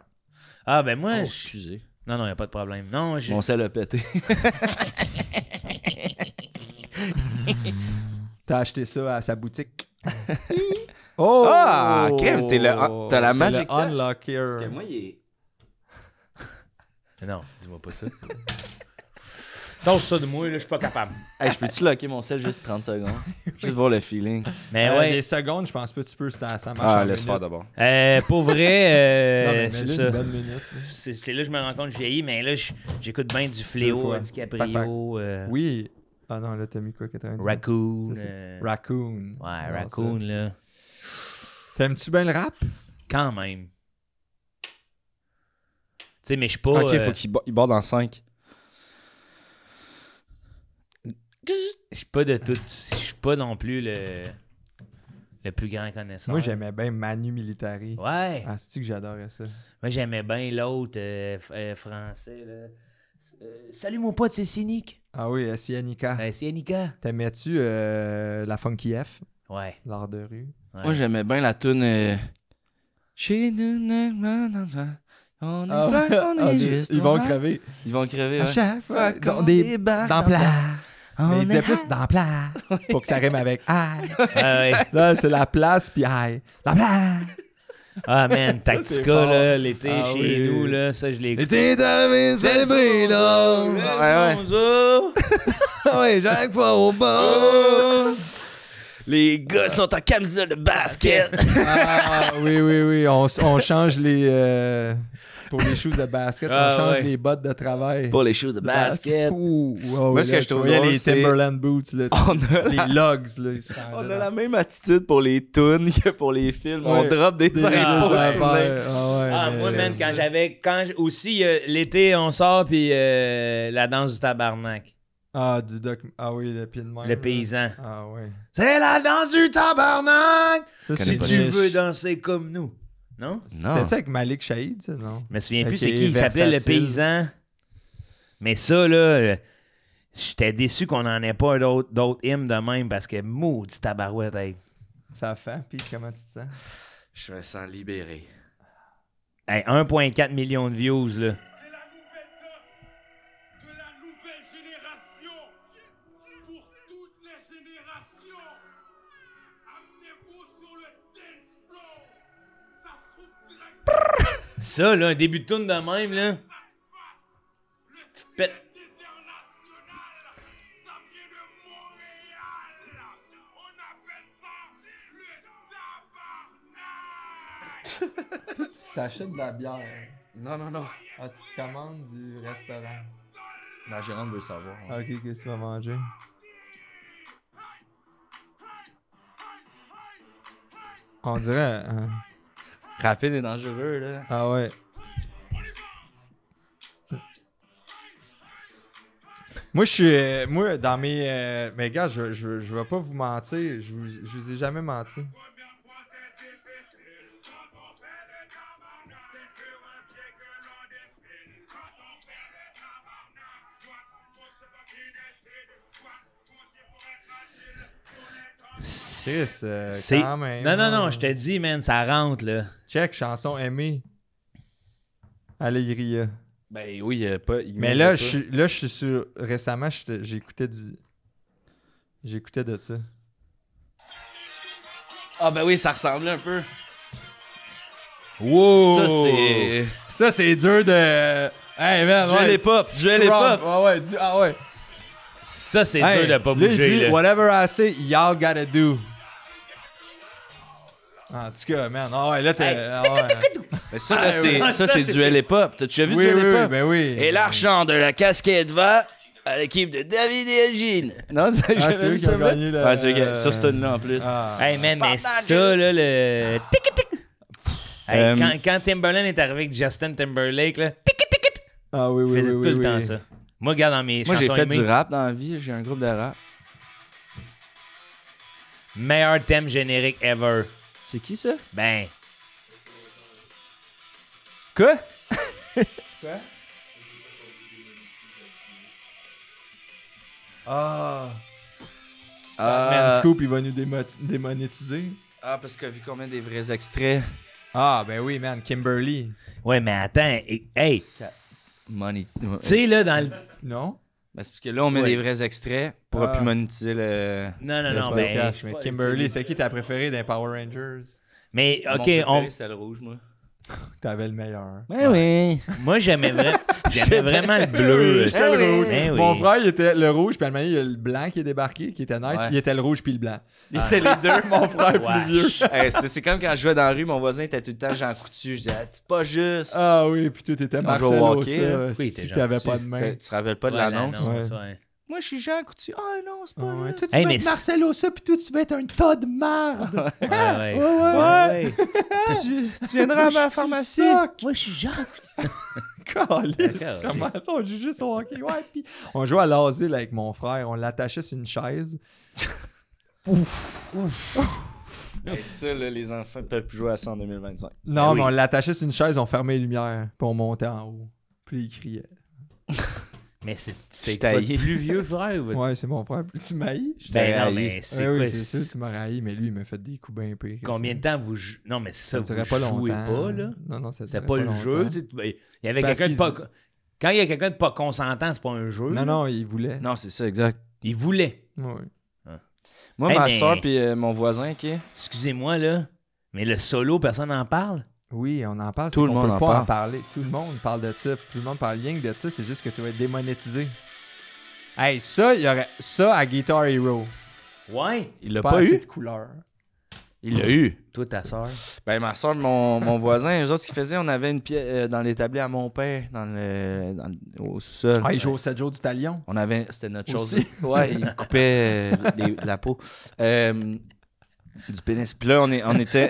Ah ben moi, Oh, je- excusez. non non, y a pas de problème. Non, je... Mon sel a pété. T'as acheté ça à sa boutique. Oh! Ah, crème, t'as la T'es Magic le Touch. Unlocker. Parce que moi, il est... Non, dis-moi pas ça. Tosse ça de moi, là, je suis pas capable. Hey, je peux-tu locker mon sel juste 30 secondes? Juste voir le feeling. Mais ouais, Les secondes, je pense pas que tu peux, ça marche Ah, en laisse faire minutes. d'abord. pour vrai, Non, mais c'est mets-le ça. une bonne minute, là. C'est là que je me rends compte que je vieillis, mais là, j'écoute bien du Deux Fléau, fois. du Caprio, Oui. Ah non, là, t'as mis quoi, 90? Raccoon. C'est ça. Raccoon. Ouais, Non, Raccoon, ça. là. T'aimes-tu bien le rap? Quand même. Tu sais, mais je suis pas... Ok, faut qu'il borde en 5. Je suis pas de tout... Je suis pas non plus le plus grand connaisseur. Moi, j'aimais bien Manu Militari. Ouais. Ah, c'est que j'adorais ça. Moi, j'aimais bien l'autre français, là. Salut, mon pote, c'est Cynique. Ah oui, Sianica. C'est Annika. T'aimais-tu la Funky F, Ouais. l'art de rue? Ouais. Moi, j'aimais bien la toune. Chez nous, on est on est juste. Ils vont ouais. crever. Ils vont crever, À ouais. chaque fois, Quand dans on des débarque dans dans plat. place, Mais il disait est plus dans plat. Pour que ça rime avec aïe. Ah, ouais. Là, c'est la place, puis aïe. Dans plat. Ah, man, c'est Tactica, fort. là, l'été Ah chez oui. nous, là, ça, je l'ai écouté. t'es arrivé, c'est bridon. Ouais, Ouais, chaque fois au bord. Les gars sont en camisole de basket. Ah, oui. On change les. Pour les shoes de basket, Ah, on change ouais. les bottes de travail. Pour les shoes de basket. Ouh, Moi, ce que je trouve trouve drôle, les c'est- Timberland boots, là, On a les la... logs. Là, ils se On rendaient a dans- la même attitude pour les tunes que pour les films. On Ouais. drop des Des infos. ouais. tu me dis. Ah, mais moi, man, c'est- aussi, l'été, on sort, puis la danse du tabarnak. Ah, ah oui, le pied de main. Le là. paysan. Ah ouais. C'est la danse du tabarnak! Ça, connais Si pas tu ça. veux danser comme nous. Non? C'était-tu avec Malik Shahid, ça, non? Je me souviens plus Ok, c'est qui. Il s'appelait Le versatile. Paysan. Mais ça, là, j'étais déçu qu'on n'en ait pas d'autres hymnes de même parce que maudit tabarouette, hey. Ça fait, puis comment tu te sens? Je me sens libéré. Hey, 1,4 million de views, là. C'est la nouvelle teuf de la nouvelle génération. Pour toutes les générations. Amenez-vous sur le dance floor. Ça se trouve direct Ça, là, un début de tune de même, là. ça se passe. Le Tu te pètes. Trinité international. Ça vient de Montréal. On appelle ça le tabarnak. Tu t'achètes de la bière. Non. Ah, tu te commandes du restaurant. La gérante veut savoir. Ah, ok, qu'est-ce que tu vas manger? On dirait... Rapide et dangereux, là. Ah ouais. Moi, moi, dans mes... mais gars, je vais pas vous mentir. Je vous ai jamais menti. C'est... Quand même. Non, je te dis, man, ça rentre, là. Check, chanson aimée. Allegria. Ben oui, il pas... Mais là, je suis sur... Récemment, j'écoutais de ça. Ah ben oui, ça ressemblait un peu. Wow! Ça, c'est dur de... Hey, man, Duel et pop, duel et pop. Ah ouais. Ça, c'est Hey, dur de pas là, il bouger, dit, là. whatever I say, y'all gotta do. En tout cas, man. Ah ouais, là, t'es... Mais ça, là, c'est duel et pop. T'as déjà vu Oui, duel et pop? ben oui. Et l'argent de la casquette va à l'équipe de David et Elgin. Non, c'est eux qui ont gagné le... Ouais, c'est eux qui... Sur ce tune-là, en plus. Ah. Hey, man, mais ça, là, le... Hey, quand Timberland est arrivé avec Justin Timberlake, là, Ah oui, il oui, faisait oui, tout oui, le temps oui. ça. Moi, regarde dans mes Moi, j'ai chansons fait aimées, du rap dans la vie. J'ai un groupe de rap. meilleur thème générique ever. C'est qui, ça? Ben, Quoi? Ah. Ah, Man Scoop, il va nous démonétiser. ah, parce que vu qu'on met des vrais extraits... Ah, ben oui, man. Kimberly. ouais, mais attends, hey, Money. tu sais, là, dans le... Non? Ben, c'est parce que là, on met Ouais. des vrais extraits pour Ah. plus monétiser le... Non, le ben... podcast, mais Kimberly, c'est qui ta préférée dans Power Rangers? Mais, Mon OK, préféré, c'est le rouge, moi. T'avais le meilleur. Ben oui. moi, j'aimais vraiment le bleu. C'était le rouge. Ben oui. Mon frère, il était le rouge, puis à un moment, il y a le blanc qui est débarqué, qui était nice. Ouais. Il était le rouge puis le blanc. Il était les deux. Mon frère Ouais. plus vieux. Hey, c'est comme quand je jouais dans la rue, mon voisin était tout le temps Jean Coutu. Je disais, ah, c'est pas juste. Ah oui, puis toi, t'étais On joue au Marcelo, hockey, ça. là. Oui, Si t'es Jean t'avais Coutu. pas de main. Tu te rappelles pas de Ouais, l'annonce? l'annonce, Ouais. ouais. Moi, je suis Jean Coutu. Ah non, c'est pas Ah ouais. vrai. Toi, tu Hey, vas mais être Marcelo, ça, puis toi, tu vas être un tas de marde. Ouais. Ouais. Tu viendras à ma pharmacie. Moi, je suis Jacques. Calice, D'accord, comment ça, on joue juste au hockey? Ouais, puis on jouait à l'asile avec mon frère, on l'attachait sur une chaise. Hey, ça, là, les enfants peuvent plus jouer à ça en 2025. Non, oui. mais on l'attachait sur une chaise, on fermait les lumières, puis on montait en haut. Puis il criait. Mais c'est Je pas taillé. plus vieux frère ou votre... Ouais, c'est mon frère. Plus tu m'haïs? Ben non, haï. mais c'est Oui, quoi? c'est sûr, tu m'aurais haï, mais lui, il m'a fait des coups bien pires. Combien de temps vous jouez? Non, mais c'est ça, Ça vous durait pas jouez longtemps. pas, là. Non, ça C'est durait pas le longtemps. jeu. Tu sais, il y avait parce quelqu'un de qu'ils- pas... Quand il y a quelqu'un de pas consentant, c'est pas un jeu. Non, non, il voulait. Non, c'est ça, exact. Il voulait. Oui. Moi, Hey, ma mais- soeur puis mon voisin, OK? Excusez-moi, là. Mais le solo, personne n'en parle? Oui, on en parle. Tout c'est le qu'on monde peut en pas parle. en parler. Tout le monde parle de ça. Tout le monde parle rien que de ça. C'est juste que tu vas être démonétisé. Hey, ça, il y aurait ça à Guitar Hero. Ouais. Il l'a Pas pas assez eu? de couleurs. Il l'a eu. Toi, ta soeur. Ben, ma soeur, mon voisin, eux autres, ce qu'ils faisaient, on avait une pièce dans l'établi à mon père, au sous-sol. Ah, il joue au 7 jours du talion. On avait, c'était notre chose. Aussi? Ouais, il coupait la peau. Du pénis. Puis là, on était.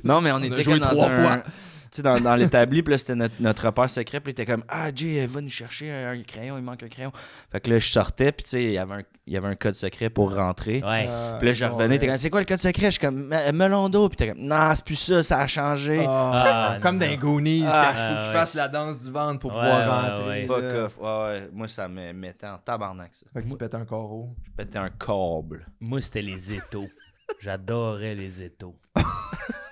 Non, mais on était joué comme dans 3 fois. Tu sais, dans l'établi, puis là, c'était notre repère secret. Puis il était comme, ah, Jay, va nous chercher un crayon, il manque un crayon. Fait que là, je sortais, puis tu sais, il y avait un code secret pour rentrer. Ouais. Puis là, je revenais, t'es comme, c'est quoi le code secret? Je suis comme, melon d'eau. Puis t'es comme, non, c'est plus ça, ça a changé. Ah, Comme non. dans les Goonies, Ah, quand il faut que tu ouais. fasses la danse du ventre pour Ouais, pouvoir ouais, rentrer. ouais. Fuck là. off. Ouais. Moi, ça me mettait en tabarnak, ça. Fait que tu pètes un carreau. Je pétais un câble. Moi, c'était les étaux. J'adorais les étaux.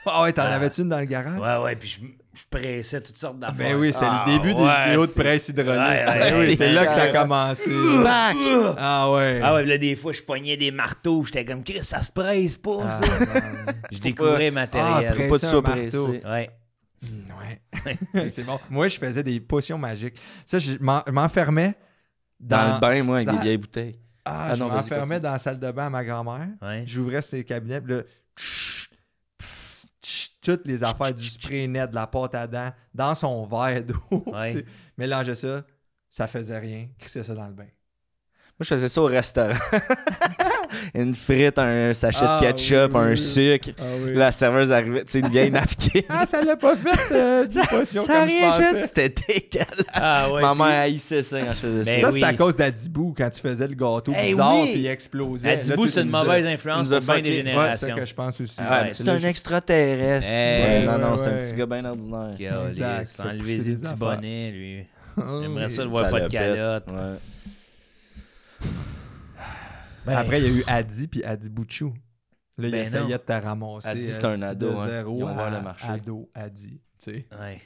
Ah ouais, t'en avais-tu une dans le garage? Ouais, puis je pressais toutes sortes d'affaires. Ben oui, c'est Ah, le début des ouais, vidéos de c'est- presse hydraulique. Ouais, Ben oui, c'est c'est là que ça a clair. commencé. Back! Ah ouais. Ah ouais, là, des fois, je pognais des marteaux. J'étais comme, Chris, ça se presse pas, Ah, ça. Je découvrais le matériel. après- Pas de un ça marteau. pressé. Ouais. Ouais. C'est bon. Moi, je faisais des potions magiques. Ça, je m'enfermais Dans le bain, moi, avec dans- des vieilles bouteilles. Ah, Ah je non, vas-y, m'enfermais continue. dans la salle de bain à ma grand-mère. Ouais. J'ouvrais ses cabinets, puis là, toutes les affaires du spray net, de la pâte à dents, dans son verre d'eau. Ouais. tu sais. Mélangeais ça, ça faisait rien. Crissais ça dans le bain. Moi, je faisais ça au restaurant. une frite, un sachet de ketchup, un sucre. Ah oui. La serveuse arrivait, tu sais, une vieille napkin. Ah, ça l'a pas fait, du potion Ça a comme je rien pensais. fait. C'était dégueulasse. Ah ouais. Ma mère haïssait ça quand je faisais ça. Ben Ça, oui. c'était à cause d'Adibou, quand tu faisais le gâteau Eh bizarre oui. puis il explosait. La Là, Dibou, toi, c'est tu une disais- mauvaise influence nous a pour bien des fucké. Ouais, C'est générations. ça que je pense aussi. Ah, mais c'est un extraterrestre. Eh, Ouais, non, non, ouais, c'est un ouais. petit gars bien ordinaire. Caliste, Exact. enlever Pousser ses des petits affaires. bonnets, lui. Ah, J'aimerais ça le Ça voir pas de le pète. calotte. Ouais. Ben, Après, il y a eu Adi puis Adi Bouchou. Là, il Ben essayait non. de te ramasser. Adi, c'est un ado, hein. 0 Ils ont à ouvert le marché. Ado, Adi. Tu sais. Ouais.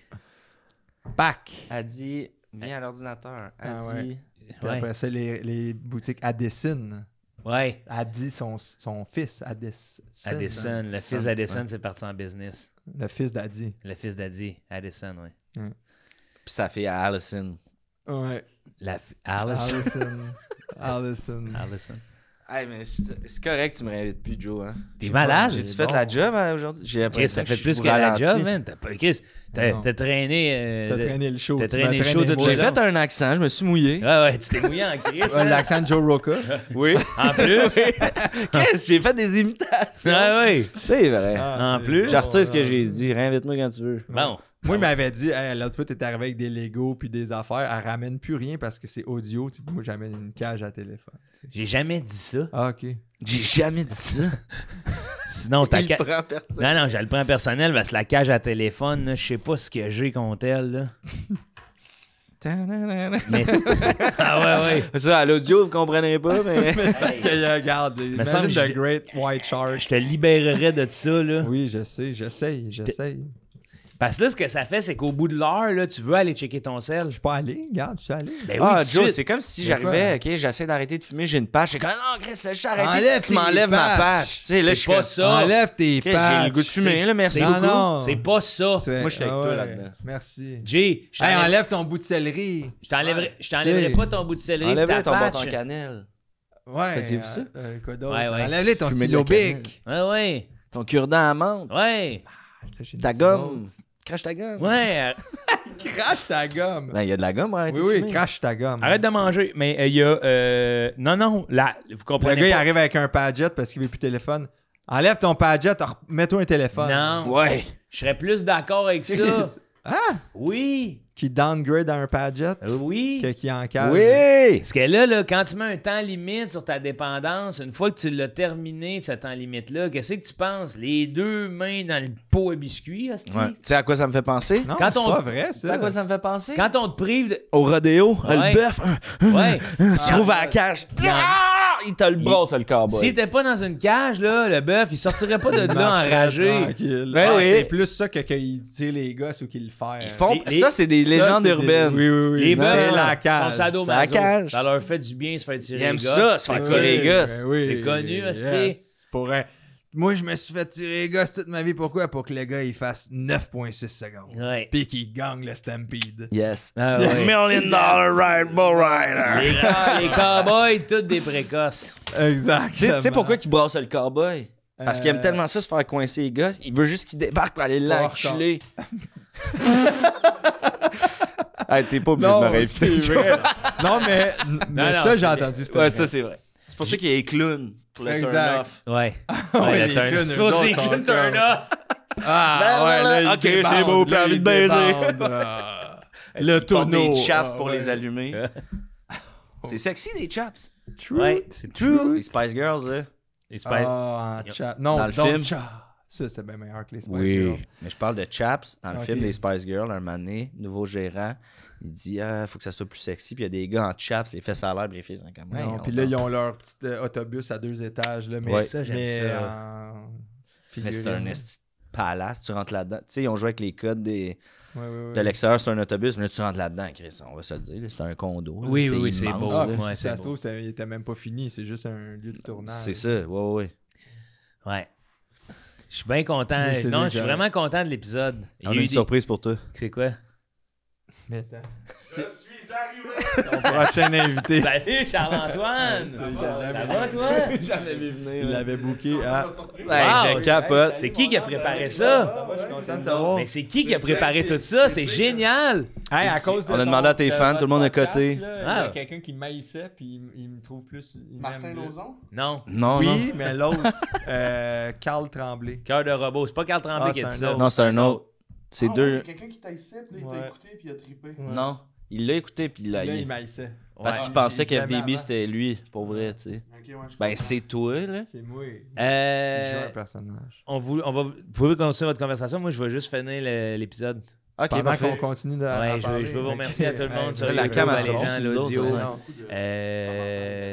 Pac. Adi, viens à l'ordinateur. Ah Adi. ouais. Puis Ouais. après ça, les boutiques Addison. Ouais. Adi, son fils, Addison. Addison, le fils d'Addison, c'est parti en business. Le fils d'Adi. Le fils d'Adi, Addison, ouais. Puis sa fille à Allison. Ouais. Allison. Allison. Allison. Hey, mais c'est correct, tu me réinvites plus, Joe. Hein? T'es malade? J'ai-tu fait la job aujourd'hui? J'ai Chris, t'as fait je plus suis que la ralenti. job, man. Chris, Non. t'as traîné. T'as traîné le show. t'as tu traîné m'as le show toute moi. J'ai la fait un accent, je me suis mouillé. Ouais, tu t'es mouillé en Chris. Ouais, man. l'accent de Joe Roca. Oui. En plus. Chris, j'ai fait des imitations. Ouais, ouais. C'est vrai. En plus. J'ai retiré ce que j'ai dit. Réinvite-moi quand tu veux. Bon. Moi, il m'avait dit, hey, l'autre fois, t'es arrivé avec des Legos puis des affaires. Elle ramène plus rien parce que c'est audio. Tu sais, moi, j'amène une cage à téléphone. tu sais. J'ai jamais dit ça. Ah, ok. J'ai jamais dit ça. Sinon, ta Il cage. prend personne. Non, je le prends personnel parce que la cage à téléphone, là, je sais pas ce que j'ai contre elle. Là. Mais ah ouais. Ça, à l'audio, vous comprendrez pas, mais. Parce que, regarde, semble imagine que The Great White Shark. Je te libérerais de ça, là. Oui, je sais, j'essaye. Parce que là, ce que ça fait, c'est qu'au bout de l'heure, là, tu veux aller checker ton sel. Je suis pas allé, regarde, je suis allé. Ben oui, Ah, tout de Joe, suite. c'est comme si C'est j'arrivais, ok, j'essaie d'arrêter de fumer, j'ai une patch. J'ai comme, non, Chris, j'ai arrêté. Enlève Tu tes m'enlèves ma patchs. patch. Tu sais, là, je C'est suis pas comme, ça. Enlève tes Chris, patchs. j'ai le goût de fumer, là, merci Non, beaucoup. non. C'est pas ça. Moi, je suis avec Ah toi ouais, là-dedans. Merci. Jay, je Hey, t'enlèverai enlève ton bout de céleri. je t'enlèverai T'sais. pas ton bout de céleri pis Enlève-le ta ton patch. bâton cannelle. Ouais. Faisiez-vous ça? Quoi d'autre? Ouais, ouais. Enlève-les ton Fumer de stylo la cannelle. bic. Ouais. Ton cure-dent à menthe. Ouais. J'ai une Ta petite gomme. autre. Crache ta gomme. Ouais. Crache ta gomme. Ben, il y a de la gomme, arrête. Oui, crache ta gomme. Arrête de manger. Mais il y a. Non, là, vous Le comprenez gars, il pas. arrive avec un Padgett parce qu'il veut plus de téléphone. Enlève ton Padgett, mets-toi un téléphone. Non. Ouais. Je serais plus d'accord avec ça. Ah! Oui. Qui downgrade à un Padgett, Oui. qui en cage. Oui! Parce que là, quand tu mets un temps limite sur ta dépendance, une fois que tu l'as terminé, ce temps limite-là, qu'est-ce que tu penses? Les deux mains dans le pot à biscuits, hostie? Ouais. Tu sais à quoi ça me fait penser? Non, Quand c'est on- pas vrai, Tu sais ça. à quoi ça me fait penser? Quand on te prive de... Au rodéo, Ouais. le bœuf, Ouais. tu trouves à la cage. Il te le brosse, le cowboy. S'il était pas dans une cage, là, le bœuf, il sortirait pas de Il là marcherait enragé. tranquille. Ben Ah, oui. C'est plus ça que qu'il tire les gosses ou qu'il le fait. Ils font... Les- Ça, c'est des légendes urbaines. Oui, oui, oui. Les Non, bœufs c'est sont- la sont cage. sadomaso. C'est la cage. Ça leur fait du bien se faire tirer Ils les aiment gosses. ça, se faire C'est tirer les connu. gosses. Ben oui. C'est connu, hostie. Yes. Pour un... Moi, je me suis fait tirer les gosses toute ma vie. Pourquoi? Pour que le gars, il fasse 9,6 secondes. Ouais. Puis qu'il gagne le Stampede. Yes. Ah ouais. $1 million bull rider. Les cowboys, toutes des précoces. Exact. Tu sais pourquoi il brasse le cowboy? Parce qu'il aime tellement ça se faire coincer les gosses. Il veut juste qu'il débarque pour aller l'enculer. Hey, t'es pas obligé de me réinviter. c'est vrai. Non, mais non, ça, c'est j'ai vrai. entendu. c'était Ouais, vrai. ça, c'est vrai. C'est pour ça qu'il est clown. Pour le Exact. turn-off. Ouais. Ouais, le turn- les clowns, c'est eux pour autres dire sont clown turn comme- off. Ah, ouais, là, il Ok, c'est débande, beau, puis là, envie il de baiser. débande, Il Le porte tonneau. des chaps Ah, pour ouais. les allumer. C'est sexy, des chaps. True. Ouais, c'est true. Les Spice Girls, là. Les Spice- Ah, en chat. Non, Dans le don't film. chat. Ça, c'est bien meilleur que les Spice Girls. Mais je parle de chaps. Dans le Ok. film des Spice Girls, un moment donné, nouveau gérant, il dit faut que ça soit plus sexy. Puis il y a des gars en chaps, les fesses à l'air, puis les filles sont comme Non, puis là, ils ont leur petit autobus à 2 étages. Là, mais Ouais. Ça, j'aime mais ça. en Mais c'est figurine. un esti de palace, tu rentres là-dedans. Tu sais, ils ont joué avec les codes des... Ouais, ouais, ouais. de l'extérieur, c'est un autobus, mais là, tu rentres là-dedans, Chris. On va se le dire, là, c'est un condo. là, Oui, oui, c'est immense, beau. Ah, là. Ouais, si c'est ça se beau. trouve, il était même pas fini. C'est juste un lieu de tournage. C'est ça, ouais. Ouais. Je suis bien content. Oui, c'est Non, lui je suis que- vraiment content de l'épisode. Il y On a a eu une des- surprise pour toi. C'est quoi? Mais attends. Je suis Ton prochain invité. Salut Charles-Antoine! Ça va toi? Jamais vu venir. Il l'avait booké à... Wow, je capote. C'est qui a préparé ça? Je suis content de savoir. Mais c'est qui a préparé tout ça? C'est génial! Hey, à cause de On a demandé à tes fans, votre tout le monde a podcast, coté. là, il y Ah. a quelqu'un qui m'haïssait, puis il me trouve plus... il Martin m'aime plus. Lauzon? Non. Non, Oui, mais l'autre, Carl Tremblay. Cœur de robot. C'est pas Carl Tremblay Ah, qui a dit c'est ça. un non. Non, c'est un autre. C'est Ah ouais, deux... il y a quelqu'un qui t'a ici, puis il t'a Ouais. écouté, puis il a trippé. Non, il l'a écouté, puis il l'a Là, haï. il m'haïssait. Parce Ouais. qu'il pensait J'ai jamais qu'FDB, avant. c'était lui, pour vrai, tu sais. Ok, ouais, je Ben, comprends. c'est toi, là. C'est moi. Il joue Euh, un personnage. vous pouvez continuer votre conversation. Moi, je vais juste finir l'épisode. Ok, Pendant parfait. qu'on continue de Ouais, à je parler. veux vous remercier à tout le monde Ouais, sur la les cam, elle les se rend gens, sur nous l'audio. autres,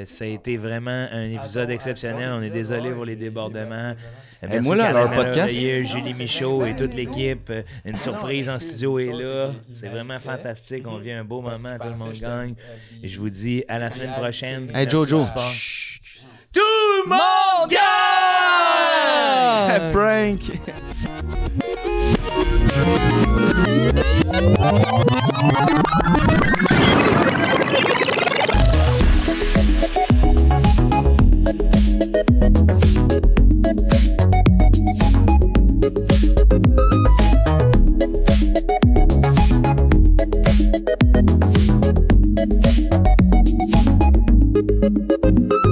Ça a été vraiment un épisode exceptionnel. On est désolé pour les débordements. Merci moi, là, leur Calamel, podcast- Veilleux, Julie Michaud et toute l'équipe. Une surprise en studio est là. C'est vraiment fantastique. On vit un beau moment. Tout le monde gagne. Et je vous dis à la semaine prochaine. Hey, Merci Jojo. du support. Tout le monde gagne! Prank! Thank you.